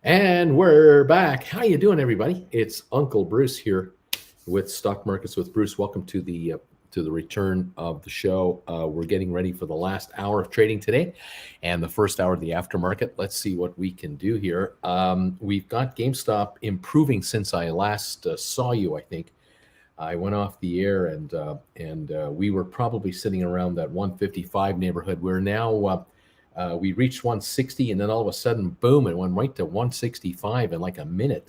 And we're back. How you doing, everybody? It's Uncle Bruce here with Stock Markets with Bruce. Welcome to the return of the show. We're getting ready for the last hour of trading today, and the first hour of the aftermarket. Let's see what we can do here. We've got GameStop improving since I last saw you. I think I went off the air, and we were probably sitting around that 155 neighborhood. We're now. We reached 160, and then all of a sudden, boom, it went right to 165 in like a minute.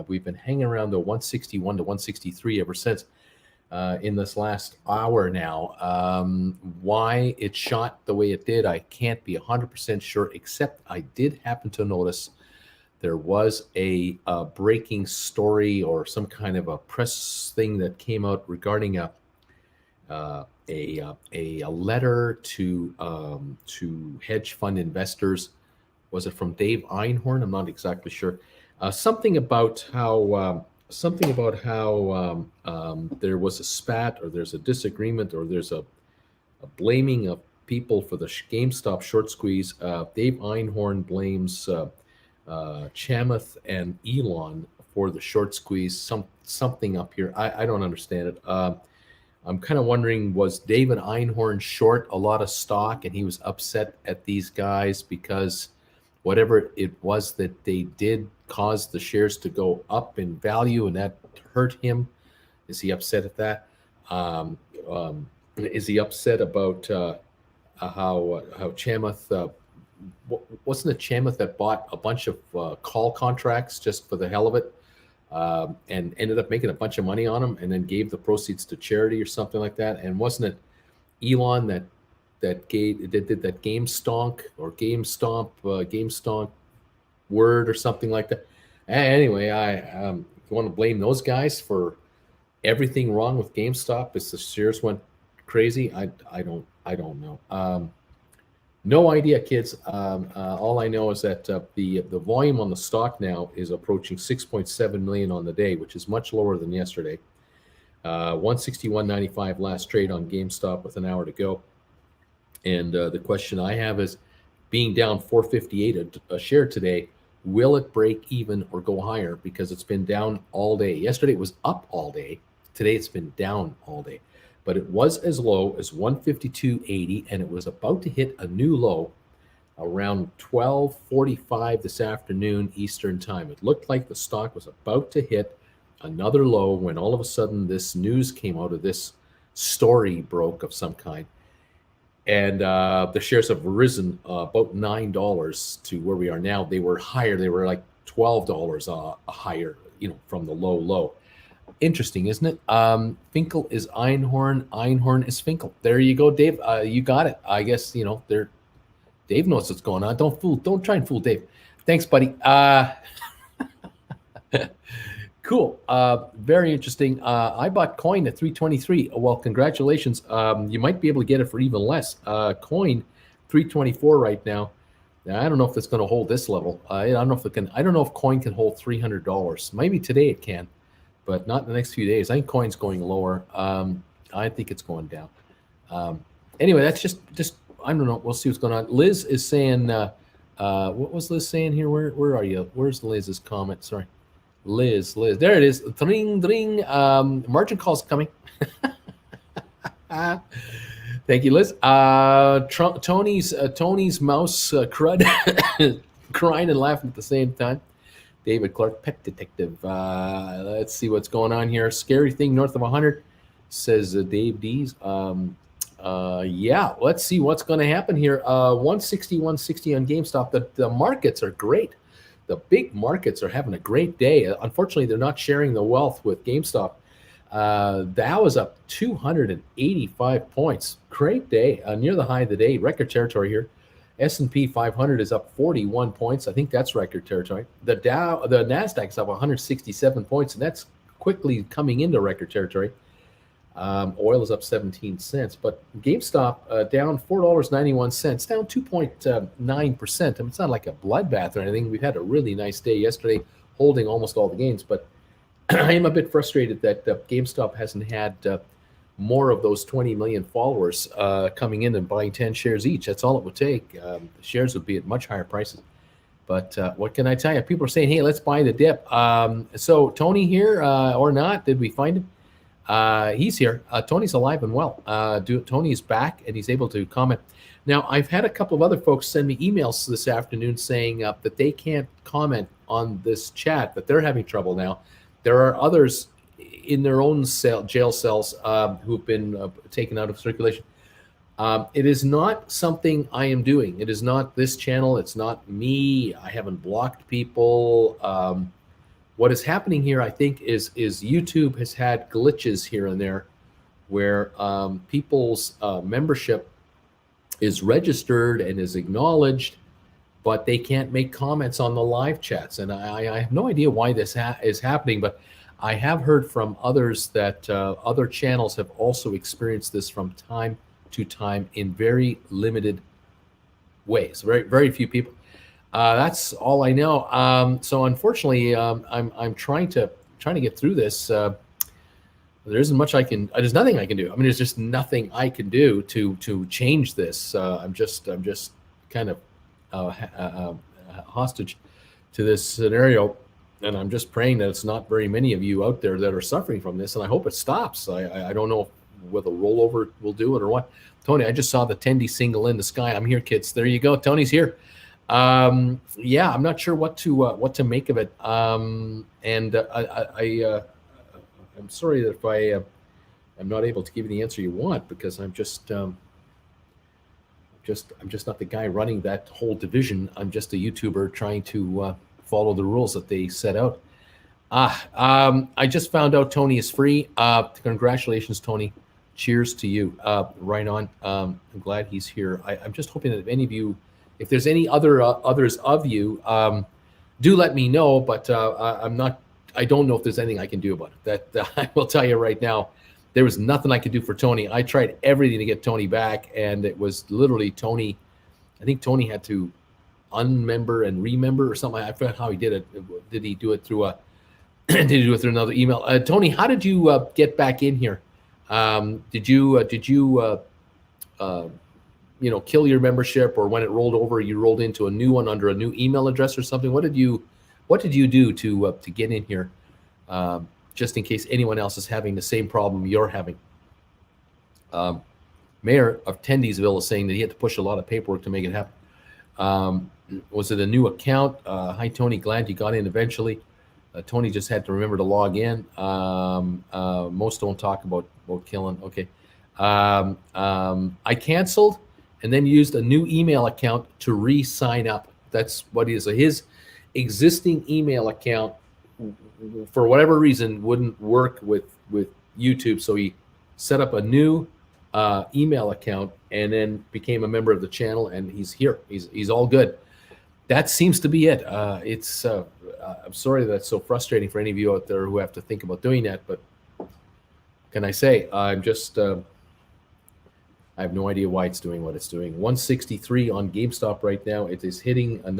We've been hanging around the 161 to 163 ever since in this last hour now. Why it shot the way it did, I can't be 100% sure, except I did happen to notice there was a breaking story or some kind of a press thing that came out regarding a letter to hedge fund investors. Was it from Dave Einhorn? I'm not exactly sure. Something about how there was a spat, or there's a disagreement, or there's a blaming of people for the GameStop short squeeze. Dave Einhorn blames Chamath and Elon for the short squeeze. Something up here. I don't understand it. I'm kind of wondering, was David Einhorn short a lot of stock and he was upset at these guys because whatever it was that they did caused the shares to go up in value, and that hurt him? Is he upset at that? Is he upset about how Chamath, wasn't it Chamath that bought a bunch of call contracts just for the hell of it? And ended up making a bunch of money on them, and then gave the proceeds to charity or something like that. And wasn't it Elon that did that GameStonk or GameStonk word or something like that? Anyway, I want to blame those guys for everything wrong with GameStop as the shares went crazy. I don't know. No idea, kids. All I know is that the volume on the stock now is approaching 6.7 million on the day, which is much lower than yesterday. 161.95 last trade on GameStop with an hour to go. And the question I have is, being down 458 a share today, will it break even or go higher? Because it's been down all day. Yesterday it was up all day. Today it's been down all day. But it was as low as 152.80, and it was about to hit a new low around 12:45 this afternoon Eastern time. It looked like the stock was about to hit another low when all of a sudden this news came out, of this story broke of some kind. And the shares have risen about $9 to where we are now. They were higher. They were like $12 higher, from the low. Interesting, isn't it? Finkel is Einhorn. Einhorn is Finkel. There you go, Dave. You got it. I guess Dave knows what's going on. Don't try and fool Dave. Thanks, buddy. Cool. Very interesting. I bought coin at 323. Well, congratulations. You might be able to get it for even less. Coin 324 right now. Now, I don't know if it's going to hold this level. I don't know if it can. I don't know if coin can hold $300. Maybe today it can, but not in the next few days. I think coin's going lower. I think it's going down. Anyway, that's just I don't know. We'll see what's going on. Liz is saying, what was Liz saying here? Where are you? Where's Liz's comment? Sorry, Liz. There it is. Dring. Margin call's coming. Thank you, Liz. Tony's mouse crud crying and laughing at the same time. David Clark, pet detective. Let's see what's going on here. Scary thing north of 100, says Dave Dees. Yeah, let's see what's going to happen here. 160 on GameStop. The markets are great. The big markets are having a great day. Unfortunately, they're not sharing the wealth with GameStop. Dow is up 285 points. Great day. Near the high of the day. Record territory here. S&P 500 is up 41 points. I think that's record territory. The Nasdaq is up 167 points, and that's quickly coming into record territory. Oil is up 17 cents, but GameStop down $4.91, down 2.9%. I mean, it's not like a bloodbath or anything. We've had a really nice day yesterday, holding almost all the gains, but I am a bit frustrated that GameStop hasn't had more of those 20 million followers coming in and buying 10 shares each. That's all it would take. The shares would be at much higher prices. But what can I tell you? People are saying, hey, let's buy the dip. So Tony here or not? Did we find him? He's here. Tony's alive and well. Tony's back and he's able to comment. Now, I've had a couple of other folks send me emails this afternoon saying that they can't comment on this chat, that they're having trouble now. There are others in their own jail cells who've been taken out of circulation. It is not something I am doing. It is not this channel. It's not me. I haven't blocked people. What is happening here, I think, is YouTube has had glitches here and there where people's membership is registered and is acknowledged, but they can't make comments on the live chats. And I have no idea why this is happening, but I have heard from others that other channels have also experienced this from time to time in very limited ways. Very few people. That's all I know. So unfortunately, I'm trying to get through this. There isn't much I can. There's nothing I can do. I mean, there's just nothing I can do to change this. I'm just kind of hostage to this scenario, and I'm just praying that it's not very many of you out there that are suffering from this, and I hope it stops. I don't know whether rollover will do it or what. Tony, I just saw the Tendy single in the sky. I'm here, kids. There you go. Tony's here. Yeah, I'm not sure what to make of it. I'm sorry that if I'm not able to give you the answer you want, because I'm just not the guy running that whole division. I'm just a YouTuber trying to follow the rules that they set out. I just found out Tony is free. Congratulations, Tony. Cheers to you. Right on. I'm glad he's here. I'm just hoping that if any of you, if there's any others of you, do let me know. But I don't know if there's anything I can do about it. That I will tell you right now, there was nothing I could do for Tony. I tried everything to get Tony back, and it was literally Tony. I think Tony had to unmember and remember or something. I forgot how he did it. Did he do it through did he do it through another email? Tony, how did you get back in here? Did you kill your membership, or when it rolled over, you rolled into a new one under a new email address or something? What did you do to get in here? Just in case anyone else is having the same problem you're having. Mayor of Tendiesville is saying that he had to push a lot of paperwork to make it happen. Was it a new account? Hi, Tony. Glad you got in eventually. Tony just had to remember to log in. Most don't talk about killing. Okay. I canceled and then used a new email account to re-sign up. That's what it is. So his existing email account, for whatever reason, wouldn't work with YouTube. So he set up a new email account and then became a member of the channel, and he's here. He's all good. That seems to be it. I'm sorry that's so frustrating for any of you out there who have to think about doing that, but can I say, I'm just, I have no idea why it's doing what it's doing. 163 on GameStop right now. It is hitting a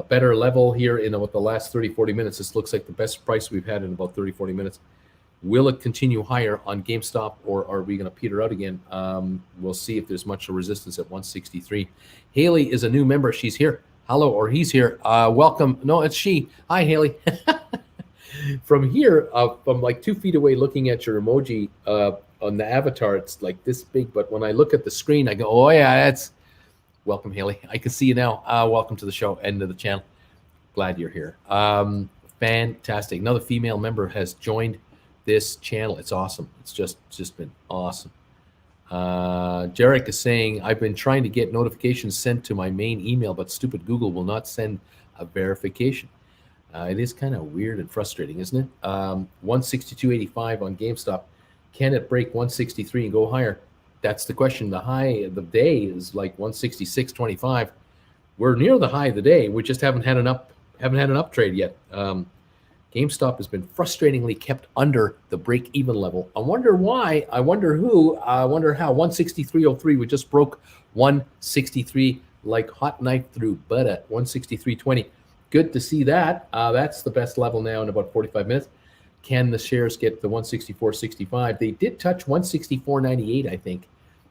better level here in about the last 30, 40 minutes. This looks like the best price we've had in about 30, 40 minutes. Will it continue higher on GameStop, or are we going to peter out again? We'll see if there's much resistance at 163. Haley is a new member. She's here. Hello, or he's here. Welcome. No, it's she. Hi, Haley. From here, from like 2 feet away, looking at your emoji on the avatar, it's like this big. But when I look at the screen, I go, oh, yeah, that's... Welcome, Haley. I can see you now. Welcome to the show and to the channel. Glad you're here. Fantastic. Another female member has joined this channel. It's awesome. It's just been awesome. Jarek is saying, I've been trying to get notifications sent to my main email, but stupid Google will not send a verification. It is kind of weird and frustrating, isn't it? 162.85 on GameStop. Can it break 163 and go higher? That's the question. The high of the day is like 166.25. We're near the high of the day. We just haven't had an uptrade yet. GameStop has been frustratingly kept under the break-even level. I wonder why. I wonder who. I wonder how. 163.03. We just broke 163 like hot knife through butter. 163.20. Good to see that. That's the best level now in about 45 minutes. Can the shares get the 164.65? They did touch 164.98, I think,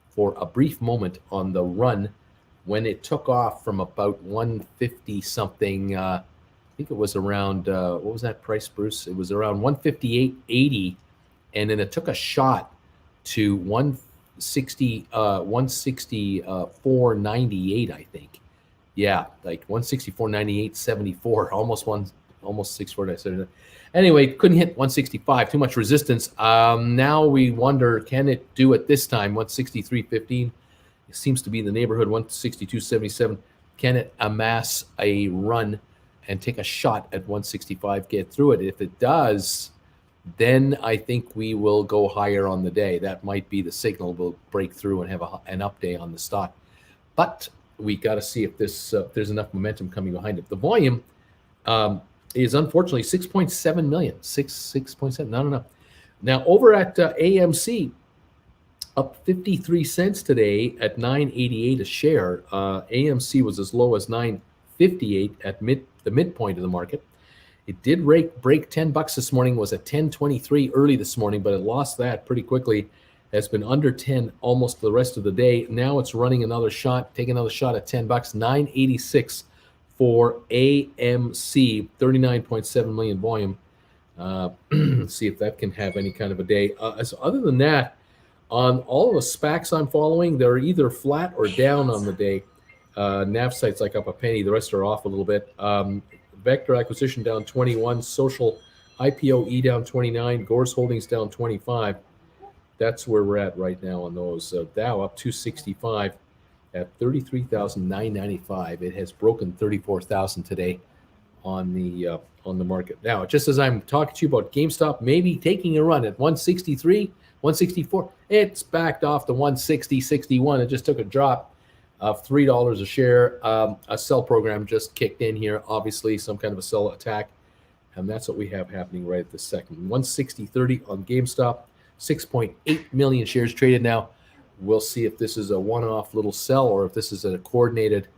for a brief moment on the run when it took off from about 150 something. I think it was around what was that price, Bruce? It was around 158.80, and then it took a shot to 164.98, I think. Yeah, like 164.98.74, almost 64. I said it. Anyway, couldn't hit 165. Too much resistance. Now we wonder, can it do it this time? 163.15. It seems to be in the neighborhood. 162.77. Can it amass a run and take a shot at 165? Get through it. If it does, then I think we will go higher on the day. That might be the signal. We'll break through and have an up day on the stock. But we got to see if there's enough momentum coming behind it. The volume is unfortunately 6.7 million. 6.7. Not enough. Now over at AMC, up 53 cents today at 9.88 a share. AMC was as low as 9.58 at the midpoint of the market. It did break $10 this morning. Was at 10.23 early this morning, but it lost that pretty quickly. Has been under 10 almost the rest of the day. Now it's running another shot, taking another shot at $10. 9.86 for AMC, 39.7 million volume. See if that can have any kind of a day. So other than that, on all of the SPACs I'm following, they're either flat or down on the day. Navsite's like up a penny. The rest are off a little bit. Vector Acquisition down 21. Social IPOE down 29. Gores Holdings down 25. That's where we're at right now on those. Dow up 265 at 33,995. It has broken 34,000 today on the market. Now, just as I'm talking to you about GameStop, maybe taking a run at 163, 164, it's backed off to 160, 61. It just took a drop of $3 a share. A sell program just kicked in here. Obviously, some kind of a sell attack, and that's what we have happening right at this second. 160.30 on GameStop. 6.8 million shares traded now. We'll see if this is a one-off little sell or if this is a coordinated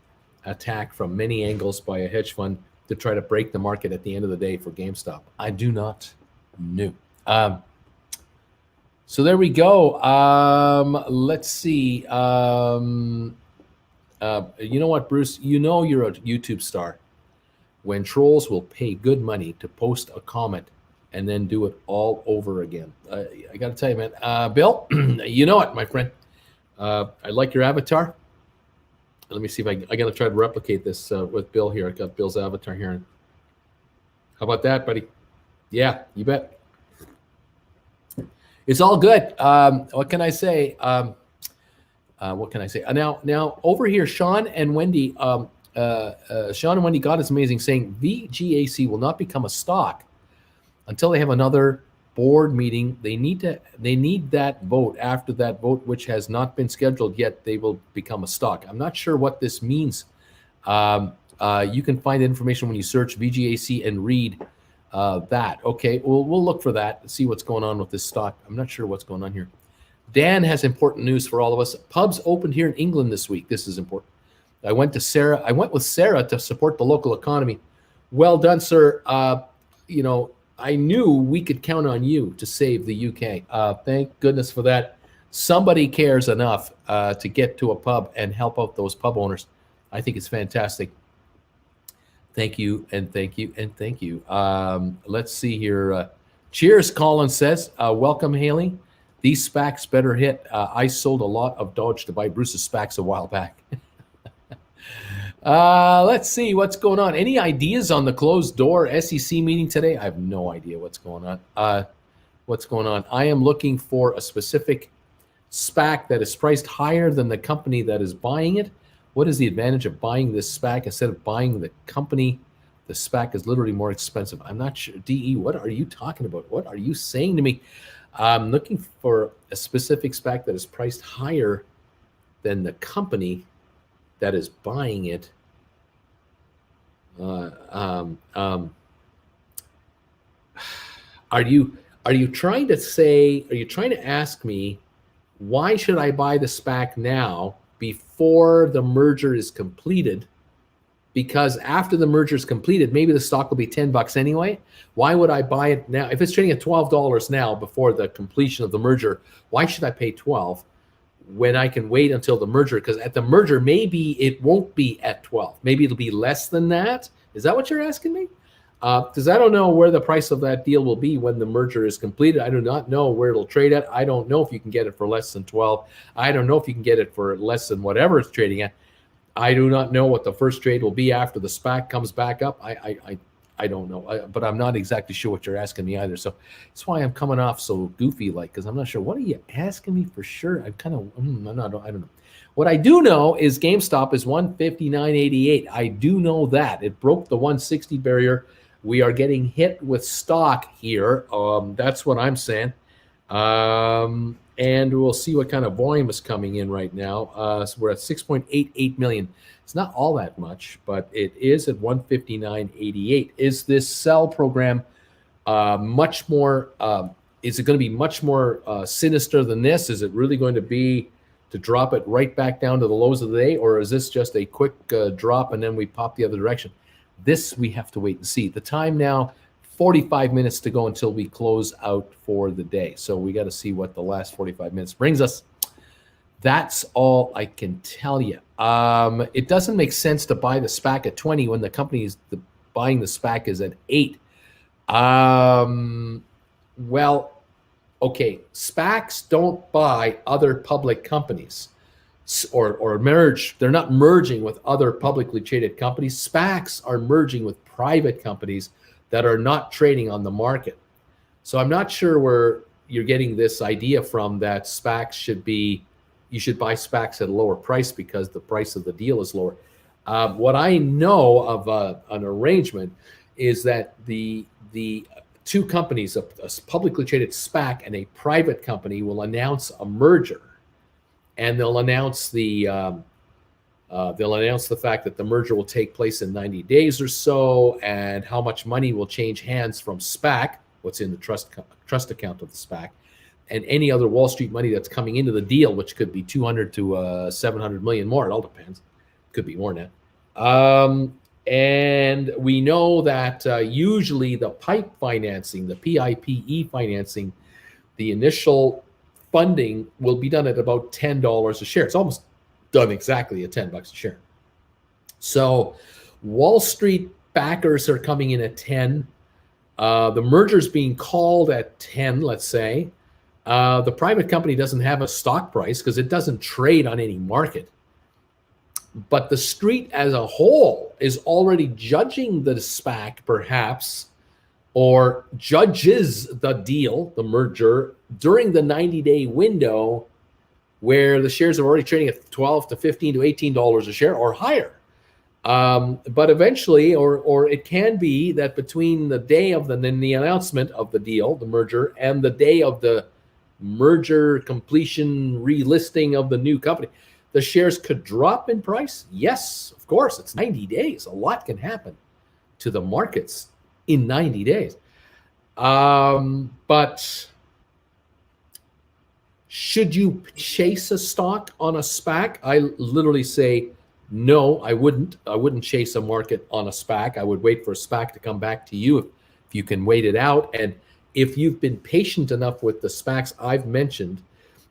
attack from many angles by a hedge fund to try to break the market at the end of the day for GameStop. I do not know. So there we go. Let's see. You know what, Bruce? You know you're a YouTube star when trolls will pay good money to post a comment and then do it all over again. I got to tell you, man. Bill, you know it, my friend. I like your avatar. Let me see if I got to try to replicate this with Bill here. I got Bill's avatar here. How about that, buddy? Yeah, you bet. It's all good. What can I say? What can I say? Now over here, Sean and Wendy got us amazing saying VGAC will not become a stock until they have another board meeting. They need that vote. After that vote, which has not been scheduled yet, they will become a stock. I'm not sure what this means. You can find information when you search VGAC and read that. Okay, we'll look for that, see what's going on with this stock. I'm not sure what's going on here. Dan has important news for all of us. Pubs opened here in England this week. This is important. I went with Sarah to support the local economy. Well done, sir. I knew we could count on you to save the UK. Thank goodness for that. Somebody cares enough to get to a pub and help out those pub owners. I think it's fantastic. Thank you, and thank you, and thank you. Let's see here. Cheers, Colin says. Welcome, Haley. These SPACs better hit. I sold a lot of Dodge to buy Bruce's SPACs a while back. Let's see what's going on. Any ideas on the closed door SEC meeting today? I have no idea what's going on. I am looking for a specific SPAC that is priced higher than the company that is buying it. What is the advantage of buying this SPAC instead of buying the company? The SPAC is literally more expensive. I'm not sure. DE, what are you talking about? What are you saying to me? I'm looking for a specific SPAC that is priced higher than the company that is buying it. Are you trying to ask me why should I buy the SPAC now before the merger is completed? Because after the merger is completed, maybe the stock will be $10 anyway. Why would I buy it now? If it's trading at $12 now before the completion of the merger, why should I pay $12? when I can wait until the merger, because at the merger, maybe it won't be at 12. Maybe it'll be less than that. Is that what you're asking me? Because I don't know where the price of that deal will be when the merger is completed. I do not know where it'll trade at. I don't know if you can get it for less than 12. I don't know if you can get it for less than whatever it's trading at. I do not know what the first trade will be after the SPAC comes back up. I don't know, but I'm not exactly sure what you're asking me either. So that's why I'm coming off so goofy, like, because I'm not sure. What are you asking me for sure? I'm kind of, I don't know. What I do know is GameStop is 159.88. I do know that it broke the 160 barrier. We are getting hit with stock here. That's what I'm saying. And we'll see what kind of volume is coming in right now. So we're at 6.88 million. It's not all that much, but it is at 159.88. Is this sell program much more? Is it going to be much more sinister than this? Is it really going to be to drop it right back down to the lows of the day, or is this just a quick drop and then we pop the other direction? This we have to wait and see. The time now, 45 minutes to go until we close out for the day. So we got to see what the last 45 minutes brings us. That's all I can tell you. It doesn't make sense to buy the SPAC at 20 when the company is buying the SPAC is at 8. Well, okay, SPACs don't buy other public companies or merge. They're not merging with other publicly traded companies. SPACs are merging with private companies that are not trading on the market. So I'm not sure where you're getting this idea from that SPACs should be, you should buy SPACs at a lower price because the price of the deal is lower. What I know of an arrangement is that the two companies, a publicly traded SPAC and a private company, will announce a merger, and they'll announce the fact that the merger will take place in 90 days or so, and how much money will change hands from SPAC, what's in the trust account of the SPAC, and any other Wall Street money that's coming into the deal, which could be 200 to 700 million more. It all depends. Could be more now. And we know that usually the PIPE financing, the PIPE financing, the initial funding will be done at about $10 a share. It's almost done exactly at $10 a share. So Wall Street backers are coming in at 10. The merger's being called at 10, let's say. The private company doesn't have a stock price because it doesn't trade on any market. But the street as a whole is already judging the SPAC, perhaps, or judges the deal, the merger, during the 90-day window where the shares are already trading at $12 to $15 to $18 a share or higher. But eventually, or it can be that between the day of the announcement of the deal, the merger, and the day of the merger completion relisting of the new company, the shares could drop in price. Yes, of course, it's 90 days. A lot can happen to the markets in 90 days. But should you chase a stock on a SPAC? I literally say, no, I wouldn't. I wouldn't chase a market on a SPAC. I would wait for a SPAC to come back to you if you can wait it out. And if you've been patient enough with the SPACs I've mentioned,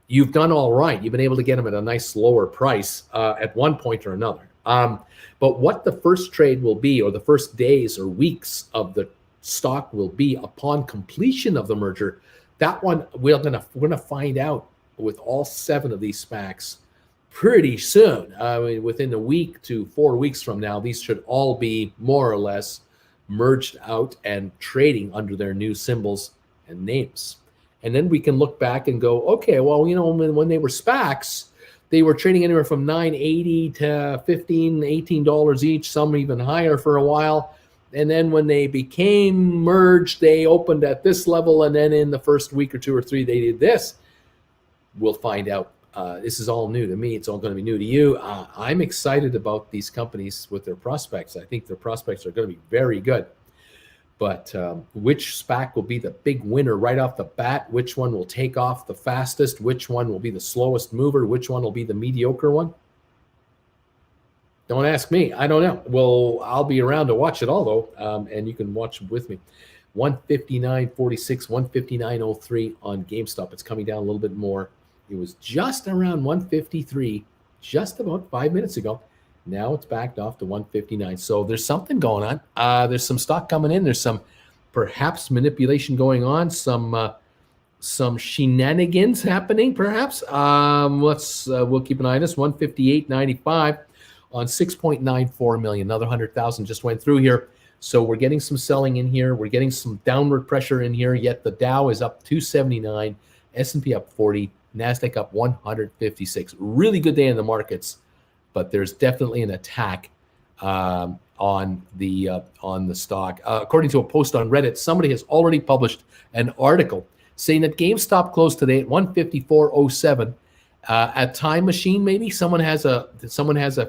you've done all right. You've been able to get them at a nice lower price at one point or another. But what the first trade will be, or the first days or weeks of the stock will be upon completion of the merger, that one we're gonna find out with all 7 of these SPACs pretty soon. I mean, within a week to 4 weeks from now, these should all be more or less merged out and trading under their new symbols and names. And then we can look back and go, okay, well, you know, when they were SPACs, they were trading anywhere from $9.80 to $15, $18 each, some even higher for a while. And then when they became merged, they opened at this level. And then in the first week or 2 or 3, they did this. We'll find out. This is all new to me. It's all going to be new to you. I'm excited about these companies with their prospects. I think their prospects are going to be very good. But which SPAC will be the big winner right off the bat? Which one will take off the fastest? Which one will be the slowest mover? Which one will be the mediocre one? Don't ask me. I don't know. Well, I'll be around to watch it all, though, and you can watch with me. 159.46, 159.03 on GameStop. It's coming down a little bit more It was just around 153 just about 5 minutes ago. Now it's backed off to 159. So there's something going on. There's some stock coming in. There's some perhaps manipulation going on. Some shenanigans happening, perhaps. We'll keep an eye on this. 158.95 on 6.94 million. Another 100,000 just went through here. So we're getting some selling in here. We're getting some downward pressure in here. Yet the Dow is up 279, S&P up 40, Nasdaq up 156. Really good day in the markets, but there's definitely an attack on the stock. According to a post on Reddit, somebody has already published an article saying that GameStop closed today at 154.07. At Time Machine, maybe someone has a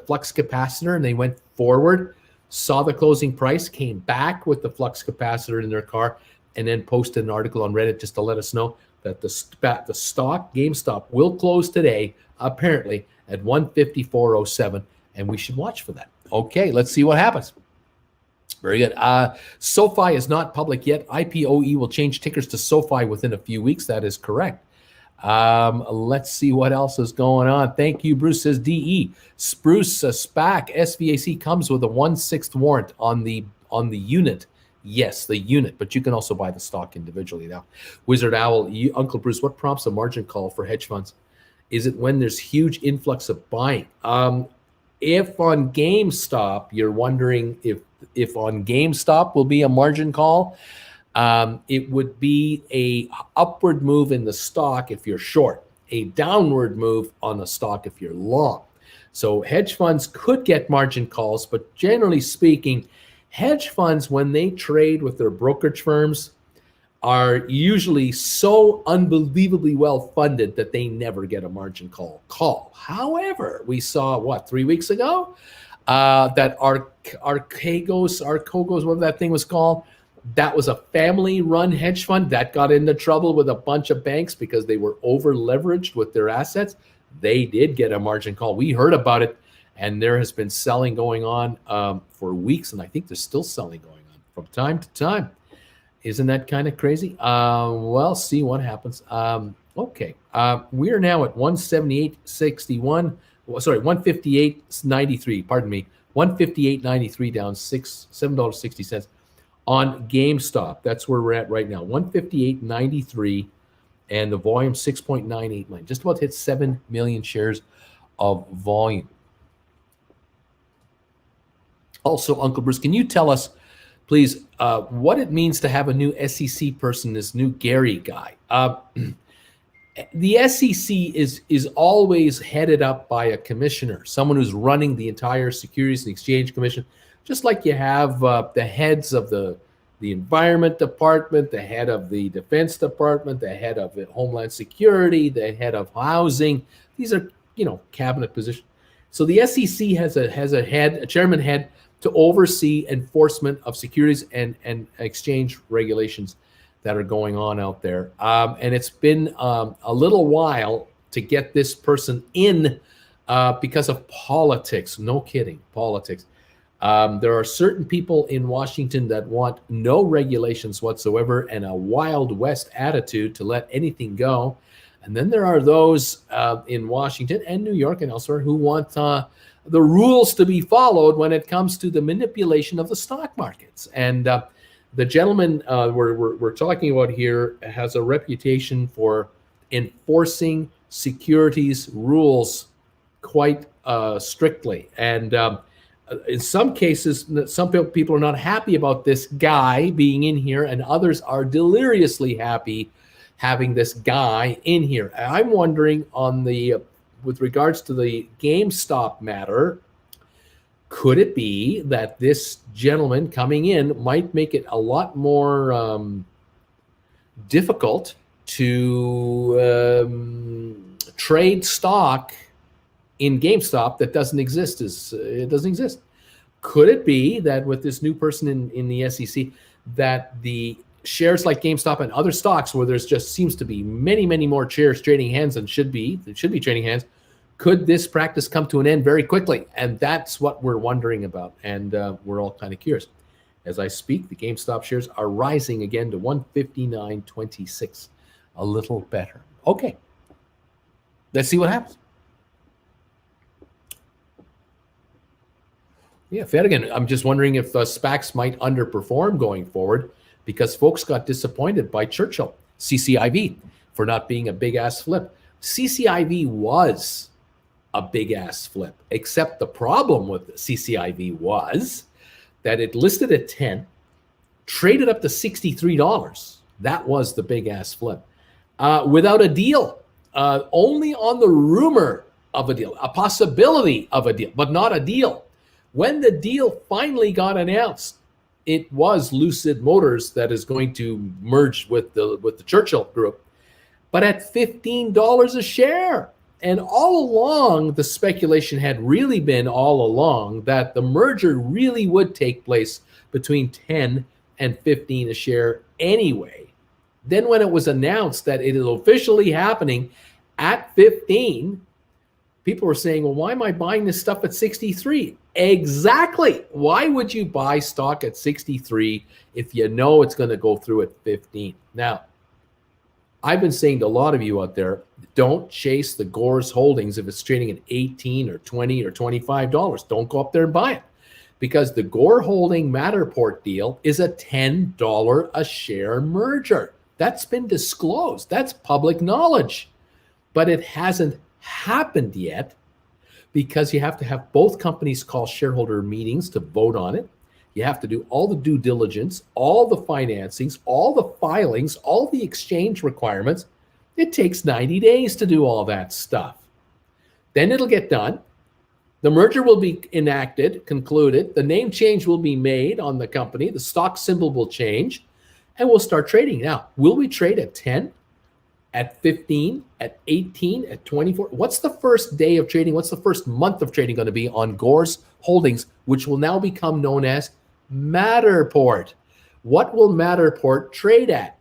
flux capacitor and they went forward, saw the closing price, came back with the flux capacitor in their car, and then posted an article on Reddit just to let us know that the stock GameStop will close today, apparently at 154.07, and we should watch for that. Okay, let's see what happens. Very good. SoFi is not public yet. IPOE will change tickers to SoFi within a few weeks. That is correct. Let's see what else is going on. Thank you, Bruce. Says DE. Spruce SPAC SVAC comes with a 1/6 warrant on the unit. Yes, the unit, but you can also buy the stock individually now. Wizard Owl, Uncle Bruce, what prompts a margin call for hedge funds? Is it when there's huge influx of buying? If on GameStop, you're wondering if on GameStop will be a margin call, it would be a upward move in the stock if you're short, a downward move on the stock if you're long. So hedge funds could get margin calls, but generally speaking, hedge funds, when they trade with their brokerage firms, are usually so unbelievably well funded that they never get a margin call. However, we saw 3 weeks ago that Archegos, whatever that thing was called, that was a family-run hedge fund that got into trouble with a bunch of banks because they were over-leveraged with their assets. They did get a margin call. We heard about it, and there has been selling going on for weeks, and I think there's still selling going on from time to time. Isn't that kind of crazy? Well, see what happens. Okay. We are now at 178.61. Sorry, 158.93. Pardon me. 158.93 down $7.60 on GameStop. That's where we're at right now. 158.93 and the volume 6.98 million. Just about hit 7 million shares of volume. Also, Uncle Bruce, can you tell us, please, what it means to have a new SEC person, this new Gary guy? The SEC is always headed up by a commissioner, someone who's running the entire Securities and Exchange Commission, just like you have the heads of the Environment Department, the head of the Defense Department, the head of Homeland Security, the head of Housing. These are, cabinet positions. So the SEC has a chairman head to oversee enforcement of securities and exchange regulations that are going on out there. And it's been a little while to get this person in because of politics. No kidding, politics. There are certain people in Washington that want no regulations whatsoever and a Wild West attitude to let anything go. And then there are those in Washington and New York and elsewhere who want the rules to be followed when it comes to the manipulation of the stock markets. And the gentleman we're talking about here has a reputation for enforcing securities rules quite strictly. And in some cases, some people are not happy about this guy being in here, and others are deliriously happy having this guy in here. I'm wondering with regards to the GameStop matter, could it be that this gentleman coming in might make it a lot more difficult to trade stock in GameStop that doesn't exist? It doesn't exist. Could it be that with this new person in the SEC, that the shares like GameStop and other stocks where there's just seems to be many, many more shares trading hands than should be trading hands, could this practice come to an end very quickly? And that's what we're wondering about. And we're all kind of curious. As I speak, the GameStop shares are rising again to 159.26, a little better. Okay. Let's see what happens. Yeah, Fedigan, I'm just wondering if SPACs might underperform going forward because folks got disappointed by Churchill, CCIV, for not being a big-ass flip. CCIV was a big-ass flip, except the problem with CCIV was that it listed at 10, traded up to $63. That was the big-ass flip. Without a deal, only on the rumor of a deal, a possibility of a deal, but not a deal. When the deal finally got announced, it was Lucid Motors that is going to merge with the Churchill Group, but at $15 a share. And all along, the speculation had really been all along that the merger really would take place between 10 and 15 a share anyway. Then when it was announced that it is officially happening at 15, people were saying, well, why am I buying this stuff at 63? Exactly. Why would you buy stock at 63 if you know it's going to go through at 15? Now, I've been saying to a lot of you out there, don't chase the Gore's holdings if it's trading at 18 or 20 or $25. Don't go up there and buy it, because the Gore holding Matterport deal is a $10 a share merger. That's been disclosed. That's public knowledge. But it hasn't happened yet because you have to have both companies call shareholder meetings to vote on it. You have to do all the due diligence, all the financings, all the filings, all the exchange requirements. It takes 90 days to do all that stuff. Then it'll get done. The merger will be enacted, concluded. The name change will be made on the company. The stock symbol will change, and we'll start trading. Now, will we trade at 10, at 15, at 18, at 24? What's the first day of trading? What's the first month of trading going to be on Gore's holdings, which will now become known as Matterport? What will Matterport trade at?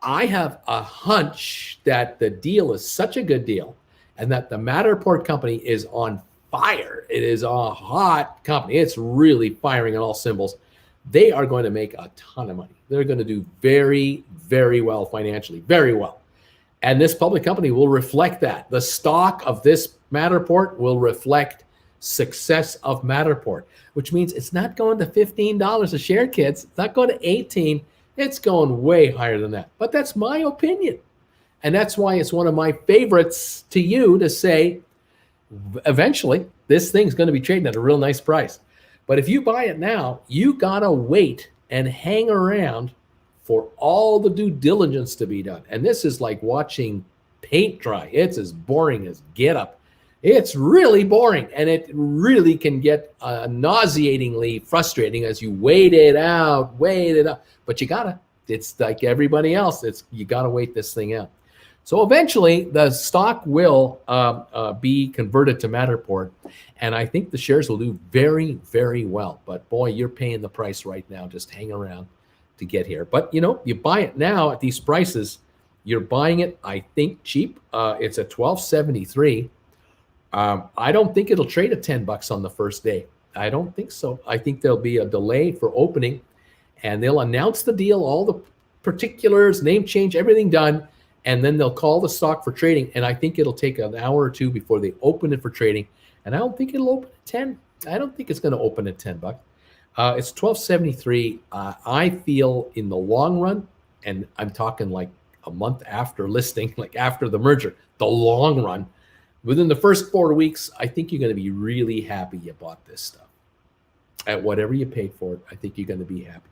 I have a hunch that the deal is such a good deal and that the Matterport company is on fire. It is a hot company. It's really firing on all symbols. They are going to make a ton of money. They're going to do very, very well financially, very well. And this public company will reflect that. The stock of this Matterport will reflect success of Matterport, which means it's not going to $15 a share, kids. It's not going to 18. It's going way higher than that. But that's my opinion. And that's why it's one of my favorites to you to say, eventually, this thing's going to be trading at a real nice price. But if you buy it now, you got to wait and hang around for all the due diligence to be done. And this is like watching paint dry. It's as boring as get up. It's really boring, and it really can get nauseatingly frustrating as you wait it out. But you gotta. It's like everybody else. You gotta wait this thing out. So eventually, the stock will be converted to Matterport, and I think the shares will do very, very well. But boy, you're paying the price right now. Just hang around to get here. But you buy it now at these prices. You're buying it, I think, cheap. It's at $12.73. I don't think it'll trade at $10 on the first day. I don't think so. I think there'll be a delay for opening, and they'll announce the deal, all the particulars, name change, everything done, and then they'll call the stock for trading. And I think it'll take an hour or two before they open it for trading. And I don't think it'll open at 10. I don't think it's going to open at $10. It's $12.73. I feel in the long run, and I'm talking like a month after listing, like after the merger, the long run. Within the first 4 weeks, I think you're going to be really happy you bought this stuff. At whatever you paid for it, I think you're going to be happy.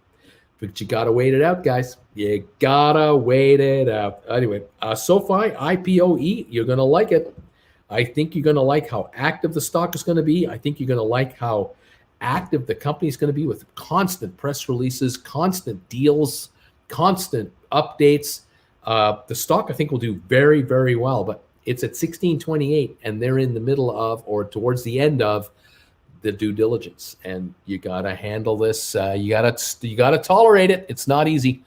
But you got to wait it out, guys. You got to wait it out. Anyway, SoFi, IPOE, you're going to like it. I think you're going to like how active the stock is going to be. I think you're going to like how active the company is going to be with constant press releases, constant deals, constant updates. The stock, I think, will do very, very well. But it's at 16.28, and they're in the middle of or towards the end of the due diligence, and you gotta handle this. You gotta tolerate it. It's not easy.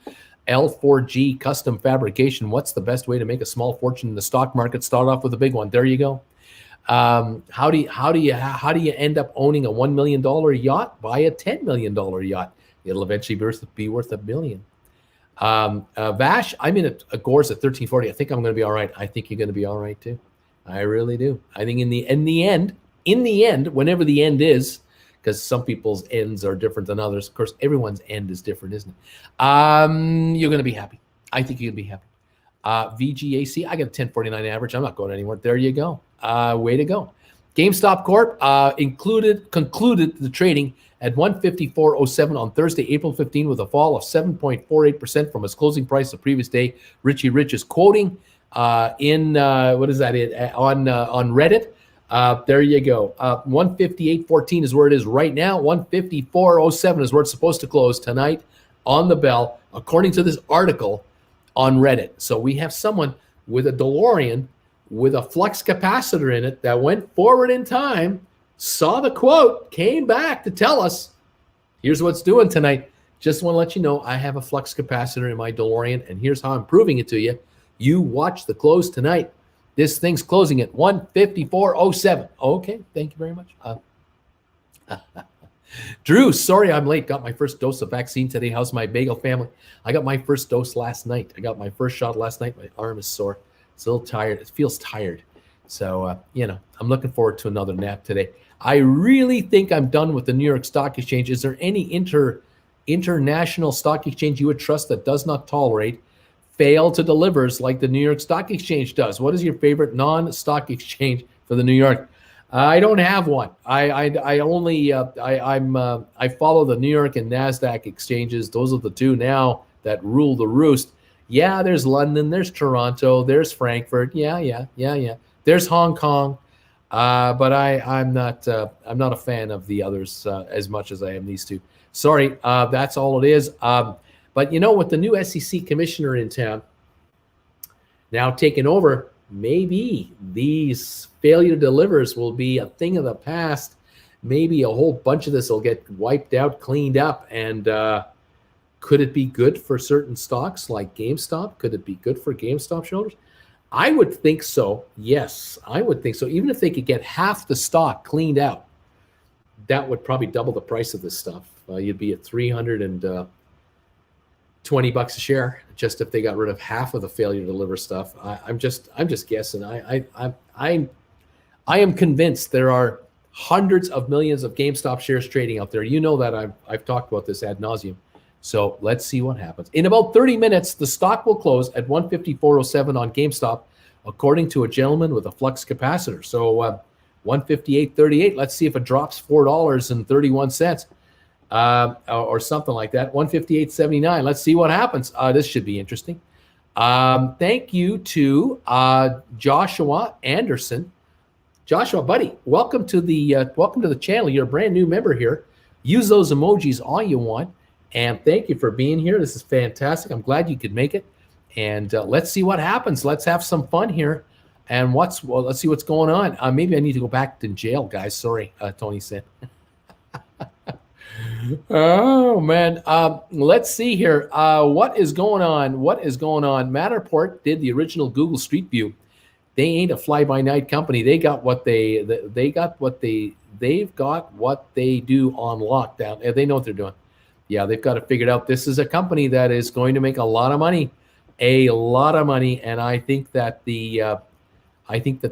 L4G custom fabrication. What's the best way to make a small fortune in the stock market? Start off with a big one. There you go. How do you end up owning a $1 million yacht? Buy a $10 million yacht. It'll eventually be worth $1 billion. Vash, I'm in a Gores at 1340. I think I'm going to be all right. I think you're going to be all right too. I really do. I think in the end, whenever the end is, because some people's ends are different than others. Of course, everyone's end is different, isn't it? You're going to be happy. I think you're going to be happy. VGAC, I got a 1049 average. I'm not going anywhere. There you go. Way to go. GameStop Corp concluded the trading at 154.07 on Thursday, April 15, with a fall of 7.48% from its closing price the previous day. Richie Rich is quoting on Reddit. There you go. 158.14 is where it is right now. 154.07 is where it's supposed to close tonight on the bell, according to this article on Reddit. So we have someone with a DeLorean with a flux capacitor in it that went forward in time, saw the quote, came back to tell us, here's what's doing tonight. Just want to let you know I have a flux capacitor in my DeLorean, and here's how I'm proving it to you. You watch the close tonight. This thing's closing at 154.07. Okay, thank you very much. Drew, sorry I'm late. Got my first dose of vaccine today. How's my bagel family? I got my first dose last night. I got my first shot last night. My arm is sore. It's a little tired. It feels tired. So, I'm looking forward to another nap today. I really think I'm done with the New York Stock Exchange. Is there any international stock exchange you would trust that does not tolerate fail to delivers like the New York Stock Exchange does? What is your favorite non-stock exchange for the New York? I don't have one. I follow the New York and NASDAQ exchanges. Those are the two now that rule the roost. Yeah, there's London, there's Toronto, there's Frankfurt. Yeah. There's Hong Kong, but I'm not a fan of the others as much as I am these two. Sorry, that's all it is. But with the new SEC commissioner in town now taking over, maybe these failure delivers will be a thing of the past. Maybe a whole bunch of this will get wiped out, cleaned up, and could it be good for certain stocks like GameStop? Could it be good for GameStop shareholders? I would think so. Yes, I would think so. Even if they could get half the stock cleaned out, that would probably double the price of this stuff. You'd be at $320 a share just if they got rid of half of the failure to deliver stuff. I'm just guessing. I am convinced there are hundreds of millions of GameStop shares trading out there. You know that I've talked about this ad nauseum. So let's see what happens. In about 30 minutes, the stock will close at 154.07 on GameStop, according to a gentleman with a flux capacitor. So 158.38. Let's see if it drops $4.31 or something like that. 158.79. Let's see what happens. This should be interesting. Thank you to Joshua Anderson. Joshua, buddy, welcome to the channel. You're a brand new member here. Use those emojis all you want. And thank you for being here. This is fantastic. I'm glad you could make it. And let's see what happens. Let's have some fun here. And let's see what's going on. Maybe I need to go back to jail, guys. Sorry, Tony said. Oh, man. Let's see here. What is going on? Matterport did the original Google Street View. They ain't a fly-by-night company. They've got what they do on lockdown. They know what they're doing. Yeah, they've got it figured out. This is a company that is going to make a lot of money, and I think that the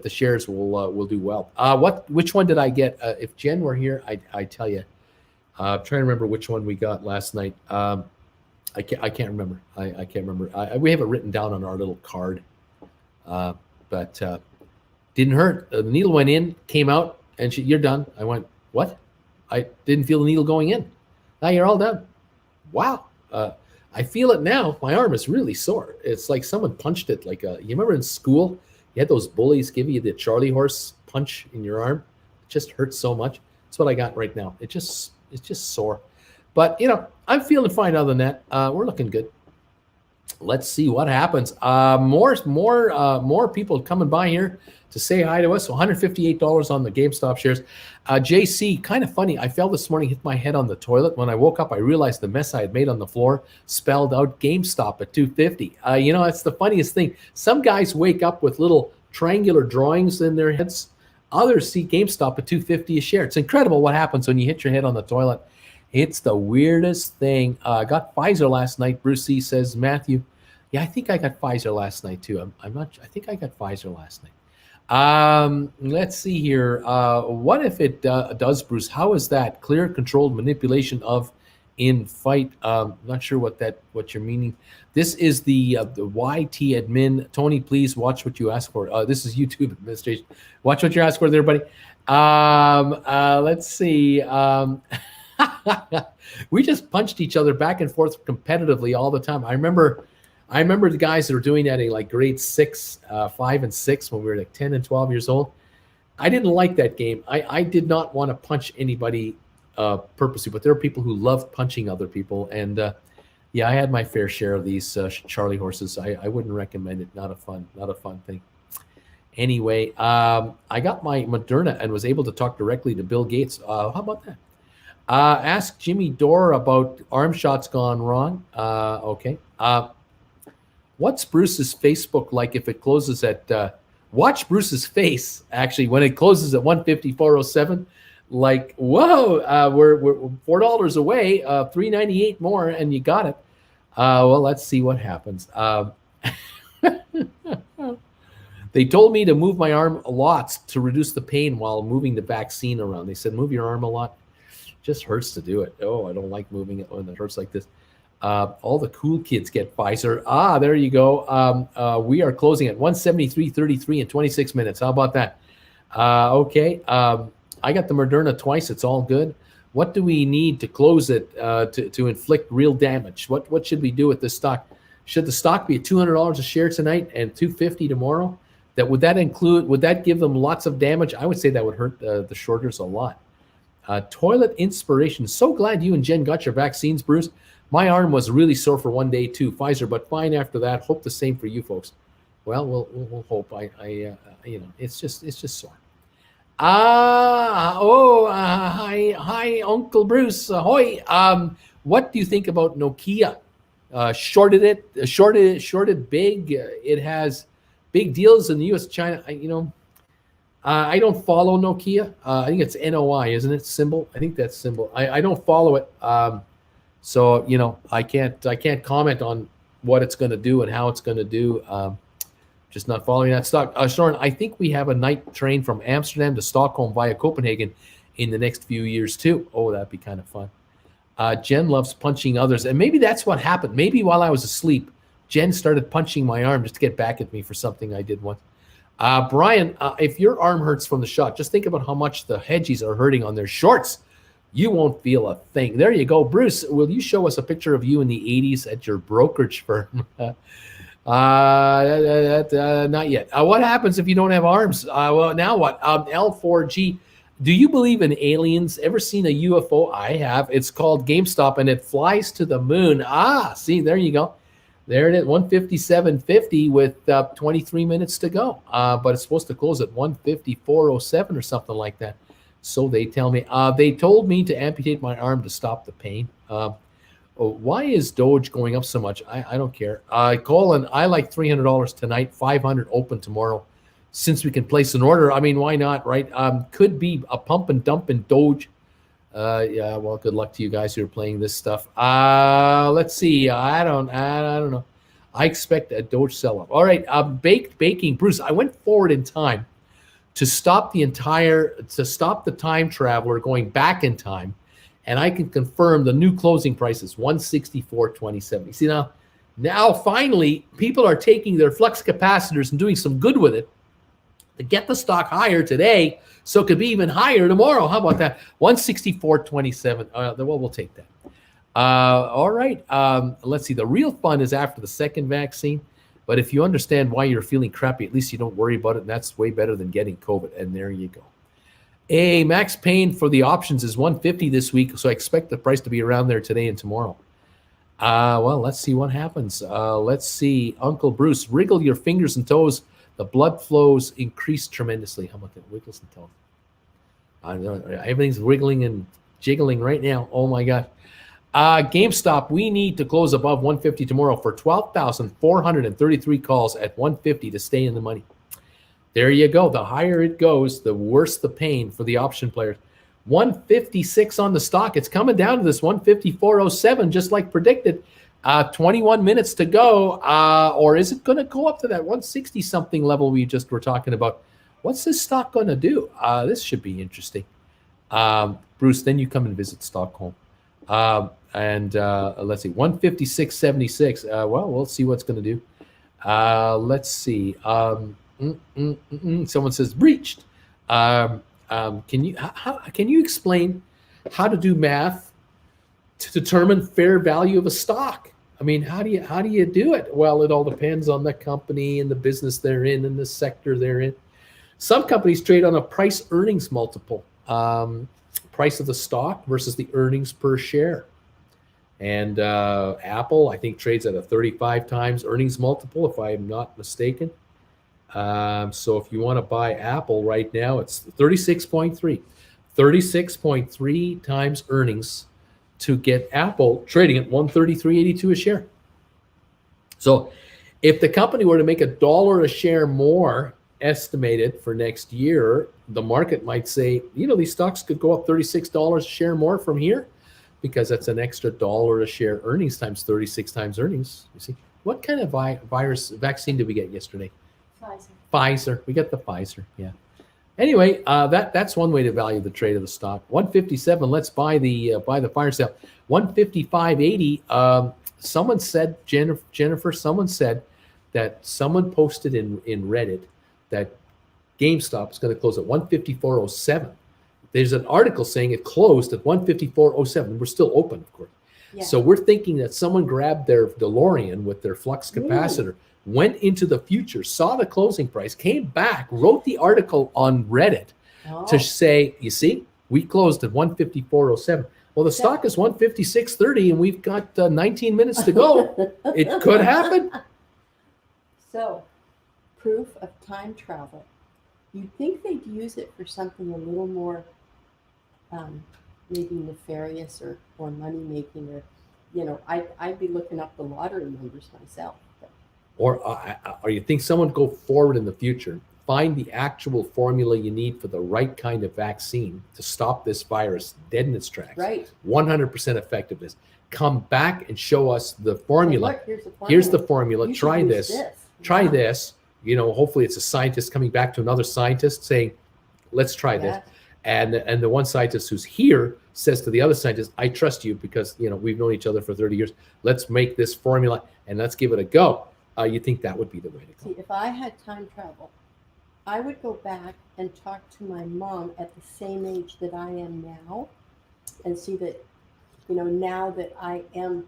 shares will do well. Which one did I get? If Jen were here, I tell you. I'm trying to remember which one we got last night. I can't remember. I can't remember. We have it written down on our little card, but didn't hurt. The needle went in, came out, and you're done. I went, what? I didn't feel the needle going in. Now you're all done. Wow. I feel it now. My arm is really sore. It's like someone punched it. You remember in school, you had those bullies give you the Charlie horse punch in your arm. It just hurts so much. That's what I got right now. It's just sore. But, I'm feeling fine other than that. We're looking good. Let's see what happens. More people coming by here to say hi to us. So $158 on the GameStop shares. JC, kind of funny. I fell this morning, hit my head on the toilet. When I woke up, I realized the mess I had made on the floor spelled out GameStop at $250. It's the funniest thing. Some guys wake up with little triangular drawings in their heads. Others see GameStop at $250 a share. It's incredible what happens when you hit your head on the toilet. It's the weirdest thing. I got Pfizer last night. Bruce C says, Matthew, yeah, I think I got Pfizer last night too. I'm not. I think I got Pfizer last night. Let's see here. What if it does, Bruce? How is that clear, controlled manipulation of in fight? Not sure what you're meaning. This is the YT admin. Tony, please watch what you ask for. This is YouTube administration. Watch what you ask for, there, buddy. Let's see. We just punched each other back and forth competitively all the time. I remember the guys that were doing that in like grade 6, 5 and 6 when we were like 10 and 12 years old. I didn't like that game. I did not want to punch anybody purposely, but there are people who love punching other people. And yeah, I had my fair share of these Charlie horses. I wouldn't recommend it. Not a fun thing. Anyway, I got my Moderna and was able to talk directly to Bill Gates. How about that? Ask Jimmy Dore about arm shots gone wrong. Okay. What's Bruce's Facebook like if it closes at watch Bruce's face actually when it closes at 154.07? Like, whoa, we're $4 away, $3.98 more, and you got it. Well, let's see what happens. They told me to move my arm a lot to reduce the pain while moving the vaccine around. They said, move your arm a lot. Just hurts to do it. Oh, I don't like moving it when it hurts like this. All the cool kids get Pfizer. There you go. We are closing at 173.33 in 26 minutes. How about that? Okay. I got the Moderna twice. It's all good. What do we need to close it to inflict real damage? What should we do with this stock? Should the stock be at $200 a share tonight and $250 tomorrow? Would that give them lots of damage? I would say that would hurt the shorters a lot. Toilet inspiration. So glad you and Jen got your vaccines, Bruce. My arm was really sore for one day too, Pfizer, but fine after that. Hope the same for you folks. Well, we'll hope. It's just sore. Hi, Uncle Bruce. Ahoy. What do you think about Nokia? Shorted big. It has big deals in the U.S., China. I don't follow Nokia. I think it's NOI, isn't it? Symbol. I think that's symbol. I don't follow it. So I can't comment on what it's going to do and how it's going to do. Just not following that stock. Soren, I think we have a night train from Amsterdam to Stockholm via Copenhagen in the next few years too. Oh, that'd be kind of fun. Jen loves punching others, and maybe that's what happened. Maybe while I was asleep, Jen started punching my arm just to get back at me for something I did once. Brian, if your arm hurts from the shot, just think about how much the hedgies are hurting on their shorts. You won't feel a thing. There you go. Bruce, will you show us a picture of you in the 80s at your brokerage firm? Not yet. What happens if you don't have arms? Well, now what? L4G. Do you believe in aliens? Ever seen a UFO? I have. It's called GameStop, and it flies to the moon. See, there you go. There it is, 157.50 with 23 minutes to go. But it's supposed to close at 154.07 or something like that. So they tell me. They told me to amputate my arm to stop the pain. Why is Doge going up so much? I don't care. Colin, I like $300 tonight, $500 open tomorrow. Since we can place an order, I mean, why not, right? Could be a pump and dump in Doge. Yeah, well, good luck to you guys who are playing this stuff. Let's see. I don't know. I expect a Doge sell-off. All right, baking. Bruce, I went forward in time to stop the time traveler going back in time, and I can confirm the new closing price is 164.27. You see now finally people are taking their flux capacitors and doing some good with it to get the stock higher today, so it could be even higher tomorrow. How about that? 164.27. Well, we'll take that. All right. Let's see. The real fun is after the second vaccine. But if you understand why you're feeling crappy, at least you don't worry about it. And that's way better than getting COVID. And there you go. Hey, Max Payne for the options is 150 this week. So I expect the price to be around there today and tomorrow. Well, let's see what happens. Let's see. Uncle Bruce, wriggle your fingers and toes. The blood flows increase tremendously. How about that? Wiggles and toes. I know everything's wiggling and jiggling right now. Oh my God. GameStop, we need to close above 150 tomorrow for 12,433 calls at 150 to stay in the money. There you go. The higher it goes, the worse the pain for the option players. 156 on the stock. It's coming down to this 154.07, just like predicted. 21 minutes to go. Or is it going to go up to that 160 something level we just were talking about? What's this stock going to do? This should be interesting. Bruce, then you come and visit Stockholm. And let's see, 156.76. Well, we'll see what's going to do. Let's see. Someone says breached. Can you explain how to do math to determine fair value of a stock? I mean, how do you do it? Well, it all depends on the company and the business they're in and the sector they're in. Some companies trade on a price earnings multiple, price of the stock versus the earnings per share. And Apple, I think, trades at a 35 times earnings multiple, if I'm not mistaken. So if you want to buy Apple right now, it's 36.3 times earnings to get Apple trading at 133.82 a share. So if the company were to make $1 a share more estimated for next year, the market might say, these stocks could go up $36 a share more from here, because that's an extra $1 a share earnings times 36 times earnings. You see, what kind of virus vaccine did we get yesterday? Pfizer. We got the Pfizer. Yeah. Anyway, that's one way to value the trade of the stock. 157. Let's buy the fire sale. 155.80. Someone said, Jennifer. Someone said that someone posted in Reddit that GameStop is going to close at 154.07. There's an article saying it closed at 154.07. We're still open, of course. Yeah. So we're thinking that someone grabbed their DeLorean with their flux capacitor, went into the future, saw the closing price, came back, wrote the article on Reddit to say, you see, we closed at 154.07. Well, the stock is 156.30 and we've got 19 minutes to go. It could happen. So, proof of time travel. You'd think they'd use it for something a little more maybe nefarious or money-making, or, I'd be looking up the lottery numbers myself. Or you think someone would go forward in the future, find the actual formula you need for the right kind of vaccine to stop this virus dead in its tracks. Right. 100% effectiveness. Come back and show us the formula. Look, here's the formula. Here's the formula. You Try this. Try this. Hopefully it's a scientist coming back to another scientist saying, let's try this. And the one scientist who's here says to the other scientist, I trust you because, we've known each other for 30 years. Let's make this formula and let's give it a go. You think that would be the way to go? See, if I had time travel, I would go back and talk to my mom at the same age that I am now and see that, now that I am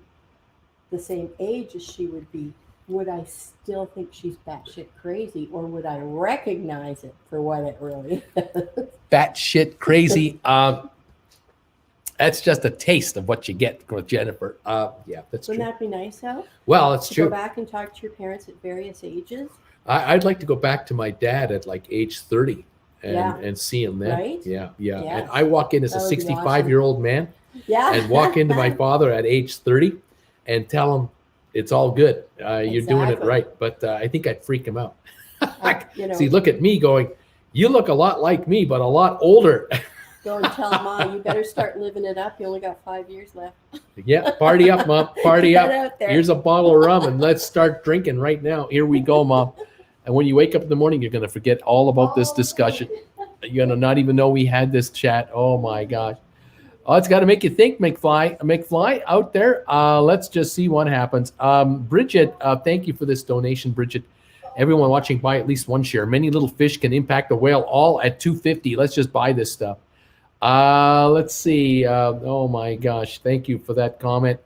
the same age as she would be, would I still think she's batshit crazy, or would I recognize it for what it really is? Batshit crazy. That's just a taste of what you get with Jennifer. Yeah, that's true. Wouldn't that be nice, Al? Well, it's true. Go back and talk to your parents at various ages. I'd like to go back to my dad at like age 30 and see him then. Right? Yeah. Yes. And I walk in as a 65-year-old man and walk into my father at age 30 and tell him it's all good. You're doing it right. But I think I'd freak him out. See, look at me going, you look a lot like me, but a lot older. Go and tell Mom, you better start living it up. You only got 5 years left. Yeah, party up, Mom. Party up. Here's a bottle of rum, and let's start drinking right now. Here we go, Mom. And when you wake up in the morning, you're going to forget all about this discussion. You're going to not even know we had this chat. Oh, my gosh. Oh, it's got to make you think, McFly out there. Let's just see what happens. Bridget, thank you for this donation, Bridget. Everyone watching, buy at least one share. Many little fish can impact a whale, all at $2.50. Let's just buy this stuff. Let's see. Oh my gosh. Thank you for that comment.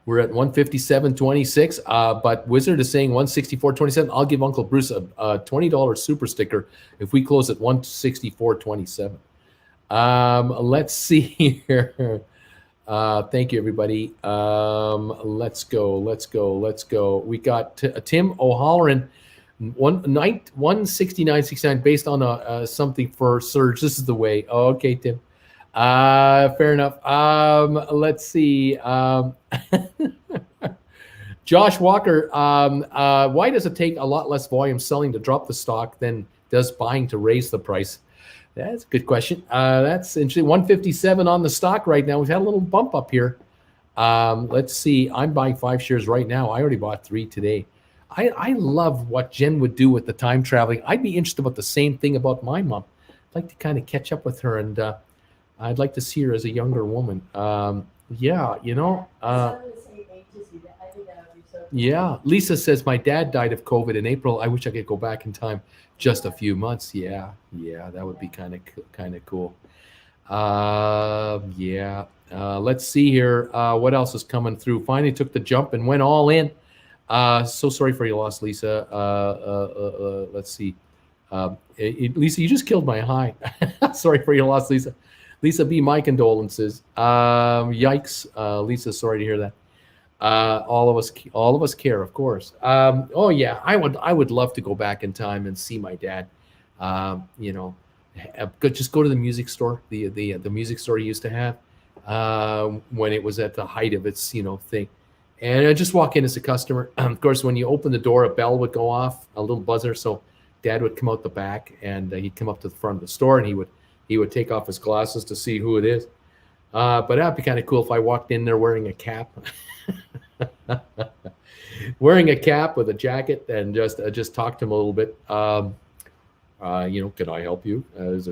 We're at 157.26. But Wizard is saying 164.27. I'll give Uncle Bruce a $20 super sticker if we close at 164.27. Let's see here. Thank you, everybody. Let's go. We got Tim O'Halloran. 169.69 based on something for surge. This is the way. Oh, okay, Tim. Fair enough. Let's see. Josh Walker. Why does it take a lot less volume selling to drop the stock than does buying to raise the price? That's a good question. That's interesting. 157 on the stock right now. We've had a little bump up here. Let's see. I'm buying 5 shares right now. I already bought 3 today. I love what Jen would do with the time traveling. I'd be interested about the same thing about my mom. I'd like to kind of catch up with her, and I'd like to see her as a younger woman. Yeah, you know. Yeah, Lisa says my dad died of COVID in April. I wish I could go back in time, just a few months. Yeah, that would be kind of cool. Yeah. Let's see here. What else is coming through? Finally took the jump and went all in. So sorry for your loss, Lisa. Let's see. Lisa, you just killed my high. Sorry for your loss, Lisa. Lisa B, my condolences. Yikes, Lisa. Sorry to hear that. All of us care, of course. Oh yeah, I would love to go back in time and see my dad. You know, just go to the music store, the music store he used to have when it was at the height of its thing, and I just walk in as a customer. Of course, when you open the door, a bell would go off, a little buzzer, so Dad would come out the back and he'd come up to the front of the store and he would take off his glasses to see who it is. But that'd be kind of cool if I walked in there wearing a cap. Wearing a cap with a jacket and just talk to him a little bit. Can I help you? Is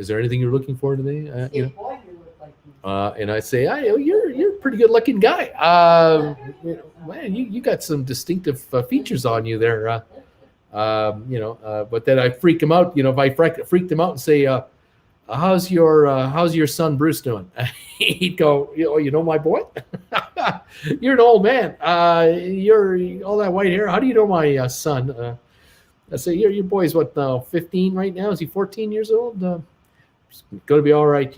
there anything you're looking for today? And I say, you're a pretty good looking guy. Man, you got some distinctive features on you there. But then I freak him out. If I freaked him out and say, how's your son Bruce doing? He'd go, my boy, you're an old man. You're all that white hair. How do you know my son? I say, your boy's what now? 15 right now? Is he 14 years old? It's going to be all right,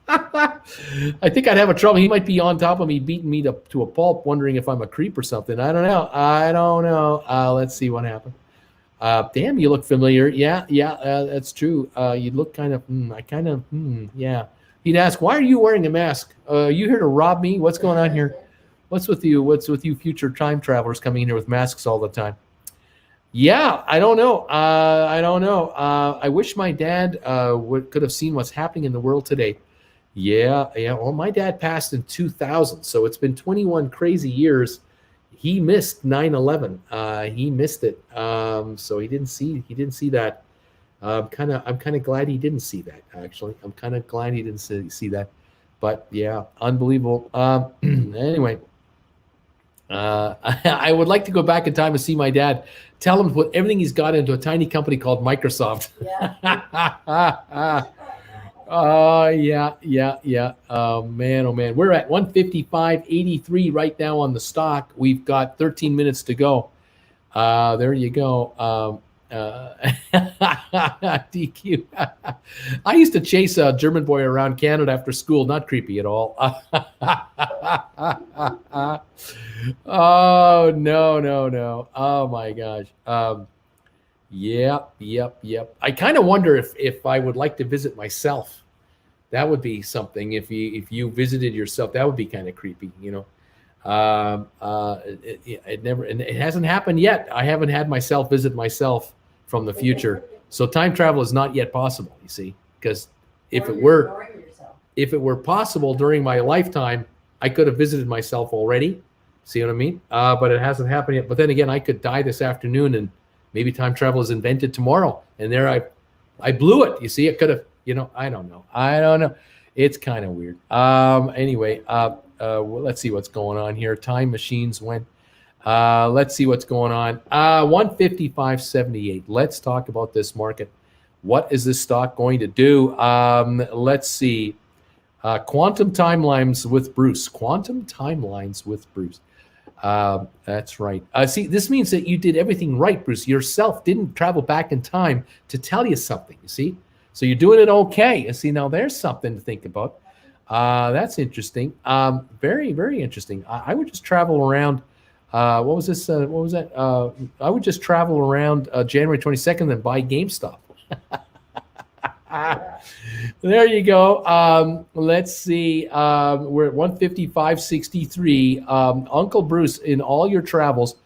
I think I'd have a trouble. He might be on top of me, beating me to a pulp, wondering if I'm a creep or something. I don't know. Let's see what happened. Damn, you look familiar. Yeah, that's true. You look kind of, yeah. He'd ask, why are you wearing a mask? You here to rob me? What's going on here? What's with you? What's with you future time travelers coming in here with masks all the time? Yeah, I don't know. I wish my dad could have seen what's happening in the world today. Yeah. Well, my dad passed in 2000, so it's been 21 crazy years. He missed 9/11. He missed it. So he didn't see that. I'm kind of glad he didn't see that. Actually, I'm kind of glad he didn't see that. But yeah, unbelievable. Anyway, I would like to go back in time and see my dad. Tell him to put everything he's got into a tiny company called Microsoft. Yeah. Oh, yeah. Oh, man. We're at 155.83 right now on the stock. We've got 13 minutes to go. There you go. DQ. I used to chase a German boy around Canada after school. Not creepy at all. Oh, no. Oh, my gosh. Yep. I kind of wonder if I would like to visit myself. That would be something. If you visited yourself, that would be kind of creepy, It hasn't happened yet. I haven't had myself visit myself from the future. So time travel is not yet possible, you see, because if it were possible during my lifetime, I could have visited myself already. See what I mean? But it hasn't happened yet. But then again, I could die this afternoon and maybe time travel is invented tomorrow. And there I blew it. You see, it could have, I don't know. It's kind of weird. Anyway, let's see what's going on here. Time machines went. Let's see what's going on. 155.78. Let's talk about this market. What is this stock going to do? Let's see. Quantum timelines with Bruce. That's right. See, this means that you did everything right, Bruce. Yourself didn't travel back in time to tell you something, you see? So you're doing it okay. You see, now there's something to think about. That's interesting. Very, very interesting. I would just travel around. What was this? What was that? I would just travel around January 22nd and buy GameStop. There you go. Let's see. We're at 155.63. Uncle Bruce, in all your travels,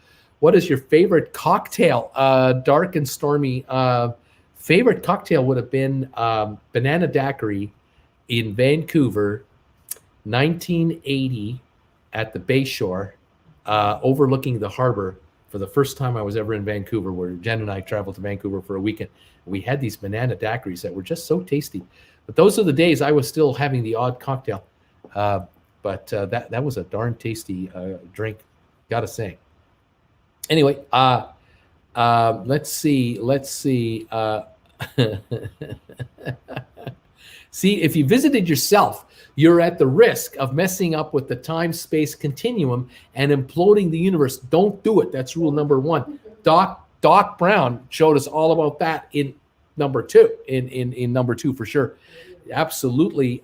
what is your favorite cocktail? Dark and stormy Favorite cocktail would have been banana daiquiri in Vancouver, 1980, at the Bayshore, overlooking the harbor. For the first time I was ever in Vancouver, where Jen and I traveled to Vancouver for a weekend. We had these banana daiquiris that were just so tasty. But those are the days I was still having the odd cocktail. But that was a darn tasty drink, gotta say. Anyway, let's see. See, if you visited yourself, you're at the risk of messing up with the time-space continuum and imploding the universe. Don't do it. That's rule number one. Doc Brown showed us all about that in number two, in number two for sure. Absolutely.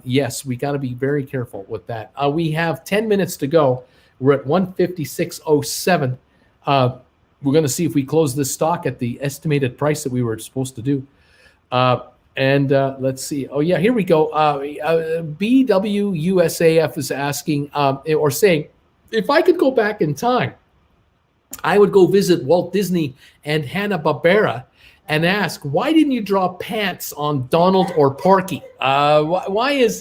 Yes, we got to be very careful with that. We have 10 minutes to go. We're at 156.07. We're going to see if we close this stock at the estimated price that we were supposed to do. And let's see. Oh, yeah, here we go. BWUSAF is asking or saying, if I could go back in time, I would go visit Walt Disney and Hanna-Barbera and ask, why didn't you draw pants on Donald or Porky? Why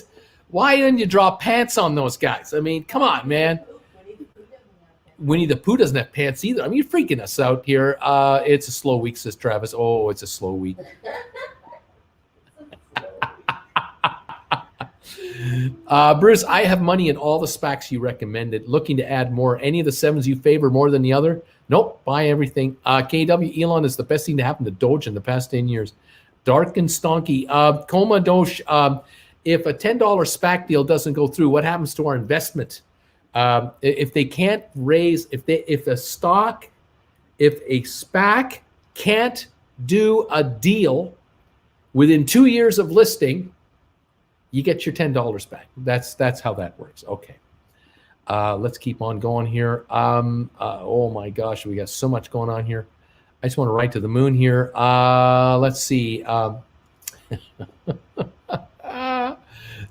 didn't you draw pants on those guys? I mean, come on, man. Winnie the Pooh doesn't have pants either. I mean, you're freaking us out here. It's a slow week, says Travis. Oh, it's a slow week. Bruce, I have money in all the SPACs you recommended. Looking to add more. Any of the sevens you favor more than the other? Nope. Buy everything. KW, Elon is the best thing to happen to Doge in the past 10 years. Dark and stonky. Coma Doge, if a $10 SPAC deal doesn't go through, what happens to our investment? If they can't raise, if a SPAC can't do a deal within 2 years of listing, you get your $10 back. That's how that works. Okay. Let's keep on going here. Oh my gosh, we got so much going on here. I just want to write to the moon here. Let's see.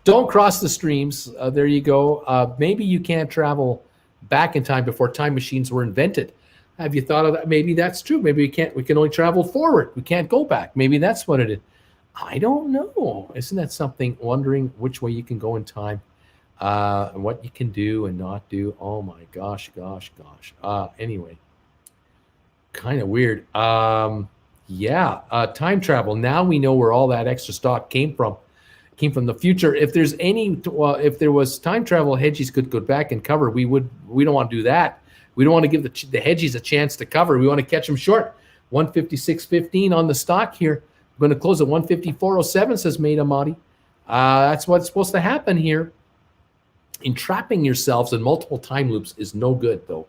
Don't cross the streams. There you go. Maybe you can't travel back in time before time machines were invented. Have you thought of that? Maybe that's true. Maybe we can't. We can only travel forward. We can't go back. Maybe that's what it is. I don't know. Isn't that something? Wondering which way you can go in time, and what you can do and not do. Oh my gosh. Anyway, kind of weird. Yeah. Time travel. Now we know where all that extra stock came from. Came from the future. If there's any, if there was time travel, hedgies could go back and cover. We don't want to do that. We don't want to give the hedgies a chance to cover. We want to catch them short. 156.15 on the stock here. We're going to close at 154.07, says Maida Mahdi. That's what's supposed to happen here. Entrapping yourselves in multiple time loops is no good, though.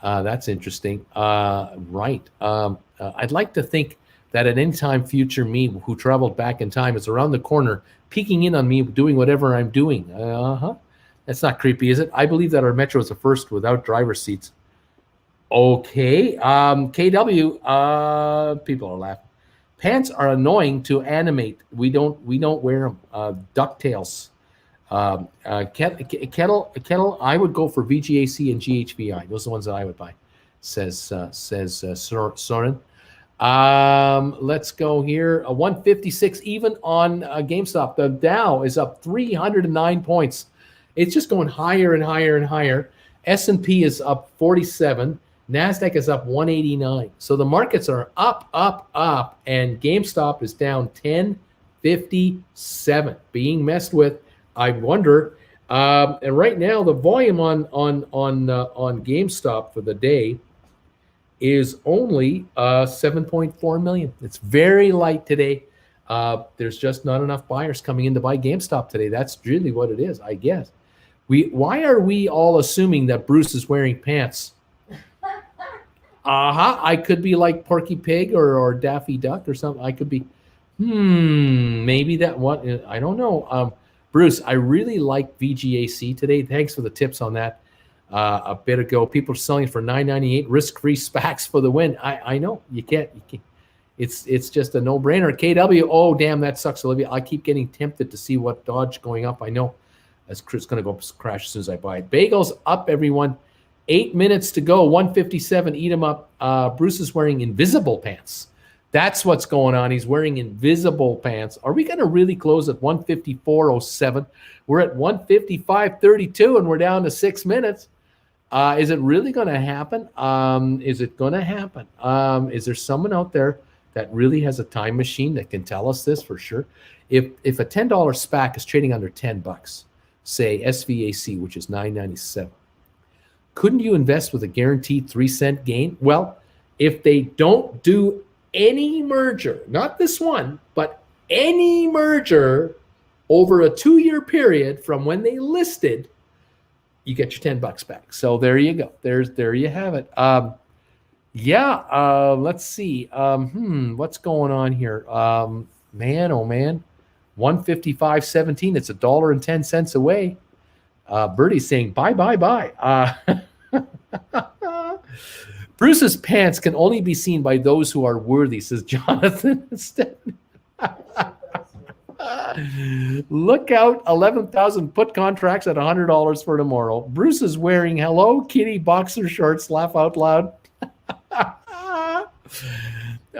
That's interesting. Right. I'd like to think that at any time future me who traveled back in time is around the corner, peeking in on me, doing whatever I'm doing. That's not creepy, is it? I believe that our metro is the first without driver seats. Okay. KW, people are laughing. Pants are annoying to animate. We don't wear them. DuckTales. Kettle, I would go for VGAC and GHVI. Those are the ones that I would buy, says Soren. Let's go here. 156 even on GameStop. The Dow is up 309 points. It's just going higher and higher and higher. S&P is up 47. NASDAQ is up 189. So the markets are up, and GameStop is down 1057, being messed with. I wonder. And right now, the volume on GameStop for the day is only 7.4 million. It's very light today. There's just not enough buyers coming in to buy GameStop today. That's really what it is, I guess. Why are we all assuming that Bruce is wearing pants? I could be like Porky Pig or Daffy Duck or something. I could be, maybe that one. I don't know. Bruce, I really like VGAC today. Thanks for the tips on that. A bit ago, people are selling it for $9.98, risk-free SPACs for the win. I know you can't. It's just a no-brainer. KW, oh damn, that sucks, Olivia. I keep getting tempted to see what Dodge going up. I know it's going to go crash as soon as I buy it. Bagels up, everyone. 8 minutes to go. 157. Eat them up. Bruce is wearing invisible pants. That's what's going on. He's wearing invisible pants. Are we going to really close at 154.07? We're at 155.32 and we're down to 6 minutes. Is it really going to happen? Is it going to happen? Is there someone out there that really has a time machine that can tell us this for sure? If a $10 SPAC is trading under $10, say SVAC, which is $9.97, couldn't you invest with a guaranteed 3-cent gain? Well, if they don't do any merger, not this one, but any merger over a 2-year period from when they listed, you get your $10 back. So there you go. There you have it. Let's see. What's going on here? Man, oh man, 155.17. It's $1.10 away. Birdie's saying bye. Bruce's pants can only be seen by those who are worthy, says Jonathan. Look out, 11,000 put contracts at $100 for tomorrow. Bruce is wearing Hello Kitty boxer shorts. Laugh out loud.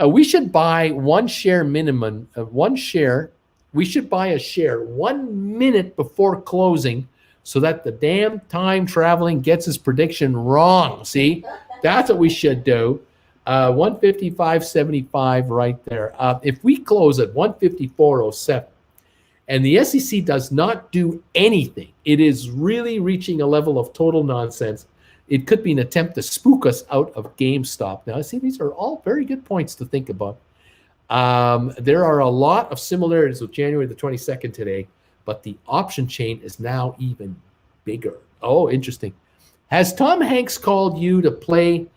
We should buy one share minimum. One share. We should buy a share 1 minute before closing so that the damn time traveling gets his prediction wrong. See? That's what we should do. 155.75 right there. If we close at 154.07 and the SEC does not do anything, it is really reaching a level of total nonsense. It could be an attempt to spook us out of GameStop. Now, see, these are all very good points to think about. There are a lot of similarities with January the 22nd today, but the option chain is now even bigger. Oh, interesting. Has Tom Hanks called you to play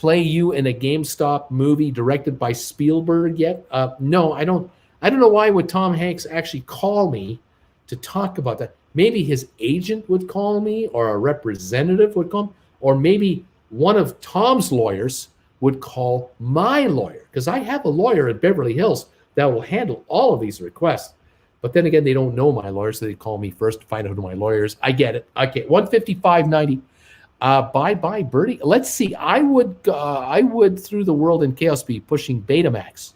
you in a GameStop movie directed by Spielberg yet? No, I don't know why would Tom Hanks actually call me to talk about that. Maybe his agent would call me, or a representative would call me, or maybe one of Tom's lawyers would call my lawyer, because I have a lawyer in Beverly Hills that will handle all of these requests. But then again, they don't know my lawyer, so they call me first to find out who my lawyer is. I get it. Okay, 155.90. Bye, Birdie. Let's see. I would through the world in chaos be pushing Betamax.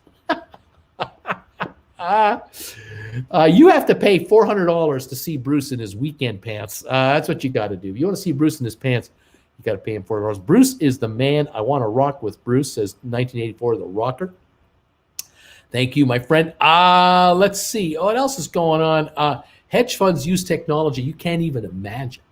You have to pay $400 to see Bruce in his weekend pants. That's what you got to do. If you want to see Bruce in his pants, you got to pay him $400. Bruce is the man. I want to rock with Bruce, says 1984, the rocker. Thank you, my friend. Let's see. What else is going on? Hedge funds use technology you can't even imagine.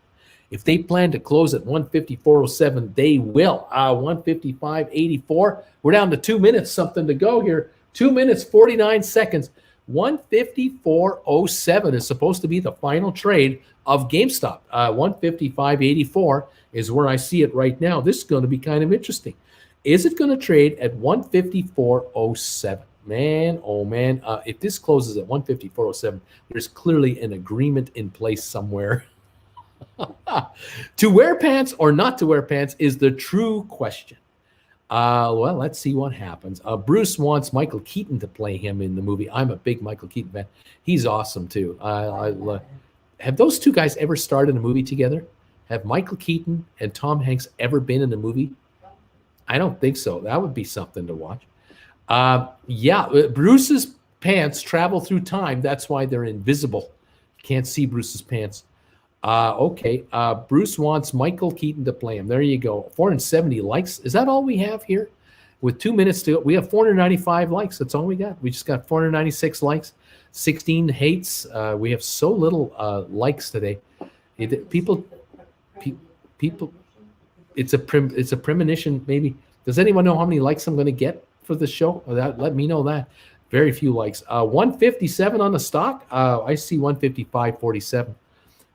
If they plan to close at 154.07, they will. 155.84. We're down to 2 minutes, something to go here. 2 minutes, 49 seconds. 154.07 is supposed to be the final trade of GameStop. 155.84 is where I see it right now. This is going to be kind of interesting. Is it going to trade at 154.07? Man, oh man. If this closes at 154.07, there's clearly an agreement in place somewhere. To wear pants or not to wear pants is the true question. Well, let's see what happens. Bruce wants Michael Keaton to play him in the movie. I'm a big Michael Keaton fan. He's awesome too. Have those two guys ever starred in a movie together? Have Michael Keaton and Tom Hanks ever been in a movie? I don't think so. That would be something to watch. Bruce's pants travel through time. That's why they're invisible. You can't see Bruce's pants. Bruce wants Michael Keaton to play him. There you go. 470 likes. Is that all we have here? With 2 minutes to go, we have 495 likes. That's all we got. We just got 496 likes, 16 hates. We have so little likes today. People. It's a premonition. Maybe. Does anyone know how many likes I'm going to get for the show? Let me know that. Very few likes. 157 on the stock. I see 155.47.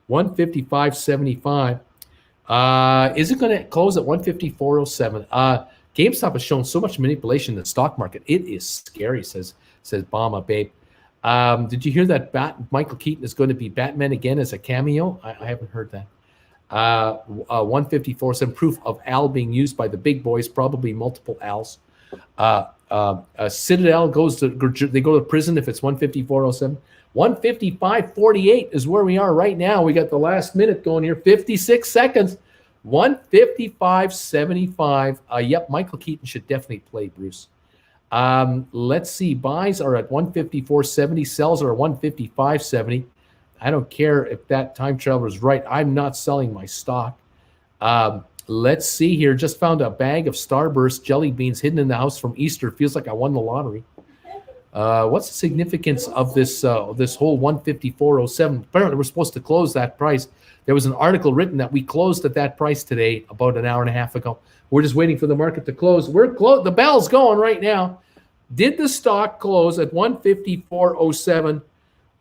155.75. Is it going to close at 154.07? GameStop has shown so much manipulation in the stock market. It is scary, says Bama Babe. Did you hear that Michael Keaton is going to be Batman again as a cameo? I haven't heard that. 154.7 proof of Al being used by the big boys, probably multiple Als. Citadel go to prison if it's 154.07. 155.48 is where we are right now. We got the last minute going here, 56 seconds. 155.75. Michael Keaton should definitely play Bruce. Let's see. Buys are at 154.70. Sells are at 155.70. I don't care if that time traveler is right. I'm not selling my stock. Let's see here. Just found a bag of Starburst jelly beans hidden in the house from Easter. Feels like I won the lottery. What's the significance of this whole 154.07? Apparently, we're supposed to close that price. There was an article written that we closed at that price today, about an hour and a half ago. We're just waiting for the market to close. The bell's going right now. Did the stock close at 154.07,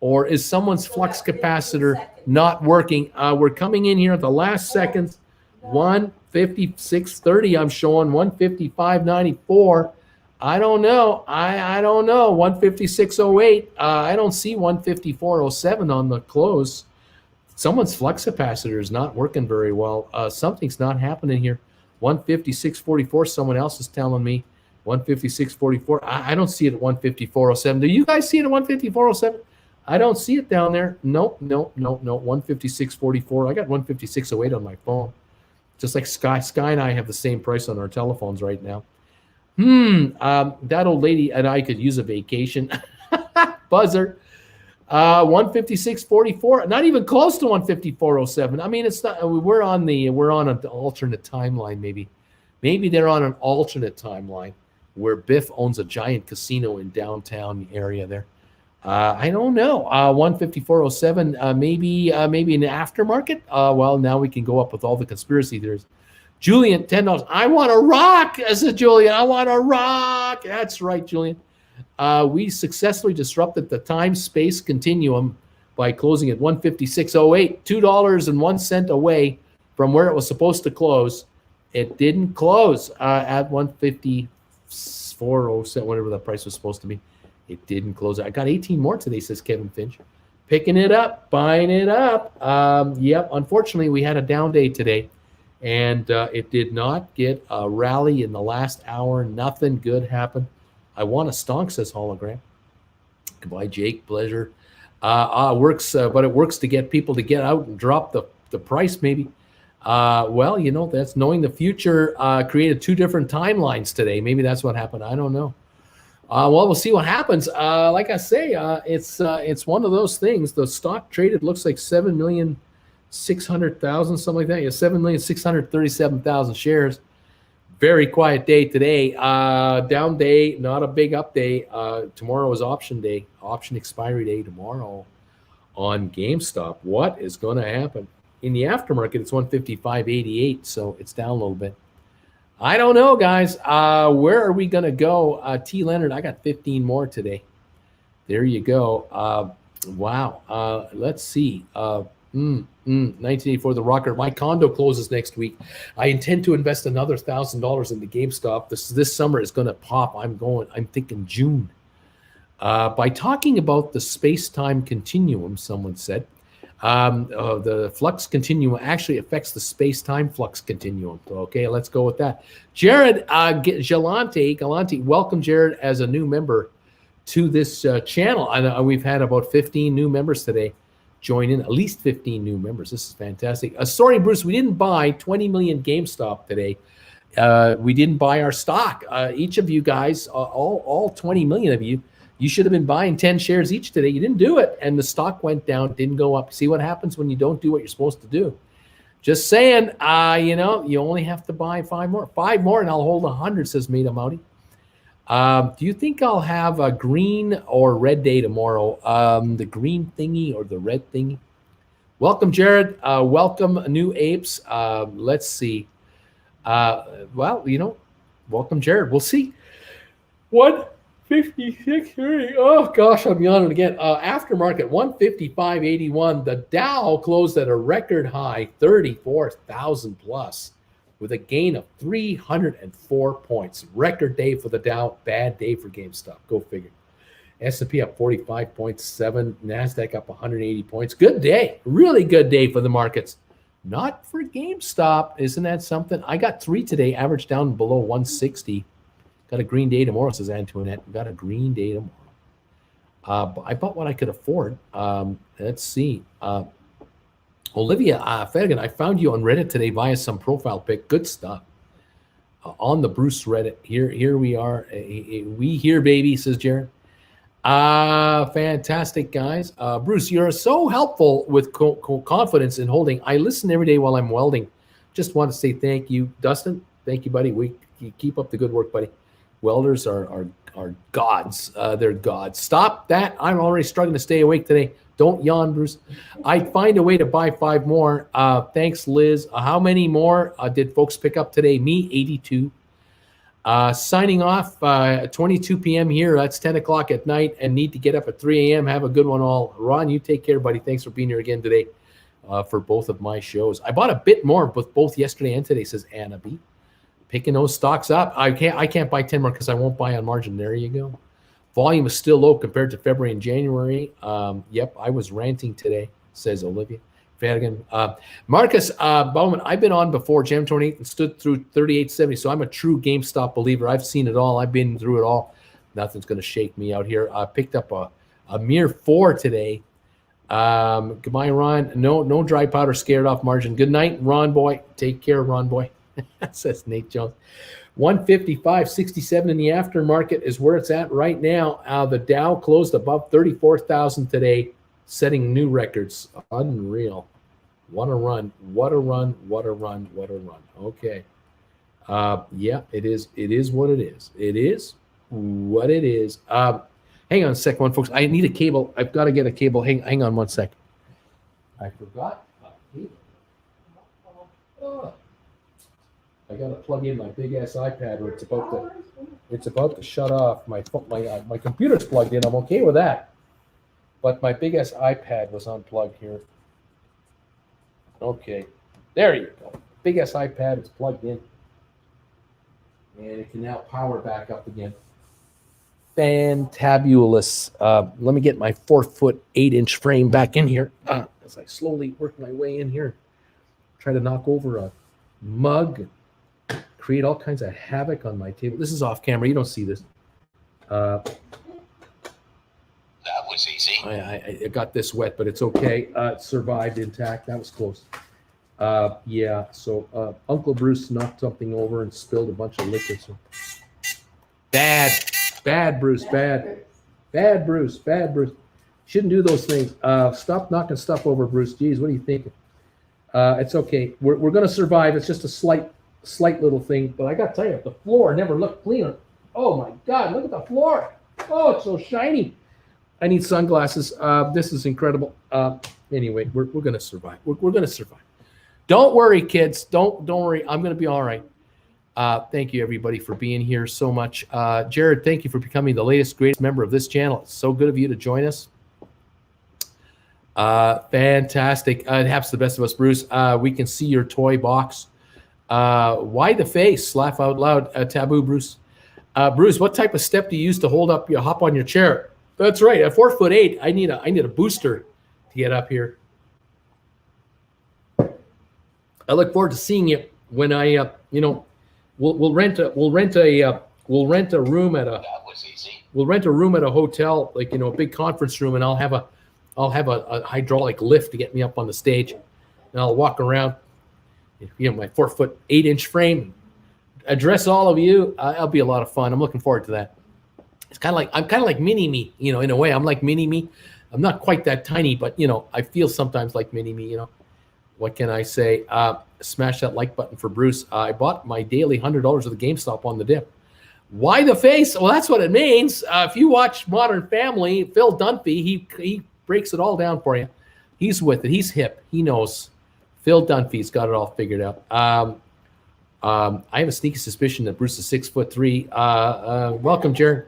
or is someone's flux capacitor not working? We're coming in here at the last seconds. 156.30. I'm showing 155.94. I don't know. I don't know. 156.08. I don't see 154.07 on the close. Someone's flux capacitor is not working very well. Something's not happening here. 156.44. Someone else is telling me 156.44. I don't see it at 154.07. Do you guys see it at 154.07? I don't see it down there. Nope. 156.44. I got 156.08 on my phone. Just like Sky and I have the same price on our telephones right now. That old lady and I could use a vacation. Buzzer. 156.44. Not even close to 154.07. I mean, it's not. We're on an alternate timeline. Maybe they're on an alternate timeline where Biff owns a giant casino in downtown area there. I don't know. 154.07. Maybe in the aftermarket. Well, now we can go up with all the conspiracy theories. Julian, $10. I want to rock. I said, Julian, I want to rock. That's right, Julian. We successfully disrupted the time-space continuum by closing at 156.08, $2.01 away from where it was supposed to close. It didn't close at 154.07, whatever the price was supposed to be. It didn't close. I got 18 more today, says Kevin Finch. Picking it up, buying it up. Yep, unfortunately, we had a down day today. And it did not get a rally in the last hour. Nothing good happened. I want a stonk, says Hologram. Goodbye, Jake. Pleasure. Works, but it works to get people to get out and drop the price, maybe. Well, that's knowing the future created two different timelines today. Maybe that's what happened. I don't know. Well, we'll see what happens. Like I say, it's one of those things. The stock traded looks like 7,600,000, something like that. Yeah, 7,637,000 shares. Very quiet day today. Down day, not a big up day. Tomorrow is option day, option expiry day tomorrow on GameStop. What is going to happen? In the aftermarket, it's 155.88, so it's down a little bit. I don't know, guys. Where are we going to go? T. Leonard, I got 15 more today. There you go. Wow. Let's see. 1984, the rocker. My condo closes next week. I intend to invest another $1,000 into GameStop. This summer is going to pop. I'm thinking June. By talking about the space-time continuum, someone said, the flux continuum actually affects the space-time flux continuum. Okay, let's go with that. Jared Galante, welcome, Jared, as a new member to this channel. We've had about 15 new members today join in, at least 15 new members. This is fantastic. Sorry, Bruce, we didn't buy 20 million GameStop today. We didn't buy our stock. Each of you guys, all 20 million of you, you should have been buying 10 shares each today. You didn't do it, and the stock went down, didn't go up. See what happens when you don't do what you're supposed to do. Just saying, you only have to buy 5 more. 5 more, and I'll hold 100, says Meta Mouty. Do you think I'll have a green or red day tomorrow? The green thingy or the red thingy? Welcome, Jared. Welcome, New Apes. Let's see. Welcome, Jared. We'll see. 156.30. Oh, gosh, I'm yawning again. Aftermarket, 155.81. The Dow closed at a record high, 34,000 plus, with a gain of 304 points. Record day for the Dow, bad day for GameStop. Go figure. S&P up 45.7, NASDAQ up 180 points. Good day, really good day for the markets. Not for GameStop. Isn't that something? I got 3 today, average down below 160. Got a green day tomorrow, says Antoinette. Got a green day tomorrow. I bought what I could afford. Let's see. Olivia Fergan, I found you on Reddit today via some profile pic. Good stuff. on the Bruce Reddit. Here we are. We here, baby, says Jared. Fantastic, guys. Bruce, you're so helpful with confidence in holding. I listen every day while I'm welding. Just want to say thank you. Dustin, thank you, buddy. You keep up the good work, buddy. Welders are gods. They're gods. Stop that. I'm already struggling to stay awake today. Don't yawn, Bruce. I'd find a way to buy 5 more. Thanks, Liz. How many more did folks pick up today? Me, 82. Signing off, 22 p.m. here. That's 10 o'clock at night and need to get up at 3 a.m. Have a good one all. Ron, you take care, buddy. Thanks for being here again today for both of my shows. I bought a bit more with both yesterday and today, says Anna B. Picking those stocks up. I can't buy 10 more because I won't buy on margin. There you go. Volume is still low compared to February and January. Yep, I was ranting today, says Olivia. Vatican. Marcus Bowman, I've been on before, Jam 28 and stood through 38.70, so I'm a true GameStop believer. I've seen it all. I've been through it all. Nothing's going to shake me out here. I picked up a mere 4 today. Goodbye, Ron. No dry powder scared off margin. Good night, Ron boy. Take care, Ron boy. Says Nate Jones. 155.67 in the aftermarket is where it's at right now. The Dow closed above 34,000 today, setting new records. Unreal. What a run. What a run. What a run. What a run. Okay. Yeah, it is. It is what it is. It is what it is. Hang on a sec, folks. I need a cable. I've got to get a cable. Hang on one sec. I forgot a cable. Oh. I got to plug in my big ass iPad, or it's about to shut off. My computer's plugged in. I'm okay with that. But my big ass iPad was unplugged here. Okay, there you go. Big ass iPad is plugged in, and it can now power back up again. Fantabulous. Let me get my 4-foot 8-inch frame back in here as I slowly work my way in here. Try to knock over a mug. Create all kinds of havoc on my table. This is off camera. You don't see this. That was easy. I got this wet, but it's okay. It survived intact. That was close. Yeah, so Uncle Bruce knocked something over and spilled a bunch of liquid. So. Bad, Bruce. Bad, Bruce. Bad, Bruce. Shouldn't do those things. Stop knocking stuff over, Bruce. Geez, what are you thinking? It's okay. We're going to survive. It's just a slight little thing, but I got to tell you, the floor never looked cleaner. Oh my God, look at the floor. Oh, it's so shiny. I need sunglasses. This is incredible. Anyway, we're going to survive. We're going to survive. Don't worry, kids. Don't worry. I'm going to be all right. Thank you, everybody, for being here so much. Jared, thank you for becoming the latest, greatest member of this channel. It's so good of you to join us. Fantastic. It happens to the best of us, Bruce. We can see your toy box. Why the face? Laugh out loud. Taboo, Bruce. Bruce, what type of step do you use to hop on your chair? That's right. At 4'8", I need a booster to get up here. I look forward to seeing you when I, we'll rent a room at a. That was easy. We'll rent a room at a hotel, like a big conference room, and I'll have a hydraulic lift to get me up on the stage, and I'll walk around. My 4'8" frame, address all of you. That'll be a lot of fun. I'm looking forward to that. I'm kind of like mini me, in a way. I'm like mini me. I'm not quite that tiny, but I feel sometimes like mini me. What can I say? Smash that like button for Bruce. I bought my daily $100 of the GameStop on the dip. Why the face? Well, that's what it means. If you watch Modern Family, Phil Dunphy, he breaks it all down for you. He's with it. He's hip. He knows. Phil Dunphy's got it all figured out. I have a sneaky suspicion that Bruce is 6'3". Welcome, Jared.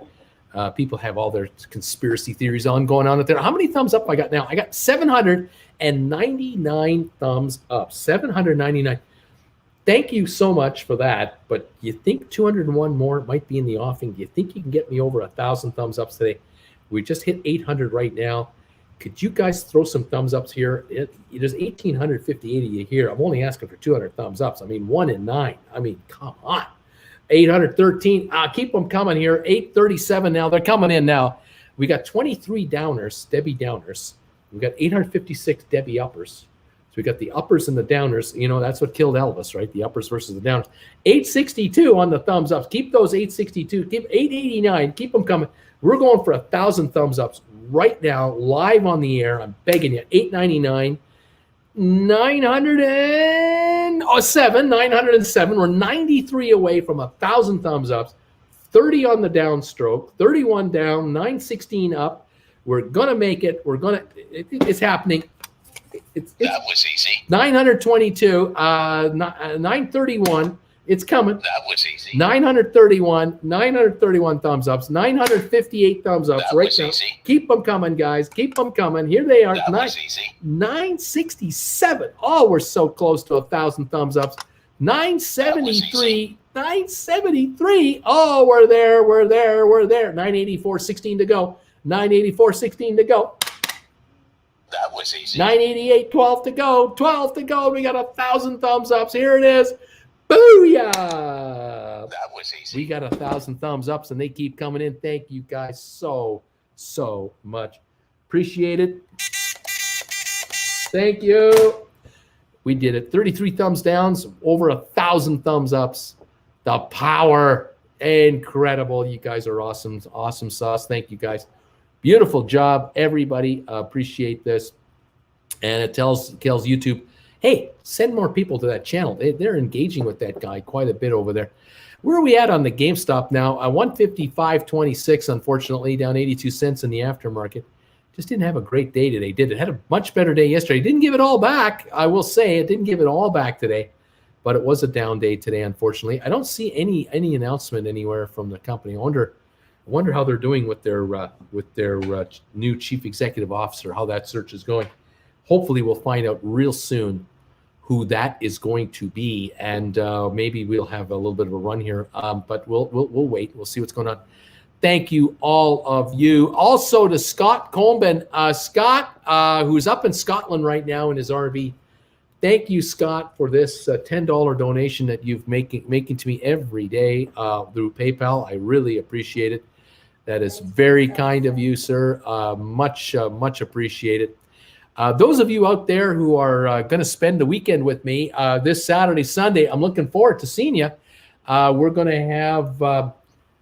People have all their conspiracy theories going on out there. How many thumbs up I got now? I got 799 thumbs up. 799. Thank you so much for that. But you think 201 more might be in the offing? Do you think you can get me over 1,000 thumbs ups today? We just hit 800 right now. Could you guys throw some thumbs ups here? There's 1,858 of you here. I'm only asking for 200 thumbs ups. 1 in 9. Come on. 813. Keep them coming here. 837 now. They're coming in now. We got 23 downers, Debbie downers. We got 856 Debbie uppers. So we got the uppers and the downers. You know, that's what killed Elvis, right? The uppers versus the downers. 862 on the thumbs ups. Keep those 862. Keep 889. Keep them coming. We're going for 1,000 thumbs ups right now, live on the air. I'm begging you. 899. 907. We're 93 away from 1,000 thumbs ups. 30 on the downstroke. 31 down. 916 up. We're gonna make it. It's happening. That was easy. 922. 931. It's coming. That was easy. 931 thumbs ups. 958 thumbs ups That right was now. easy. Keep them coming, guys. Keep them coming. Here they are. That was easy. 967. Oh, we're so close to 1,000 thumbs ups. 973. 973. Oh, we're there. 984. 16 to go. 984. 16 to go. That was easy. 988. 12 to go. 12 to go. We got 1,000 thumbs ups. Here it is. Booyah! That was easy. We got 1,000 thumbs ups and they keep coming in. Thank you guys so much. Appreciate it. Thank you. We did it. 33 thumbs downs, over 1,000 thumbs ups. The power, incredible. You guys are awesome. Awesome sauce. Thank you guys. Beautiful job, everybody. Appreciate this. And it tells YouTube, hey, send more people to that channel. They're engaging with that guy quite a bit over there. Where are we at on the GameStop now? 155.26, unfortunately, down 82 cents in the aftermarket. Just didn't have a great day today, did it? Had a much better day yesterday. Didn't give it all back. I will say it didn't give it all back today, but it was a down day today, unfortunately. I don't see any announcement anywhere from the company. I wonder how they're doing with their new chief executive officer, how that search is going. Hopefully, we'll find out real soon who that is going to be, and maybe we'll have a little bit of a run here. But we'll wait. We'll see what's going on. Thank you, all of you. Also to Scott Colban. Scott, who's up in Scotland right now in his RV. Thank you, Scott, for this $10 donation that you've making to me every day through PayPal. I really appreciate it. That is very kind of you, sir. Much appreciated. Those of you out there who are going to spend the weekend with me this Saturday, Sunday, I'm looking forward to seeing you. We're going to have a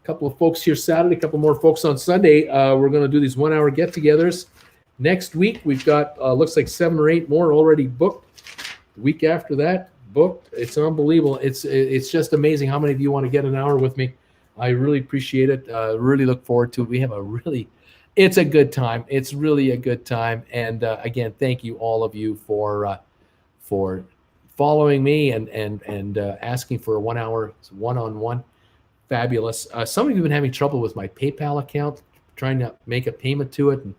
couple of folks here Saturday, a couple more folks on Sunday. We're going to do these 1-hour get-togethers. Next week, we've got, looks like 7 or 8 more already booked. The week after that, booked. It's unbelievable. It's just amazing how many of you want to get an hour with me. I really appreciate it. Really look forward to it. We have it's a good time. It's really a good time. And again, thank you, all of you, for following me and asking for a 1-hour one-on-one. Fabulous. Some of you have been having trouble with my PayPal account, trying to make a payment to it. And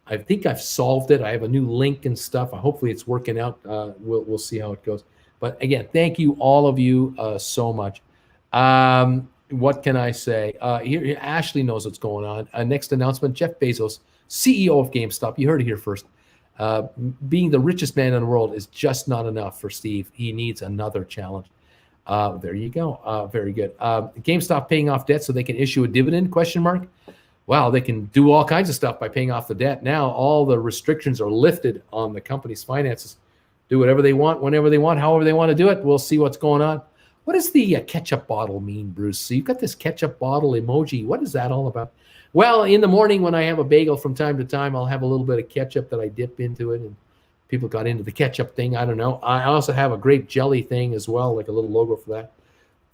I think I've solved it. I have a new link and stuff. Hopefully it's working out. We'll see how it goes. But again, thank you, all of you, so much. What can I say? Here, Ashley knows what's going on. Next announcement, Jeff Bezos, CEO of GameStop. You heard it here first. Being the richest man in the world is just not enough for Steve. He needs another challenge. There you go. Very good. GameStop paying off debt so they can issue a dividend, ? Wow, they can do all kinds of stuff by paying off the debt. Now all the restrictions are lifted on the company's finances. Do whatever they want, whenever they want, however they want to do it. We'll see what's going on. What does the ketchup bottle mean, Bruce? So you've got this ketchup bottle emoji. What is that all about? Well, in the morning when I have a bagel from time to time, I'll have a little bit of ketchup that I dip into it. And people got into the ketchup thing. I don't know. I also have a grape jelly thing as well, like a little logo for that.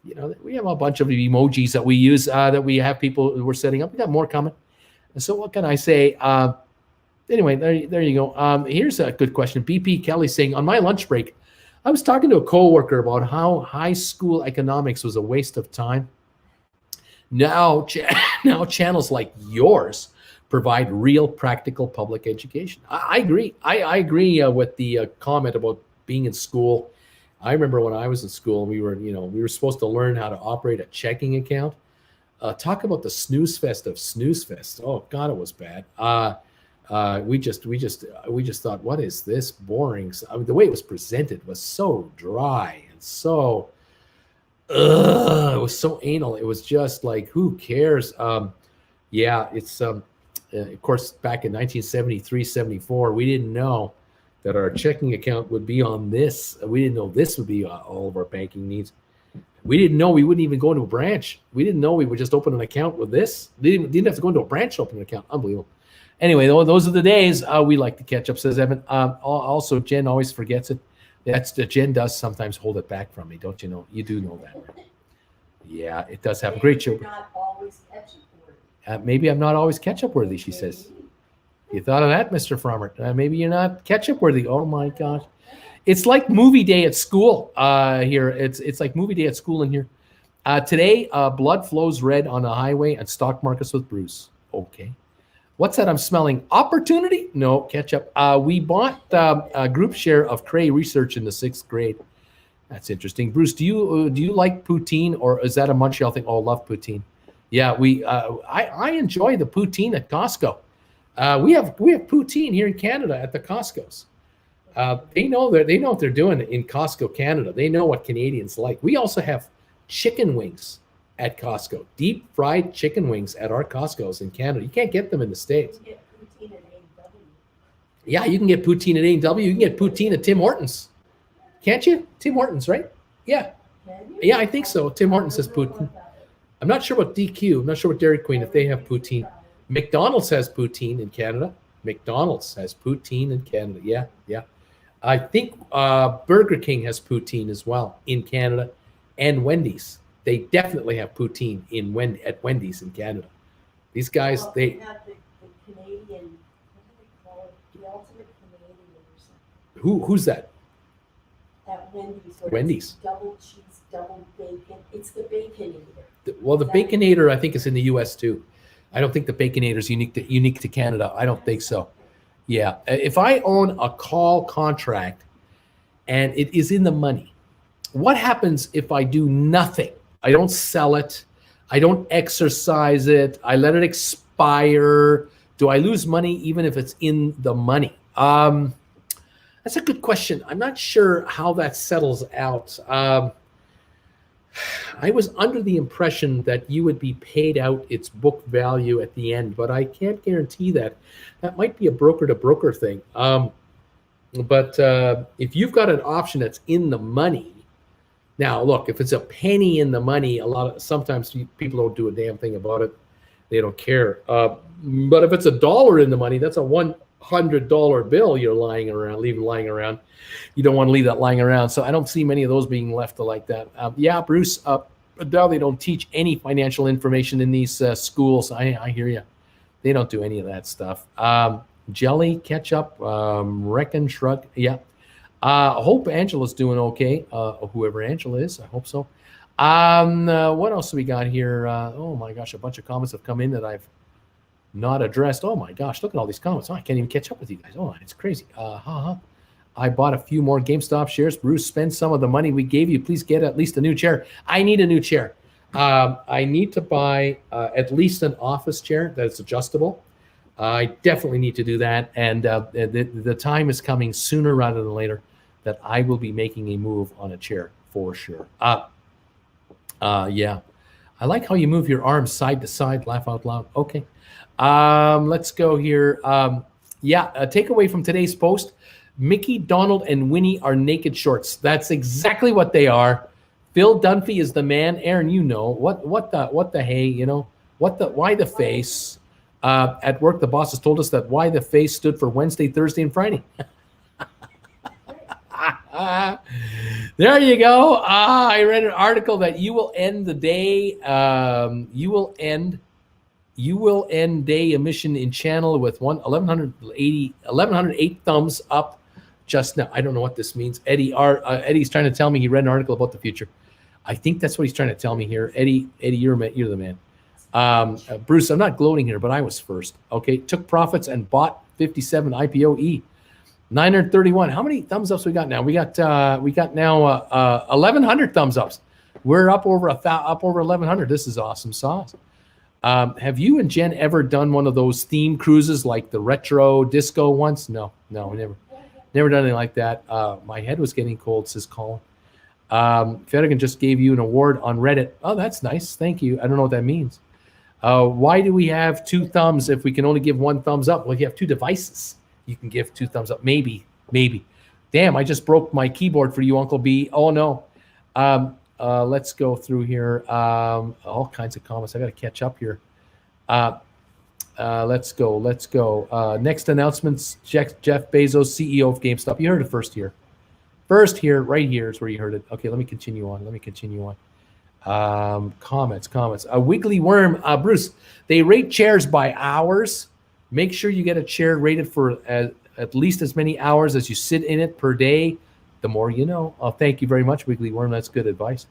You know, we have a bunch of emojis that we use that we have people who are setting up. We got more coming. And so what can I say? Anyway, there you go. Here's a good question. BP Kelly saying, on my lunch break, I was talking to a coworker about how high school economics was a waste of time. Now channels like yours provide real practical public education. I agree. I agree with the comment about being in school. I remember when I was in school, we were supposed to learn how to operate a checking account. Talk about the snooze fest of snooze fest. Oh God, it was bad. We just thought, what is this boring? I mean, the way it was presented was so dry and so, it was so anal. It was just like, who cares? Yeah, it's of course back in 1973, 74, we didn't know that our checking account would be on this. We didn't know this would be all of our banking needs. We didn't know we wouldn't even go into a branch. We didn't know we would just open an account with this. Didn't have to go into a branch to open an account. Unbelievable. Anyway, those are the days we like to catch up, says Evan. Also, Jen always forgets it. Jen does sometimes hold it back from me, don't you know? You do know that, right? Yeah, it does happen. Great show. Not always ketchup worthy. Maybe I'm not always ketchup worthy, she says. You thought of that, Mr. Frommer? Maybe you're not ketchup worthy. Oh my gosh. It's like movie day at school here. It's like movie day at school in here. Today, blood flows red on the highway and stock markets with Bruce. Okay. What's that I'm smelling? Opportunity? No, ketchup. We bought a group share of Cray Research in the 6th grade. That's interesting. Bruce, do you like poutine, or is that a Montreal thing? Oh, love poutine. Yeah, I enjoy the poutine at Costco. We have poutine here in Canada at the Costco's. They know what they're doing in Costco Canada. They know what Canadians like. We also have chicken wings at Costco, deep fried chicken wings at our Costco's in Canada. You can't get them in the States. You can get poutine at A&W. Yeah, you can get poutine at A&W. You can get poutine at Tim Hortons. Can't you? Tim Hortons, right? Yeah. Yeah, I think so. Tim Hortons says poutine. I'm not sure what DQ. I'm not sure what Dairy Queen, if they have poutine. McDonald's has poutine in Canada. McDonald's has poutine in Canada. Yeah, yeah. I think Burger King has poutine as well in Canada, and Wendy's. They definitely have poutine at Wendy's in Canada. These guys, they have the Canadian. What do they call it? The ultimate Canadian or something. Who's that? At Wendy's. Wendy's. Double cheese, double bacon. It's the Baconator. Well, the Baconator, I think, is in the U.S. too. I don't think the Baconator is unique to Canada. I don't think so. Yeah. If I own a call contract and it is in the money, what happens if I do nothing? I don't sell it. I don't exercise it. I let it expire. Do I lose money even if it's in the money? That's a good question. I'm not sure how that settles out. I was under the impression that you would be paid out its book value at the end, but I can't guarantee that. That might be a broker-to-broker thing. But if you've got an option that's in the money, now look, if it's a penny in the money, sometimes people don't do a damn thing about it. They don't care. But if it's $1 in the money, that's a $100 bill you're leaving lying around. You don't want to leave that lying around. So I don't see many of those being left like that. Yeah, Bruce, now they don't teach any financial information in these schools. I hear you. They don't do any of that stuff. Jelly, ketchup, reckon, shrug. Yeah. I hope Angela's doing okay. Whoever Angela is, I hope so. What else do we got here? Oh my gosh, a bunch of comments have come in that I've not addressed. Oh my gosh, look at all these comments. Oh, I can't even catch up with you guys. Oh, it's crazy. I bought a few more GameStop shares. Bruce, spend some of the money we gave you. Please get at least a new chair. I need a new chair. I need to buy at least an office chair that's adjustable. I definitely need to do that. And the time is coming sooner rather than later that I will be making a move on a chair for sure. Yeah. I like how you move your arms side to side. Laugh out loud. Okay. Let's go here. A takeaway from today's post: Mickey, Donald, and Winnie are naked shorts. That's exactly what they are. Phil Dunphy is the man. Aaron, you know what the hey, you know why the face? At work, the bosses told us that why the face stood for Wednesday, Thursday, and Friday. There you go. I read an article that you will end the day. You will end day emission in channel with 1,108 thumbs up just now. I don't know what this means. Eddie's trying to tell me he read an article about the future. I think that's what he's trying to tell me here. Eddie, you're the man. Bruce, I'm not gloating here, but I was first. Okay, took profits and bought 57 IPO 931. How many thumbs ups we got now? We got now 1,100 thumbs ups. We're up over 1,100. This is awesome sauce. Have you and Jen ever done one of those theme cruises like the retro disco once? No, never done anything like that. My head was getting cold, says Colin. Fedigan just gave you an award on Reddit. Oh, that's nice. Thank you. I don't know what that means. Why do we have two thumbs if we can only give one thumbs up? Well, if you have two devices, you can give two thumbs up. Maybe Maybe. Damn, I just broke my keyboard for you, Uncle B. Oh, no. Let's go through here. All kinds of comments. I got to catch up here. Let's go. Next announcements, Jeff Bezos, CEO of GameStop. You heard it first here. First here, right here is where you heard it. Okay, let me continue on. Comments. A wiggly worm. Bruce, they rate chairs by hours. Make sure you get a chair rated for at least as many hours as you sit in it per day. The more you know. Thank you very much, Wiggly Worm. That's good advice.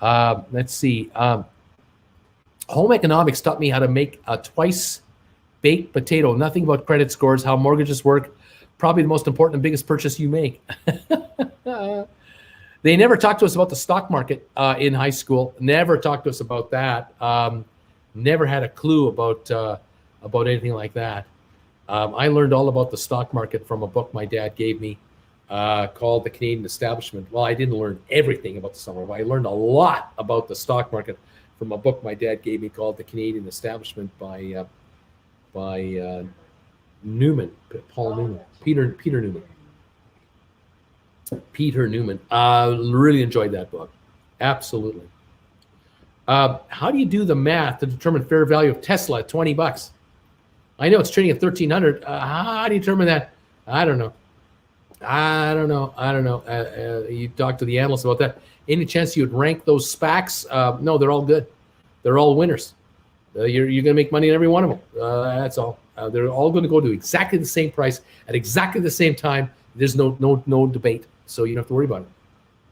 Let's see. Home economics taught me how to make a twice-baked potato. Nothing about credit scores, how mortgages work. Probably the most important and biggest purchase you make. They never talked to us about the stock market in high school. Never talked to us about that. Never had a clue about anything like that. I learned all about the stock market from a book my dad gave me called The Canadian Establishment. Well, I didn't learn everything about the stock market. I learned a lot about the stock market from a book my dad gave me called The Canadian Establishment by Newman, Paul Newman, Peter Newman. Peter Newman. Really enjoyed that book. Absolutely. How do you do the math to determine fair value of Tesla at $20? I know it's trading at 1,300. How do you determine that? I don't know. You talk to the analysts about that. Any chance you would rank those SPACs? No, they're all good. They're all winners. You're going to make money in every one of them. That's all. They're all going to go to exactly the same price at exactly the same time. There's no debate, so you don't have to worry about it.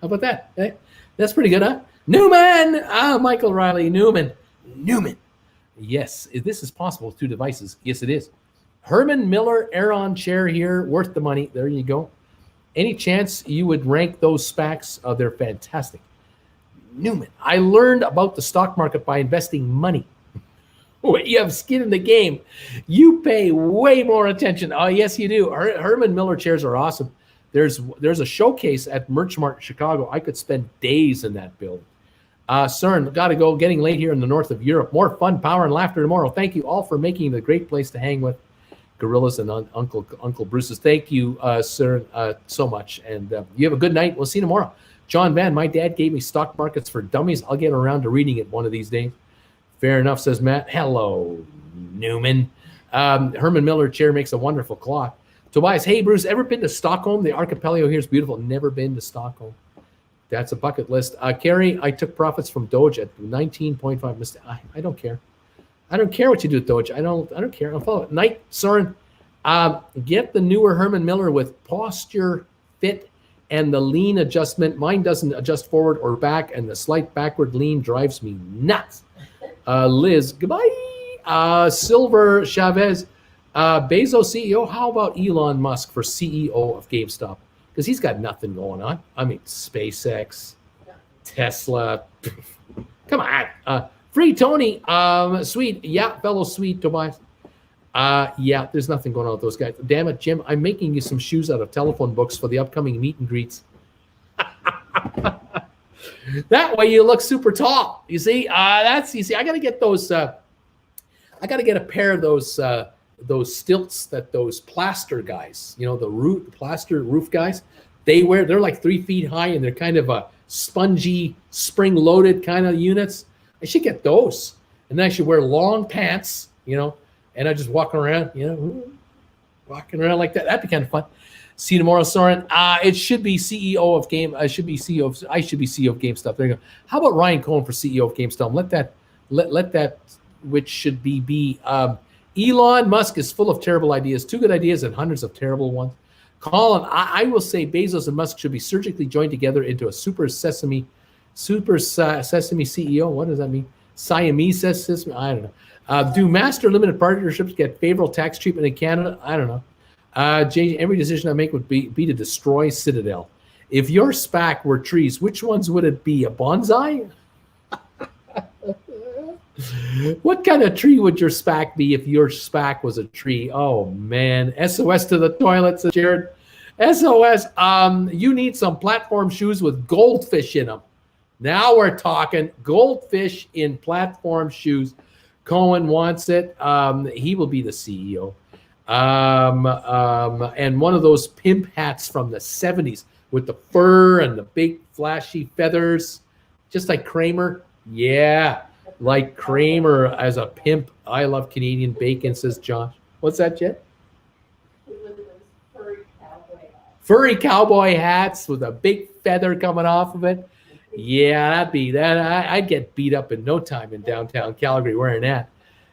How about that? Eh? That's pretty good, huh? Newman! Michael Riley, Newman. Yes, this is possible with two devices. Yes, it is. Herman Miller Aeron chair here, worth the money. There you go. Any chance you would rank those SPACs? They're fantastic. Newman, I learned about the stock market by investing money. You have skin in the game. You pay way more attention. Oh, yes, you do. Herman Miller chairs are awesome. There's a showcase at Merch Mart in Chicago. I could spend days in that building. CERN, got to go. Getting late here in the north of Europe. More fun, power, and laughter tomorrow. Thank you all for making it a great place to hang with Gorillas and Uncle Bruce's. Thank you, CERN, so much. And you have a good night. We'll see you tomorrow. John Van, my dad gave me Stock Markets for Dummies. I'll get around to reading it one of these days. Fair enough, says Matt. Hello, Newman. Herman Miller chair makes a wonderful clock. Tobias, hey, Bruce, ever been to Stockholm? The archipelago here is beautiful. Never been to Stockholm. That's a bucket list. Carrie, I took profits from Doge at 19.5. I don't care. I don't care what you do with Doge. I don't care. I'll follow it. Night, Soren. Get the newer Herman Miller with posture fit and the lean adjustment. Mine doesn't adjust forward or back, and the slight backward lean drives me nuts. Liz, goodbye. Silver Chavez, Bezos CEO. How about Elon Musk for CEO of GameStop? Because he's got nothing going on. I mean, SpaceX, Tesla. Come on. Free Tony. Sweet. Yeah, fellow sweet Tobias. Yeah, there's nothing going on with those guys. Damn it, Jim. I'm making you some shoes out of telephone books for the upcoming meet and greets. That way you look super tall. You see, that's easy. I got to get those. I got to get a pair of those stilts that those plaster guys, the plaster roof guys, they wear. They're like 3 feet high and they're kind of a spongy, spring-loaded kind of units. I should get those, and then I should wear long pants, and I just walk around, walking around like that. That'd be kind of fun. See you tomorrow, Soren. It should be CEO of Game. I should be CEO of GameStop. There you go. How about Ryan Cohen for CEO of GameStop? Let that which should be. Elon Musk is full of terrible ideas. 2 good ideas and hundreds of terrible ones. Colin, I will say Bezos and Musk should be surgically joined together into a super sesame CEO. What does that mean? Siamese sesame? I don't know. Do master limited partnerships get favorable tax treatment in Canada? I don't know. Every decision I make would be to destroy Citadel. If your SPAC were trees, which ones would it be? A bonsai? What kind of tree would your SPAC be if your SPAC was a tree? Oh, man. SOS to the toilet, says Jared. SOS. You need some platform shoes with goldfish in them. Now we're talking goldfish in platform shoes. Cohen wants it. He will be the CEO. And one of those pimp hats from the 70s with the fur and the big flashy feathers, just like Kramer. Yeah, like Kramer as a pimp. I love Canadian bacon, says Josh. What's that, Jet? Furry cowboy hats with a big feather coming off of it. Yeah, that'd be that. I'd get beat up in no time in downtown Calgary wearing that.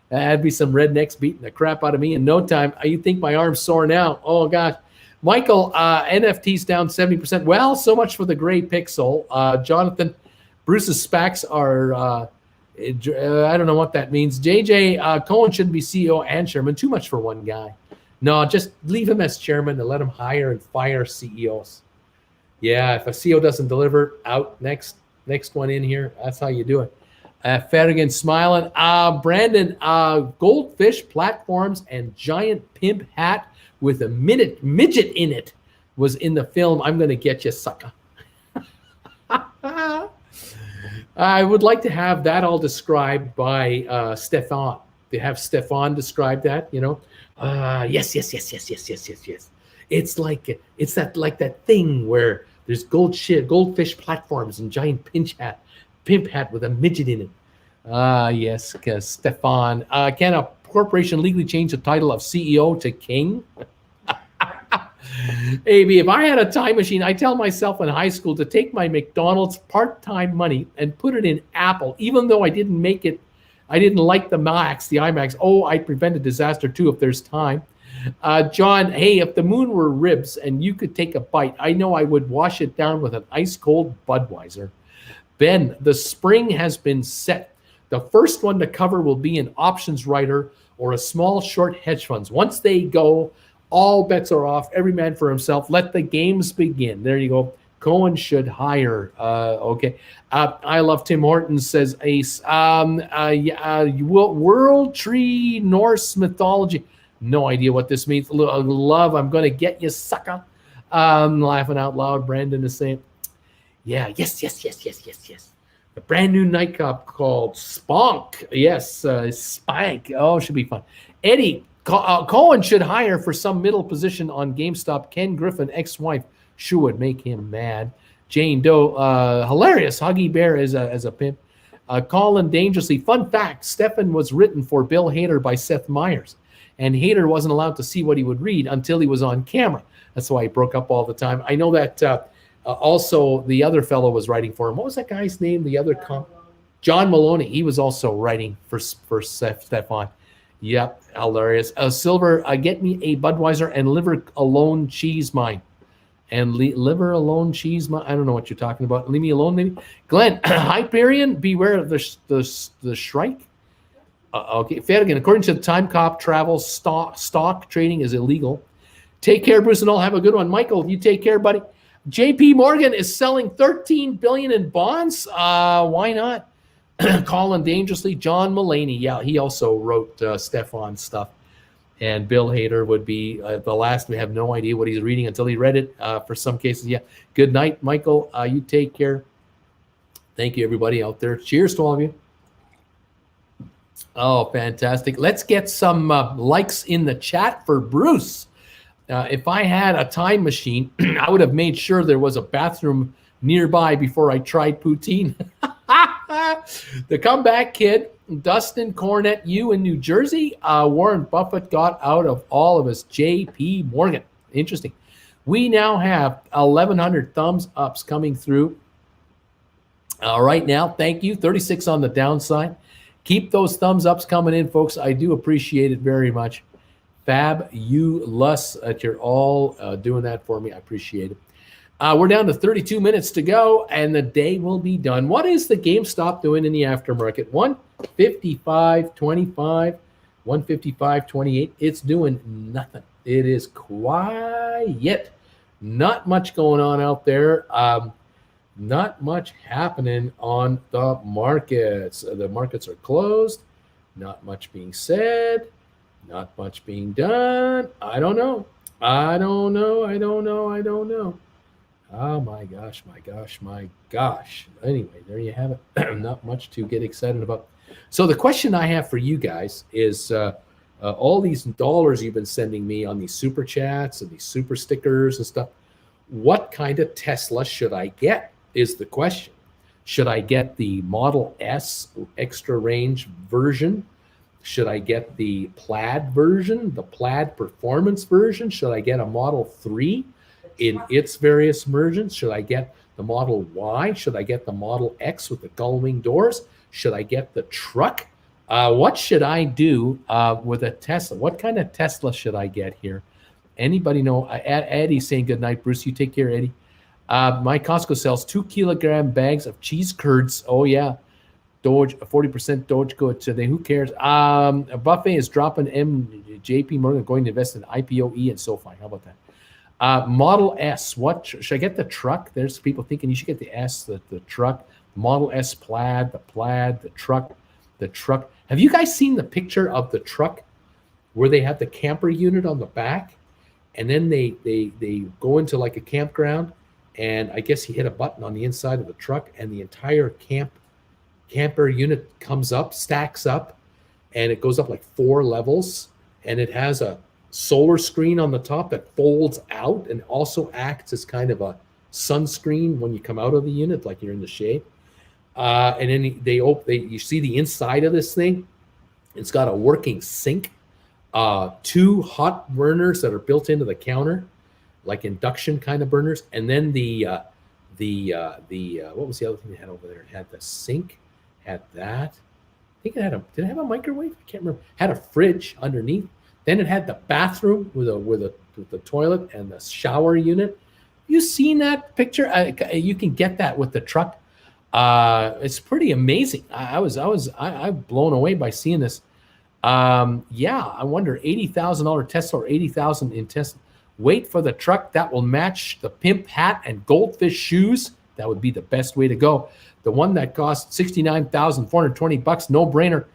That'd be some rednecks beating the crap out of me in no time. You think my arm's sore now? Oh gosh, Michael, NFT's down 70%. Well, so much for the gray pixel. Jonathan, Bruce's SPACs are. I don't know what that means. JJ Cohen shouldn't be CEO and chairman. Too much for one guy. No, just leave him as chairman and let him hire and fire CEOs. Yeah, if a CEO doesn't deliver, out next one in here. That's how you do it. Ferrigan smiling. Brandon, goldfish platforms and giant pimp hat with a midget in it was in the film. I'm going to get you, sucker. I would like to have that all described by Stefan. To have Stefan describe that, you know. Yes. It's like that thing where there's goldfish platforms and giant pimp hat with a midget in it. Yes, Stefan. Can a corporation legally change the title of CEO to king? Maybe if I had a time machine, I tell myself in high school to take my McDonald's part-time money and put it in Apple, even though I didn't make it. I didn't like the IMAX. Oh, I'd prevent a disaster too if there's time. John, hey, if the moon were ribs and you could take a bite, I know I would wash it down with an ice-cold Budweiser. Ben, the spring has been set. The first one to cover will be an options writer or a small short hedge funds. Once they go, all bets are off. Every man for himself. Let the games begin. There you go. Cohen should hire. Okay. I love Tim Horton, says Ace. World Tree Norse mythology. No idea what this means. Love, I'm going to get you, sucker. Laughing out loud. Brandon is saying, yeah, yes. The brand new nightclub called Spunk. Yes, Spike. Oh, should be fun. Eddie, Cohen should hire for some middle position on GameStop. Ken Griffin, ex-wife, sure would make him mad. Jane Doe, hilarious. Huggy Bear as a pimp. Colin, dangerously. Fun fact, Stefan was written for Bill Hader by Seth Meyers. And Hader wasn't allowed to see what he would read until he was on camera. That's why he broke up all the time. I know that also the other fellow was writing for him. What was that guy's name? The other John Maloney. He was also writing for Stefan. Yep, hilarious. Silver, get me a Budweiser and liver alone cheese mine. And liver alone cheese mine. I don't know what you're talking about. Leave me alone, maybe. Glenn, Hyperion, beware of the Shrike. Okay, Ferrigan, according to the Time Cop, travel stock trading is illegal. Take care, Bruce, and all. Have a good one. Michael, you take care, buddy. JP Morgan is selling $13 billion in bonds. Why not? Colin, dangerously. John Mulaney. Yeah, he also wrote Stefan's stuff. And Bill Hader would be the last. We have no idea what he's reading until he read it. For some cases, yeah. Good night, Michael. You take care. Thank you, everybody out there. Cheers to all of you. Oh, fantastic. Let's get some likes in the chat for Bruce. If I had a time machine, I would have made sure there was a bathroom nearby before I tried poutine. The comeback kid, Dustin Cornett, you in New Jersey. Warren Buffett got out of all of his JP Morgan. Interesting. We now have 1,100 thumbs ups coming through. Right now, thank you. 36 on the downside. Keep those thumbs ups coming in, folks. I do appreciate it very much. Fabulous that you're all doing that for me. I appreciate it. We're down to 32 minutes to go, and the day will be done. What is the GameStop doing in the aftermarket? 155.25, 155.28. It's doing nothing. It is quiet. Not much going on out there. Not much happening on the markets. The markets are closed. Not much being said. Not much being done. I don't know. Oh, my gosh. Anyway, there you have it. Not much to get excited about. So the question I have for you guys is, all these dollars you've been sending me on these super chats and these super stickers and stuff. What kind of Tesla should I get is the question. Should I get the Model S extra range version? Should I get the Plaid version, the Plaid performance version? Should I get a Model 3 in its various versions? Should I get the Model Y? Should I get the Model X with the gull-wing doors? Should I get the truck? What should I do with a Tesla? What kind of Tesla should I get here? Anybody know? Eddie's saying good night. Bruce, you take care, Eddie. My Costco sells 2 kilogram bags of cheese curds. Oh, yeah. Doge, 40% Doge go today. Who cares? Buffet is dropping JP Morgan going to invest in IPOE and SoFi. How about that? Model S. What should I get? The truck? There's people thinking you should get the S, the truck. Model S Plaid, the truck. Have you guys seen the picture of the truck where they have the camper unit on the back, and then they go into like a campground, and I guess he hit a button on the inside of the truck, and the entire camper unit comes up, stacks up, and it goes up like 4 levels, and it has a solar screen on the top that folds out and also acts as kind of a sunscreen when you come out of the unit, like you're in the shade. And then you see the inside of this thing. It's got a working sink, 2 hot burners that are built into the counter, like induction kind of burners, and then the what was the other thing they had over there? It had the sink, had that. I think did it have a microwave? I can't remember. Had a fridge underneath. Then it had the bathroom with the toilet and the shower unit. You seen that picture? You can get that with the truck. It's pretty amazing. I'm blown away by seeing this. Yeah, I wonder $80,000 Tesla or $80,000 in Tesla. Wait for the truck that will match the pimp hat and goldfish shoes. That would be the best way to go. The one that costs $69,420, no brainer.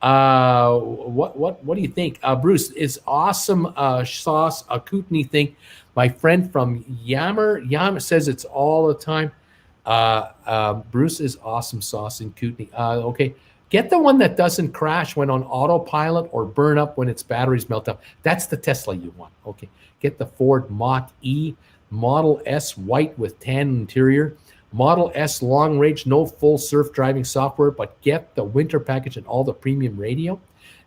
What do you think? Bruce, is awesome sauce a Kootenai thing? My friend from Yammer says it's all the time. Bruce is awesome sauce in Kootenai. Okay, get the one that doesn't crash when on autopilot or burn up when its batteries melt up. That's the Tesla you want. Okay, get the Ford Mach-E, Model S white with tan interior, Model S long range, no full surf driving software, but get the winter package and all the premium radio.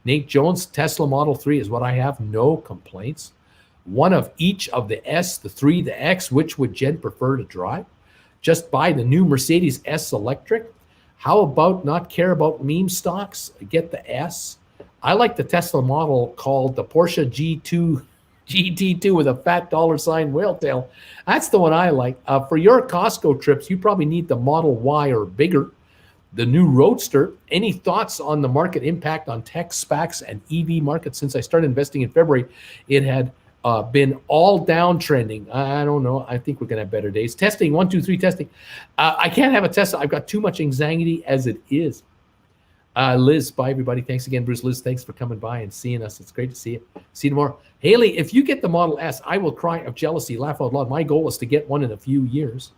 Nate Jones, Tesla Model 3 is what I have, no complaints. One of each of the S, the 3, the X. Which would Jen prefer to drive? Just buy the new Mercedes S Electric. How about not care about meme stocks? Get the S. I like the Tesla model called the Porsche GT2 with a fat $ whale tail. That's the one I like. For your Costco trips, you probably need the Model Y or bigger. The new Roadster. Any thoughts on the market impact on tech, SPACs, and EV market? Since I started investing in February, it had been all downtrending. I don't know. I think we're going to have better days. Testing, 1, 2, 3, testing. I can't have a Tesla. I've got too much anxiety as it is. Liz, bye, everybody. Thanks again, Bruce. Liz, thanks for coming by and seeing us. It's great to see you. See you tomorrow. Haley, if you get the Model S, I will cry of jealousy, laugh out loud. My goal is to get one in a few years.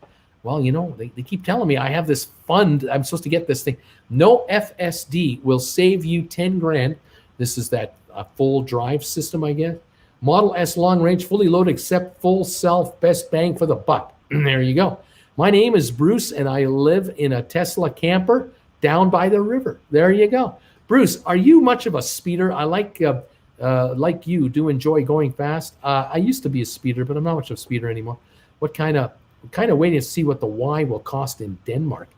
Well, you know, they keep telling me I have this fund. I'm supposed to get this thing. No FSD will save you 10 grand. This is that full drive system, I guess. Model S long range, fully loaded, except full self, best bang for the buck. There you go. My name is Bruce, and I live in a Tesla camper down by the river. There you go. Bruce, are you much of a speeder? I like you, do enjoy going fast. I used to be a speeder, but I'm not much of a speeder anymore. What kind of waiting to see what the Y will cost in Denmark?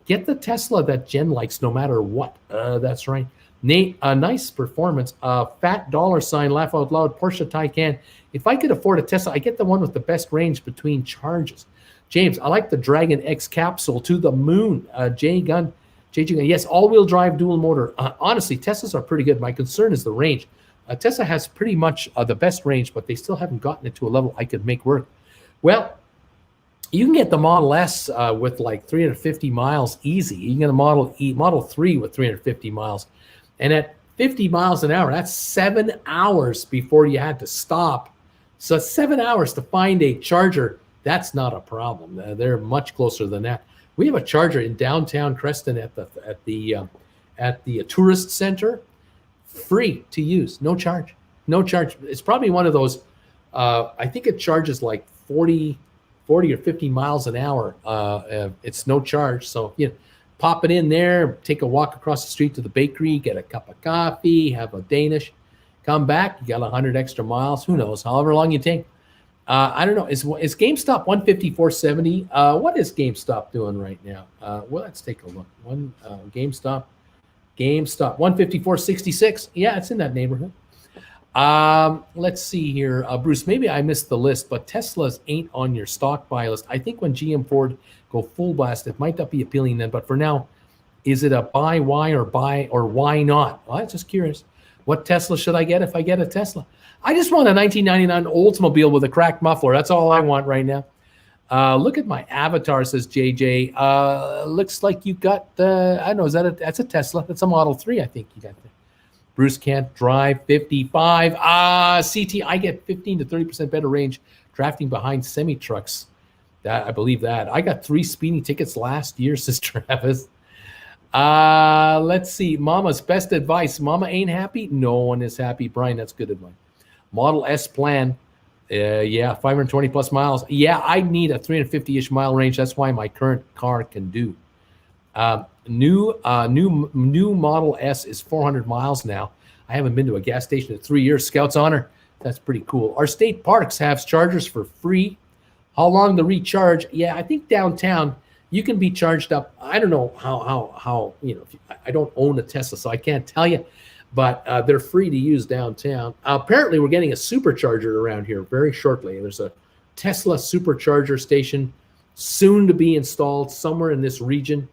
Get the Tesla that Jen likes no matter what. That's right. Nate, a nice performance. Fat $, laugh out loud, Porsche Taycan. If I could afford a Tesla, I get the one with the best range between charges. James, I like the Dragon X capsule to the moon. J Gun, yes, all-wheel drive, dual motor. Honestly, Teslas are pretty good. My concern is the range. Tesla has pretty much the best range, but they still haven't gotten it to a level I could make work. Well, you can get the Model S with like 350 miles easy. You can get a Model 3 with 350 miles. And at 50 miles an hour, that's 7 hours before you had to stop. So 7 hours to find a charger, that's not a problem. They're much closer than that. We have a charger in downtown Creston at the tourist center. free to use, no charge. No charge. It's probably one of those, I think it charges like 40 or 50 miles an hour. It's no charge. So, pop it in there, take a walk across the street to the bakery, get a cup of coffee, have a Danish, come back, you got 100 extra miles. Who knows? However long you take. I don't know. Is GameStop 154.70? What is GameStop doing right now? Well, let's take a look. GameStop 154.66. Yeah, it's in that neighborhood. Let's see here. Bruce, maybe I missed the list, but Teslas ain't on your stock buy list. I think when GM Ford go full blast, it might not be appealing then, but for now, is it a buy, why, or buy, or why not? Well, I'm just curious. What Tesla should I get if I get a Tesla? I just want a 1999 Oldsmobile with a cracked muffler. That's all I want right now. Look at my avatar, says JJ. Looks like you got the, I don't know, that's a Tesla. That's a Model 3, I think you got there. Bruce can't drive 55. CT, I get 15 to 30% better range drafting behind semi-trucks. I believe that. I got 3 speeding tickets last year, says Travis. Let's see. Mama's best advice. Mama ain't happy? No one is happy. Brian, that's good advice. Model S plan. Yeah, 520 plus miles. Yeah, I need a 350-ish mile range. That's why my current car can do. New Model S is 400 miles now. I haven't been to a gas station in 3 years. Scouts honor. That's pretty cool. Our state parks have chargers for free. How long to recharge? Yeah, I think downtown you can be charged up. I don't know how I don't own a Tesla, so I can't tell you. But they're free to use downtown. Apparently, we're getting a supercharger around here very shortly. There's a Tesla supercharger station soon to be installed somewhere in this region.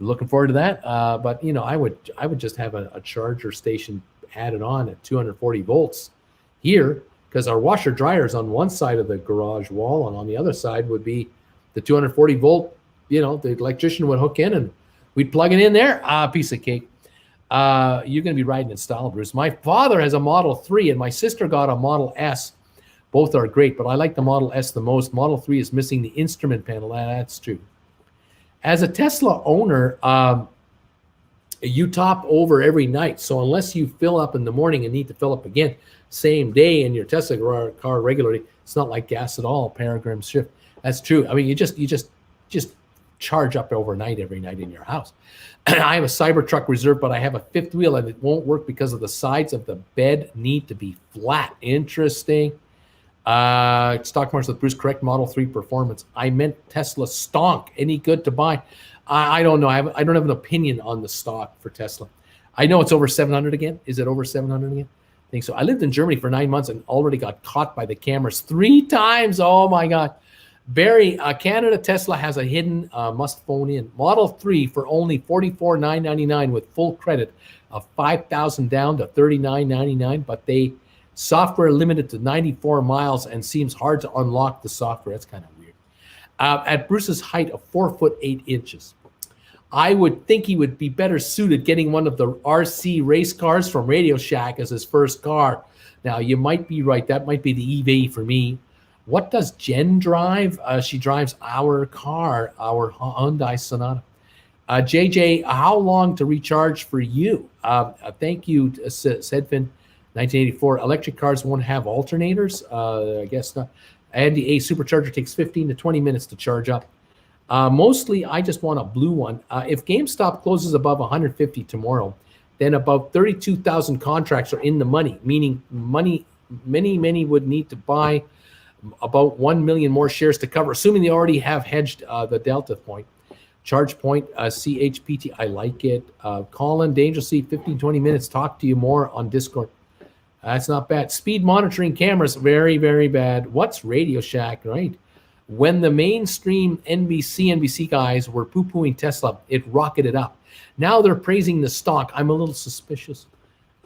Looking forward to that. But I would just have a charger station added on at 240 volts here, because our washer dryer is on one side of the garage wall, and on the other side would be the 240 volt. The electrician would hook in, and we'd plug it in there. Piece of cake. You're going to be riding in style, Bruce. My father has a Model 3 and my sister got a Model S. Both are great, but I like the Model S the most. Model 3 is missing the instrument panel. That's true. As a Tesla owner, you top over every night. So unless you fill up in the morning and need to fill up again same day in your Tesla car regularly, it's not like gas at all. Paragram shift. That's true. I mean, you just charge up overnight every night in your house. I have a Cybertruck reserve, but I have a fifth wheel and it won't work because of the sides of the bed need to be flat. Interesting. Stock market with Bruce, correct Model 3 performance. I meant Tesla stonk. Any good to buy? I don't know. I don't have an opinion on the stock for Tesla. I know it's over 700 again. Is it over 700 again? I think so. I lived in Germany for 9 months and already got caught by the cameras 3 times. Oh my God. Barry, Canada Tesla has a hidden must phone in. Model 3 for only $44,999 with full credit of $5,000 down to $39,999, but they software limited to 94 miles and seems hard to unlock the software. That's kind of weird. At Bruce's height of 4'8". I would think he would be better suited getting one of the RC race cars from Radio Shack as his first car. Now, you might be right. That might be the EV for me. What does Jen drive? She drives our car, our Hyundai Sonata. JJ, how long to recharge for you? Thank you, Sedfin, 1984. Electric cars won't have alternators? I guess not. Andy A, supercharger takes 15 to 20 minutes to charge up. Mostly, I just want a blue one. If GameStop closes above 150 tomorrow, then about 32,000 contracts are in the money, meaning many would need to buy about 1 million more shares to cover, assuming they already have hedged the delta point. Charge point, CHPT, I like it. Colin, dangerously 15, 20 minutes. Talk to you more on Discord. That's not bad. Speed monitoring cameras, very, very bad. What's Radio Shack, right? When the mainstream NBC guys were poo-pooing Tesla, it rocketed up. Now they're praising the stock. I'm a little suspicious.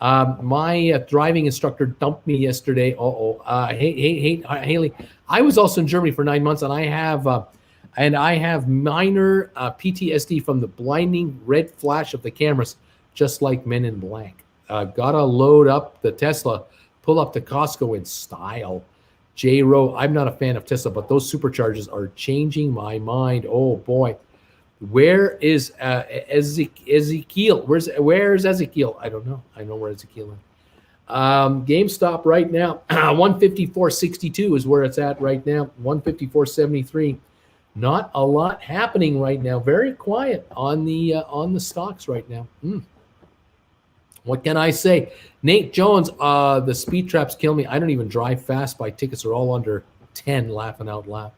My driving instructor dumped me yesterday. Hey, Haley. I was also in Germany for 9 months, and I have minor PTSD from the blinding red flash of the cameras, just like Men in Black. Gotta load up the Tesla, pull up to Costco in style. J. Rowe, I'm not a fan of Tesla, but those superchargers are changing my mind. Oh boy. Where is Ezekiel? Where's Ezekiel? I don't know. I know where Ezekiel is. GameStop right now, 154.62 is where it's at right now. 154.73. Not a lot happening right now. Very quiet on the stocks right now. What can I say? Nate Jones, the speed traps kill me. I don't even drive fast. My tickets are all under 10, laughing out loud.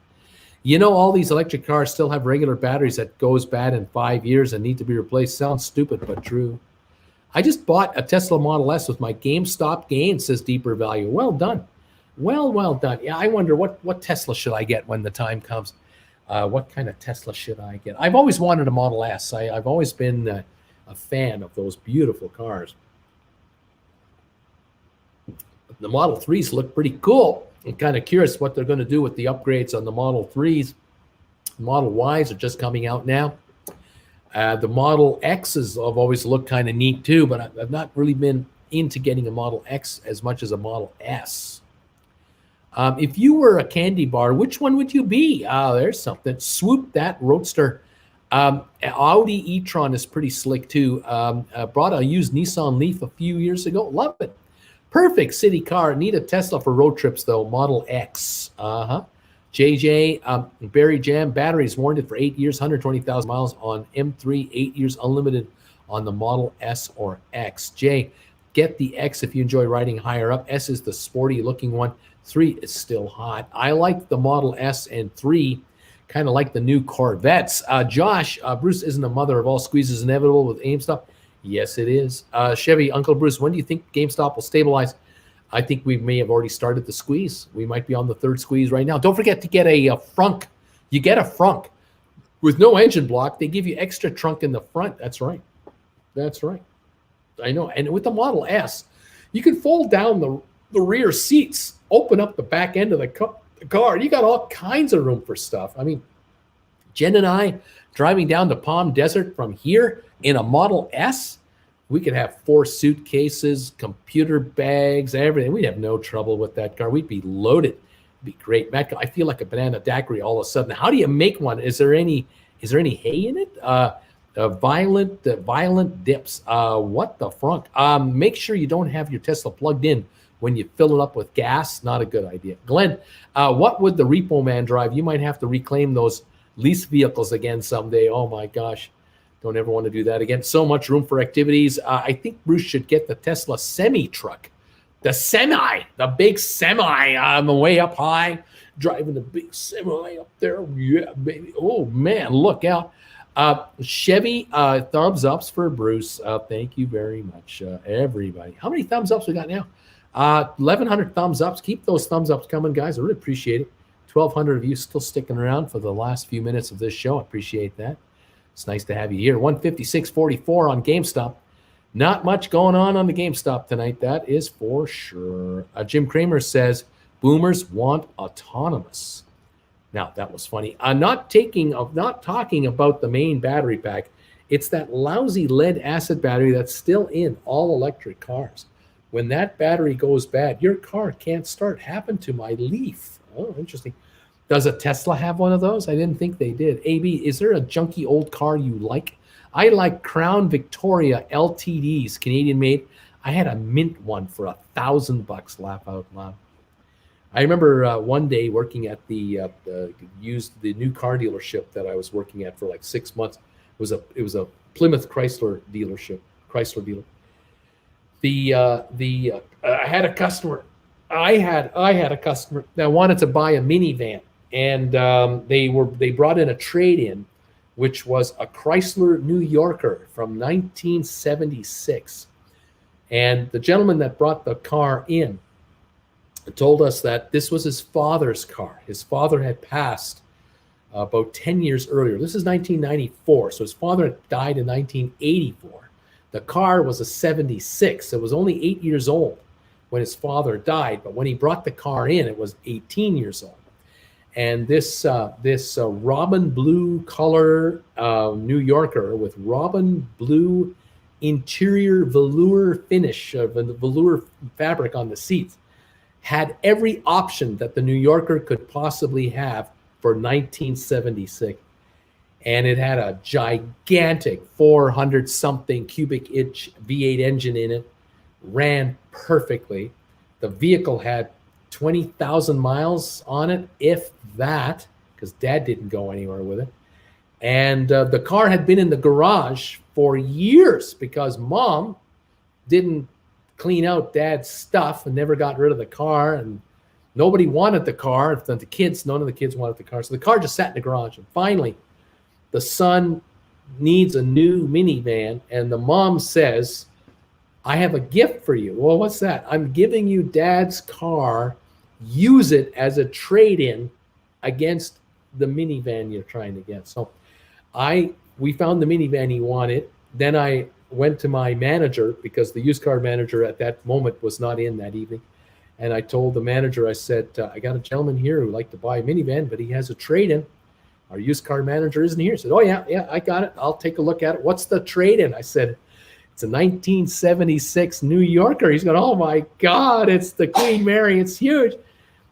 You know, all these electric cars still have regular batteries that goes bad in 5 years and need to be replaced. Sounds stupid, but true. I just bought a Tesla Model S with my GameStop gain, says Deeper Value. Well done. Well done. Yeah, I wonder what Tesla should I get when the time comes. What kind of Tesla should I get? I've always wanted a Model S. I've always been a fan of those beautiful cars. The Model 3s look pretty cool. I'm kind of curious what they're going to do with the upgrades on the Model 3s. Model Ys are just coming out now. The Model X's have always looked kind of neat too, but I've not really been into getting a Model X as much as a Model S. If you were a candy bar, which one would you be? There's something. Swoop that Roadster. Audi e-tron is pretty slick too. Brought a used Nissan Leaf a few years ago. Love it. Perfect city car. Need a Tesla for road trips though. Model X. JJ, Berry Jam, batteries warranted for 8 years, 120,000 miles on M3, 8 years unlimited on the Model S or X. J, get the X if you enjoy riding higher up. S is the sporty looking one. 3 is still hot. I like the Model S and 3, kind of like the new Corvettes. Josh, Bruce isn't a mother of all squeezes inevitable with GameStop. Yes, it is. Chevy, Uncle Bruce, when do you think GameStop will stabilize? I think we may have already started the squeeze. We might be on the third squeeze right now. Don't forget to get a frunk. You get a frunk with no engine block. They give you extra trunk in the front. That's right. That's right. I know. And with the Model S, you can fold down the rear seats, open up the back end of the car. You got all kinds of room for stuff. I mean, Jen and I driving down to Palm Desert from here in a Model S, we could have 4 suitcases, computer bags, everything. We'd have no trouble with that car. We'd be loaded. It'd be great. Matt, I feel like a banana daiquiri all of a sudden. How do you make one? Is there any hay in it? Violent dips. What the frunk? Make sure you don't have your Tesla plugged in when you fill it up with gas. Not a good idea. Glenn, what would the repo man drive? You might have to reclaim those lease vehicles again someday. Oh my gosh. Don't ever want to do that again. So much room for activities. I think Bruce should get the Tesla semi truck. The big semi on the way up high, driving the big semi up there. Yeah, baby. Oh, man, look out. Chevy, thumbs ups for Bruce. Thank you very much, everybody. How many thumbs ups we got now? 1,100 thumbs ups. Keep those thumbs ups coming, guys. I really appreciate it. 1,200 of you still sticking around for the last few minutes of this show. I appreciate that. It's nice to have you here. 156.44 on GameStop. Not much going on the GameStop tonight, that is for sure. Jim Cramer says, boomers want autonomous. Now, that was funny. Not talking about the main battery pack. It's that lousy lead acid battery that's still in all electric cars. When that battery goes bad, your car can't start. Happened to my Leaf. Oh, interesting. Does a Tesla have one of those? I didn't think they did. AB, is there a junky old car you like? I like Crown Victoria LTDs, Canadian made. I had a mint one for $1,000. Laugh out loud. I remember one day working at the new car dealership that I was working at for like 6 months. It was a Plymouth Chrysler dealership. Chrysler dealer. I had a customer. I had a customer that wanted to buy a minivan. And they brought in a trade-in, which was a Chrysler New Yorker from 1976. And the gentleman that brought the car in told us that this was his father's car. His father had passed about 10 years earlier. This is 1994, so his father had died in 1984. The car was a 76. It was only 8 years old when his father died, but when he brought the car in, it was 18 years old. And this robin blue color New Yorker with robin blue interior velour finish, the velour fabric on the seats, had every option that the New Yorker could possibly have for 1976. and it had a gigantic 400 something cubic inch V8 engine in it, ran perfectly. The vehicle had 20,000 miles on it, if that, because Dad didn't go anywhere with it. And the car had been in the garage for years because Mom didn't clean out Dad's stuff and never got rid of the car, and nobody wanted the car. None of the kids wanted the car. So the car just sat in the garage. And finally, the son needs a new minivan, and the mom says, I have a gift for you. Well, what's that? I'm giving you Dad's car. Use it as a trade-in against the minivan you're trying to get. So we found the minivan he wanted. Then I went to my manager, because the used car manager at that moment was not in that evening. And I told the manager, I said, I got a gentleman here who would like to buy a minivan, but he has a trade-in. Our used car manager isn't here. He said, oh, yeah, I got it. I'll take a look at it. What's the trade-in? I said, it's a 1976 New Yorker. He's going, oh, my God, it's the Queen Mary. It's huge.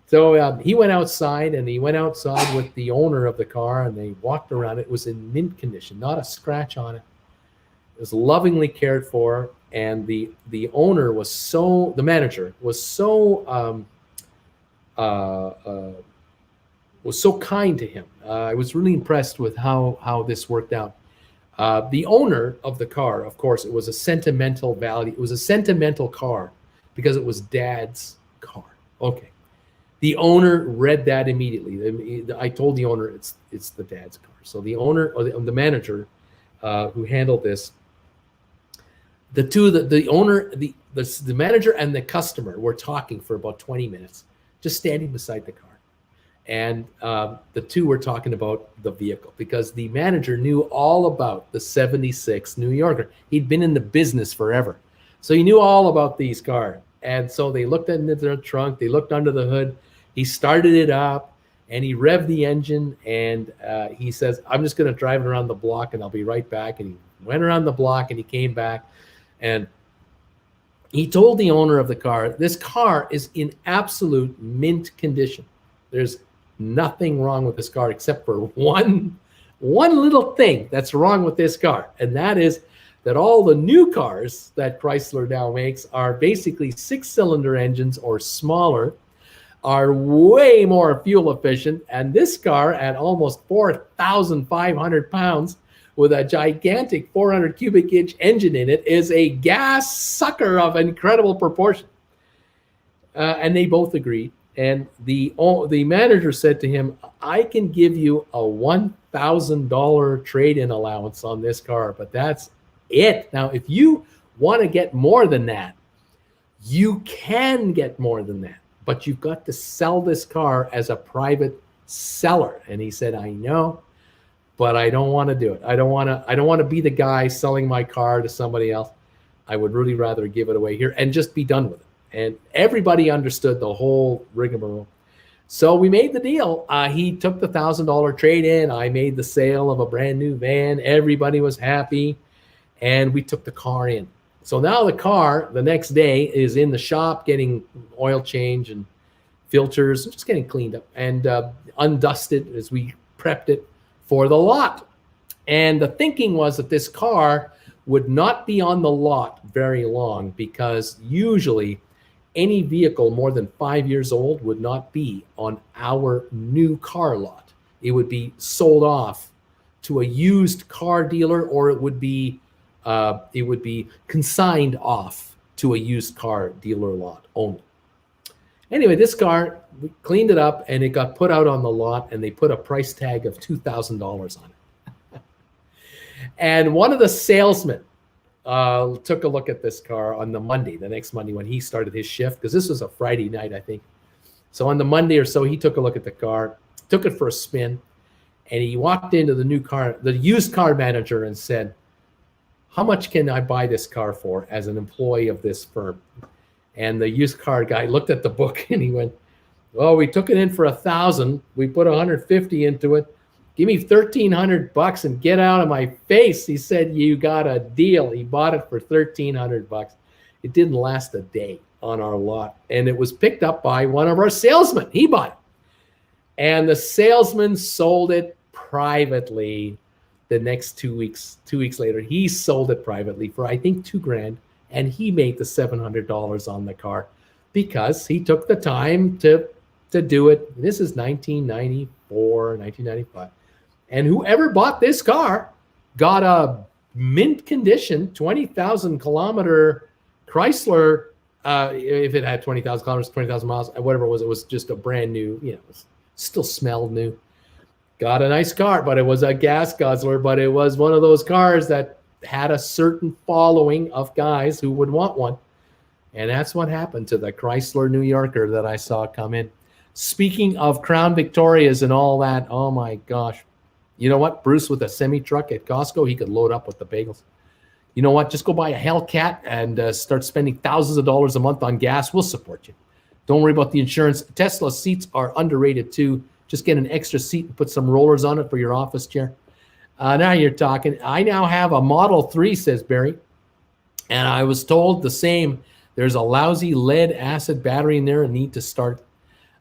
So he went outside, and he went outside with the owner of the car, and they walked around. It was in mint condition, not a scratch on it. It was lovingly cared for, and the owner was so, the manager was so kind to him. I was really impressed with how this worked out. The owner of the car, of course, it was a sentimental value. It was a sentimental car because it was Dad's car. Okay. The owner read that immediately. I told the owner it's the Dad's car. So the owner, or the manager who handled this, the owner, the manager and the customer were talking for about 20 minutes, just standing beside the car. And the two were talking about the vehicle, because the manager knew all about the 76 New Yorker. He'd been in the business forever. So he knew all about these cars. And so they looked into their trunk, they looked under the hood, he started it up, and he revved the engine, and he says, I'm just going to drive it around the block, and I'll be right back. And he went around the block, and he came back, and he told the owner of the car, this car is in absolute mint condition. There's nothing wrong with this car except for one little thing that's wrong with this car, and that is that all the new cars that Chrysler now makes are basically 6-cylinder engines or smaller, are way more fuel efficient, and this car at almost 4,500 pounds with a gigantic 400 cubic inch engine in it is a gas sucker of incredible proportion. And they both agreed. And the manager said to him, I can give you a $1,000 trade-in allowance on this car, but that's it. Now, if you want to get more than that, you can get more than that, but you've got to sell this car as a private seller. And he said, I know, but I don't want to do it. I don't want to be the guy selling my car to somebody else. I would really rather give it away here and just be done with it. And everybody understood the whole rigmarole. So we made the deal. He took the $1,000 trade-in. I made the sale of a brand new van. Everybody was happy. And we took the car in. So now the car, the next day, is in the shop getting oil change and filters, just getting cleaned up and undusted as we prepped it for the lot. And the thinking was that this car would not be on the lot very long, because usually any vehicle more than 5 years old would not be on our new car lot. It would be sold off to a used car dealer, or it would be consigned off to a used car dealer lot only. Anyway, this car, we cleaned it up, and it got put out on the lot, and they put a price tag of $2,000 on it. And one of the salesmen took a look at this car on the Monday, the next Monday when he started his shift, because this was a Friday night, I think. So on the Monday or so, he took a look at the car, took it for a spin, and he walked into the used car manager, and said, how much can I buy this car for as an employee of this firm? And the used car guy looked at the book, and he went, well, we took it in for $1,000. We put $150 into it. Give me $1,300 and get out of my face. He said, you got a deal. He bought it for $1,300. It didn't last a day on our lot. And it was picked up by one of our salesmen. He bought it. And the salesman sold it privately the next 2 weeks. 2 weeks later, he sold it privately for I think $2,000, and he made the $700 on the car because he took the time to do it. This is 1994, 1995, and whoever bought this car got a mint condition 20,000 kilometer Chrysler. If it had 20,000 kilometers, 20,000 miles, whatever it was just a brand new, it still smelled new. Got a nice car, but it was a gas guzzler, but it was one of those cars that had a certain following of guys who would want one. And that's what happened to the Chrysler New Yorker that I saw come in. Speaking of Crown Victorias and all that, oh my gosh. You know what? Bruce with a semi-truck at Costco, he could load up with the bagels. You know what? Just go buy a Hellcat and start spending thousands of dollars a month on gas. We'll support you. Don't worry about the insurance. Tesla seats are underrated too. Just get an extra seat and put some rollers on it for your office chair. Now you're talking. I now have a Model 3, says Barry. And I was told the same. There's a lousy lead acid battery in there and need to start.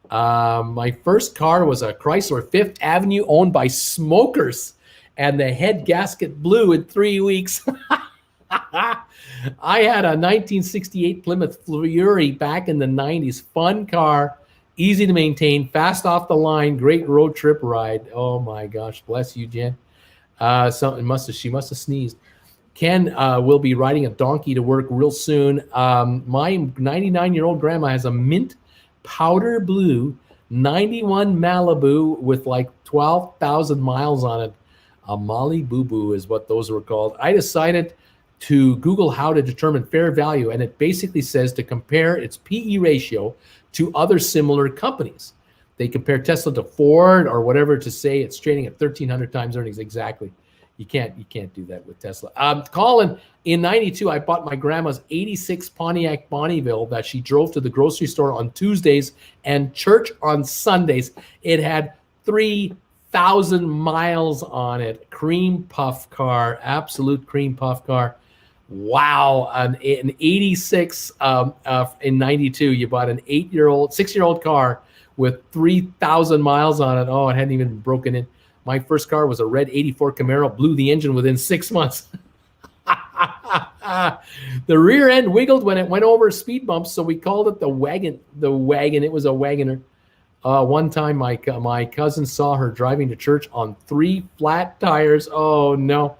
My first car was a Chrysler 5th Avenue owned by smokers. And the head gasket blew in 3 weeks. I had a 1968 Plymouth Fury back in the 90s. Fun car, easy to maintain, fast off the line, great road trip ride. Oh my gosh, bless you, Jen. She must have sneezed. Ken will be riding a donkey to work real soon. My 99-year-old grandma has a mint powder blue 91 Malibu with like 12,000 miles on it. A Molly Boo Boo is what those were called. I decided to Google how to determine fair value, and it basically says to compare its PE ratio to other similar companies. They compare Tesla to Ford or whatever to say it's trading at 1,300 times earnings. Exactly. You can't do that with Tesla. Colin, in 92, I bought my grandma's 86 Pontiac Bonneville that she drove to the grocery store on Tuesdays and church on Sundays. It had 3,000 miles on it. Cream puff car, absolute cream puff car. Wow, an 86 in 92. You bought an 6-year-old car with 3,000 miles on it. Oh, it hadn't even broken in. My first car was a red 84 Camaro, blew the engine within 6 months. The rear end wiggled when it went over speed bumps, so we called it the wagon. It was a wagoner. One time my cousin saw her driving to church on 3 flat tires. Oh, no.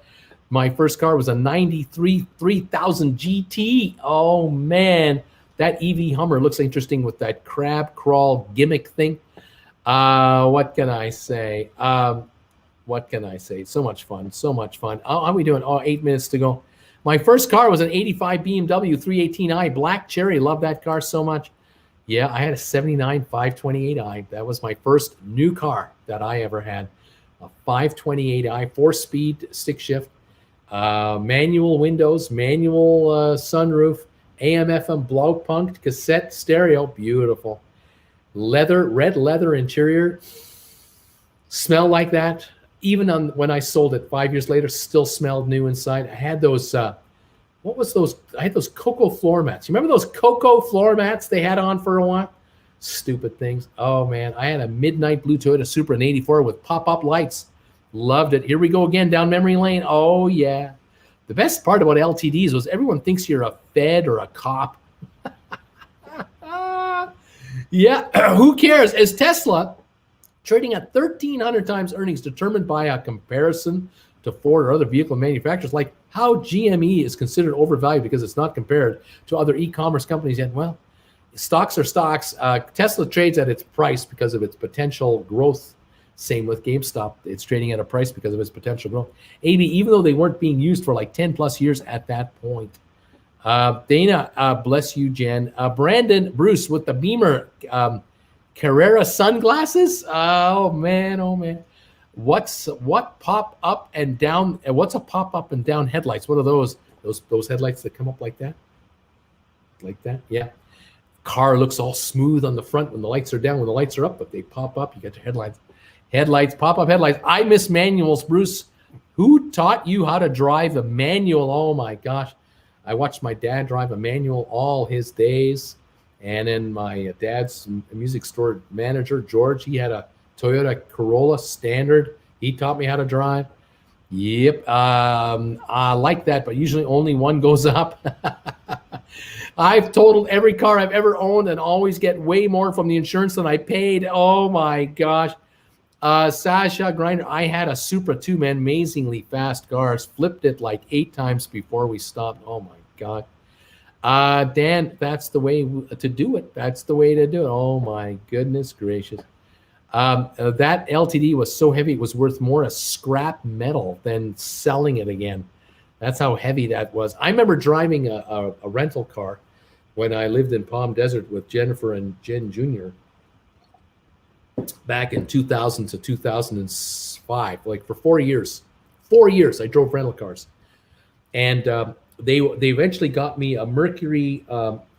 My first car was a 93 3000 GT. Oh, man. That EV Hummer looks interesting with that crab crawl gimmick thing. What can I say? So much fun. How are we doing? 8 minutes to go. My first car was an 85 BMW 318i Black Cherry. Love that car so much. Yeah, I had a 79 528i. That was my first new car that I ever had. A 528i, 4-speed stick shift. Manual windows, manual sunroof, AM/FM blow-punked cassette stereo. Beautiful. Red leather interior. Smell like that. Even when I sold it 5 years later, still smelled new inside. I had those, what was those? I had those Cocoa floor mats. You remember those Cocoa floor mats they had on for a while? Stupid things. Oh, man. I had a midnight blue Toyota Supra in 84 with pop-up lights. Loved it. Here we go again down memory lane. Oh, yeah. The best part about LTDs was everyone thinks you're a Fed or a cop. Yeah, who cares? Is Tesla trading at 1,300 times earnings determined by a comparison to Ford or other vehicle manufacturers? Like how GME is considered overvalued because it's not compared to other e-commerce companies yet. Well, stocks are stocks. Tesla trades at its price because of its potential growth. Same with GameStop. It's trading at a price because of its potential growth. Even though they weren't being used for like 10 plus years at that point. Dana, bless you, Jen. Brandon, Bruce with the Beamer Carrera sunglasses. Oh man. What's a pop up and down headlights? What are those? Those headlights that come up like that? Like that? Yeah. Car looks all smooth on the front when the lights are down. When the lights are up, but they pop up, you get your headlights. Pop-up headlights. I miss manuals, Bruce. Who taught you how to drive a manual? Oh my gosh. I watched my dad drive a manual all his days. And then my dad's music store manager, George, he had a Toyota Corolla Standard. He taught me how to drive. Yep. I like that, but usually only one goes up. I've totaled every car I've ever owned and always get way more from the insurance than I paid. Oh my gosh. Sasha Grinder, I had a Supra too, man. Amazingly fast cars. Flipped it like 8 times before we stopped. Oh my God. Dan, that's the way to do it. That's the way to do it. Oh my goodness gracious. That LTD was so heavy, it was worth more as scrap metal than selling it again. That's how heavy that was. I remember driving a rental car when I lived in Palm Desert with Jennifer and Jen Jr. back in 2000 to 2005, like for 4 years. 4 years I drove rental cars. And they eventually got me a Mercury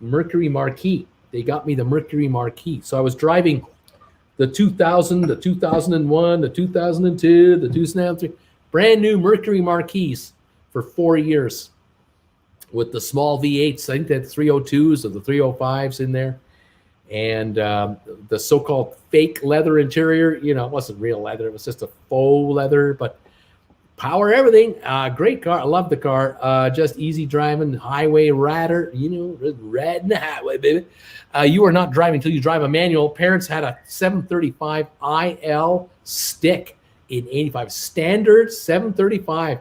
Marquis. They got me the Mercury Marquis. So I was driving the 2000, the 2001, the 2002, the 2003, brand new Mercury Marquis for 4 years with the small V8s. I think they had 302s or the 305s in there. And the so-called fake leather interior, you know, it wasn't real leather. It was just a faux leather, but power everything. Great car. I love the car. Just easy driving, highway rider, you know, riding the highway, baby. You are not driving until you drive a manual. Parents had a 735 IL stick in 85. Standard 735.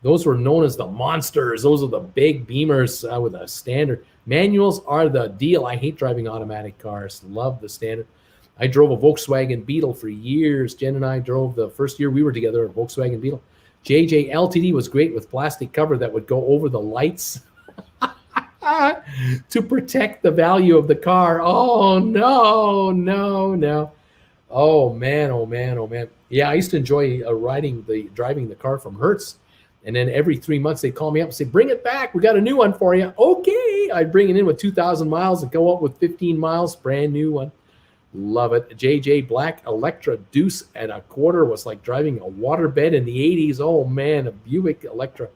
Those were known as the monsters. Those are the big Beamers with a standard. Manuals are the deal. I hate driving automatic cars. Love the standard. I drove a Volkswagen Beetle for years. Jen and I drove the first year we were together a Volkswagen Beetle. JJ LTD was great with plastic cover that would go over the lights to protect the value of the car. Oh, no, no, no. Oh, man, oh, man, oh, man. Yeah, I used to enjoy driving the car from Hertz. And then every 3 months, they'd call me up and say, bring it back. We got a new one for you. Okay. I'd bring it in with 2,000 miles and go up with 15 miles. Brand new one. Love it. JJ Black Electra Deuce and a quarter was like driving a waterbed in the 80s. Oh, man, a Buick Electra.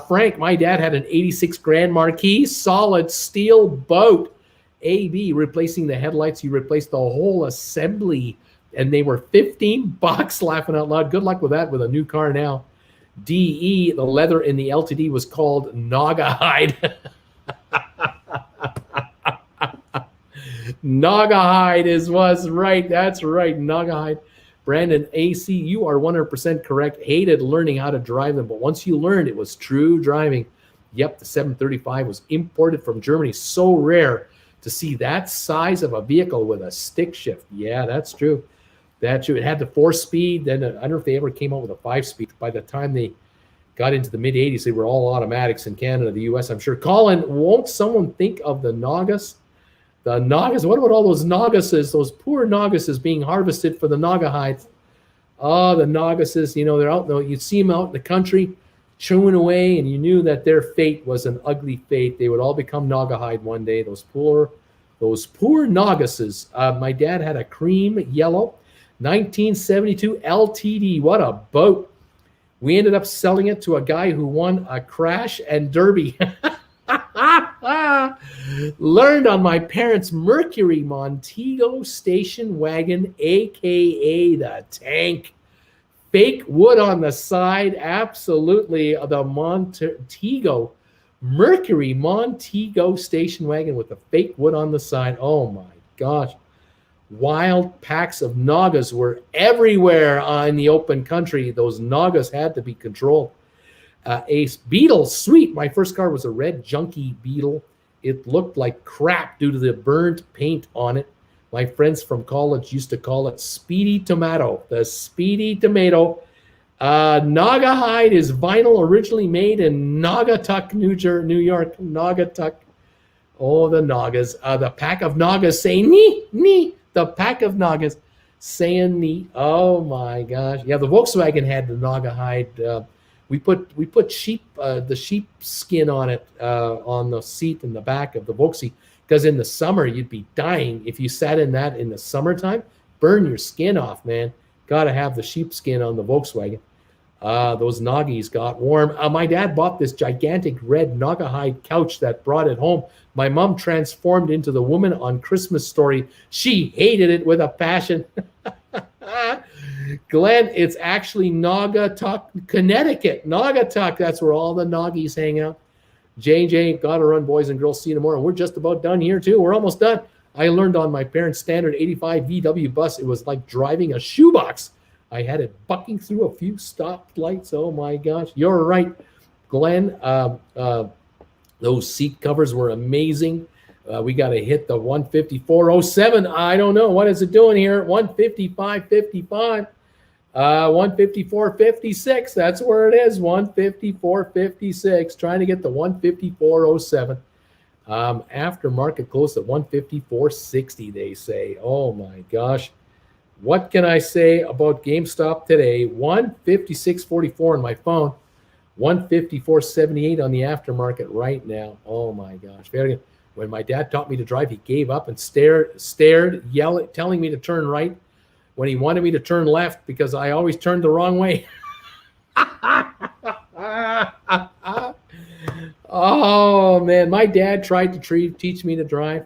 Frank, my dad had an 86 Grand Marquis, solid steel boat. AB, replacing the headlights. You replaced the whole assembly, and they were $15, laughing out loud. Good luck with that with a new car now. DE, the leather in the LTD was called Naugahyde. Naugahyde was right. That's right, Naugahyde. Brandon AC, you are 100% correct. Hated learning how to drive them, but once you learned, it was true driving. Yep, the 735 was imported from Germany. So rare to see that size of a vehicle with a stick shift. Yeah, that's true. That's true. It had the 4-speed. Then I don't know if they ever came out with a 5-speed. By the time they got into the mid-'80s, they were all automatics in Canada, the U.S., I'm sure. Colin, won't someone think of the Nagas? The Nagas, what about all those Nagases, those poor Nagases being harvested for the Naugahydes? Oh, the Nagases, you know, they're out there. You'd see them out in the country chewing away, and you knew that their fate was an ugly fate. They would all become Naugahyde one day, those poor Nagases. My dad had a cream yellow 1972 LTD. What a boat. We ended up selling it to a guy who won a crash and derby. Learned on my parents' Mercury Montego station wagon, a.k.a. the tank. Fake wood on the side. Absolutely. The Montego, Mercury Montego station wagon with the fake wood on the side. Oh, my gosh. Wild packs of Nagas were everywhere in the open country. Those Nagas had to be controlled. A Beetle, sweet. My first car was a red junky Beetle. It looked like crap due to the burnt paint on it. My friends from college used to call it Speedy Tomato. The Speedy Tomato. Naugahyde is vinyl, originally made in Naugatuck, New York. Naugatuck. Oh, the Nagas. The pack of Nagas say nee, nee. The pack of Nagas saying nee. Oh my gosh. Yeah, the Volkswagen had the Naugahyde. We put the sheep skin on it, on the seat in the back of the Volksy, because in the summer you'd be dying if you sat in that in the summertime. Burn your skin off, man. Got to have the sheep skin on the Volkswagen. Those Noggies got warm. My dad bought this gigantic red Naugahyde couch that brought it home. My mom transformed into the woman on Christmas Story. She hated it with a passion. Glenn, it's actually Naugatuck, Connecticut. Naugatuck, that's where all the Noggies hang out. JJ, gotta run, boys and girls. See you tomorrow. We're just about done here, too. We're almost done. I learned on my parents' standard 85 VW bus, it was like driving a shoebox. I had it bucking through a few stoplights. Oh, my gosh. You're right, Glenn. Those seat covers were amazing. We got to hit the 154.07. I don't know. What is it doing here? 155.55. 154.56. That's where it is. 154.56. Trying to get the 154.07. Aftermarket close at 154.60, they say. Oh, my gosh. What can I say about GameStop today? 156.44 on my phone. 154.78 on the aftermarket right now. Oh, my gosh. Very good. When my dad taught me to drive, he gave up and stared, yelling, telling me to turn right when he wanted me to turn left because I always turned the wrong way. Oh, man. My dad tried to teach me to drive.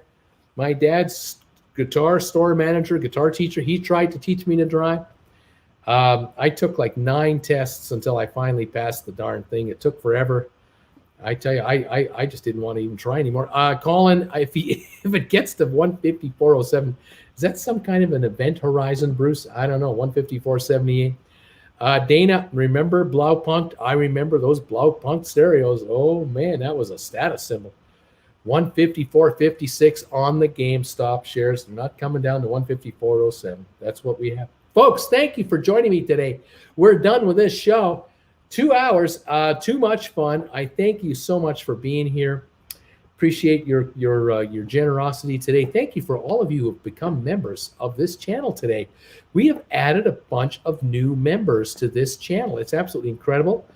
My dad's guitar store manager, guitar teacher, he tried to teach me to drive. I took like 9 tests until I finally passed the darn thing. It took forever. I tell you, I just didn't want to even try anymore. Colin, if it gets to 154.07, is that some kind of an event horizon, Bruce? I don't know. 154.78. Dana, remember Blaupunkt? I remember those Blaupunkt stereos. Oh man, that was a status symbol. 154.56 on the GameStop shares. They're not coming down to 154.07. That's what we have. Folks, thank you for joining me today. We're done with this show. 2 hours, too much fun. I thank you so much for being here. Appreciate your generosity today. Thank you for all of you who have become members of this channel today. We have added a bunch of new members to this channel. It's absolutely incredible.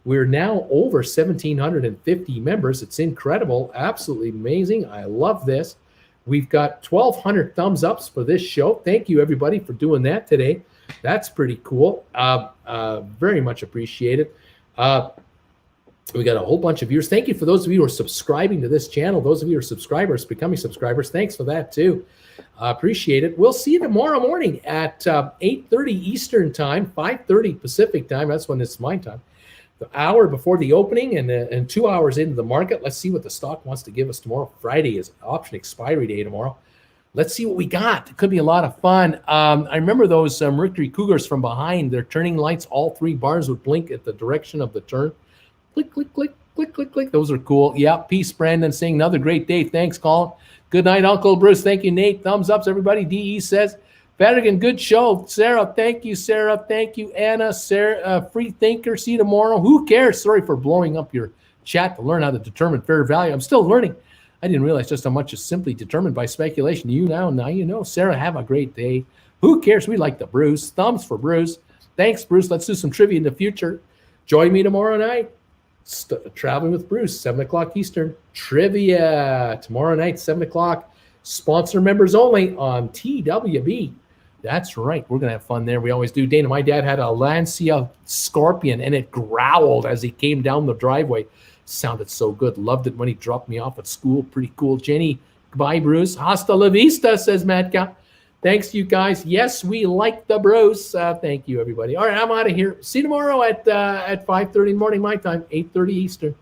We're now over 1,750 members. It's incredible, absolutely amazing. I love this. We've got 1,200 thumbs ups for this show. Thank you, everybody, for doing that today. That's pretty cool. Very much appreciated. We got a whole bunch of viewers. Thank you for those of you who are subscribing to this channel. Those of you who are subscribers, becoming subscribers, thanks for that too. Appreciate it. We'll see you tomorrow morning at 8:30 Eastern time, 5:30 Pacific time. That's when it's my time. The hour before the opening and 2 hours into the market. Let's see what the stock wants to give us tomorrow. Friday is option expiry day tomorrow. Let's see what we got. It could be a lot of fun. I remember those Mercury Cougars from behind. Their turning lights, all 3 bars would blink at the direction of the turn. Click, click, click, click, click, click. Those are cool. Yeah, peace, Brandon, saying another great day. Thanks, Colin. Good night, Uncle Bruce. Thank you, Nate. Thumbs ups, everybody. DE says, Vatican, good show. Sarah, thank you. Sarah, thank you. Anna, Sarah, free thinker. See you tomorrow. Who cares? Sorry for blowing up your chat to learn how to determine fair value. I'm still learning. I didn't realize just how much is simply determined by speculation. Now you know. Sarah, have a great day. Who cares? We like the Bruce. Thumbs for Bruce. Thanks, Bruce. Let's do some trivia in the future. Join me tomorrow night. Traveling with Bruce, 7 o'clock Eastern. Trivia tomorrow night, 7 o'clock. Sponsor members only on TWB. That's right. We're going to have fun there. We always do. Dana, my dad had a Lancia Scorpion, and it growled as he came down the driveway. Sounded so good. Loved it when he dropped me off at school. Pretty cool. Jenny, goodbye, Bruce. Hasta la vista, says Matka. Thanks, you guys. Yes, we like the Bruce. Thank you, everybody. All right, I'm out of here. See you tomorrow at 5:30 in the morning, my time, 8:30 Eastern.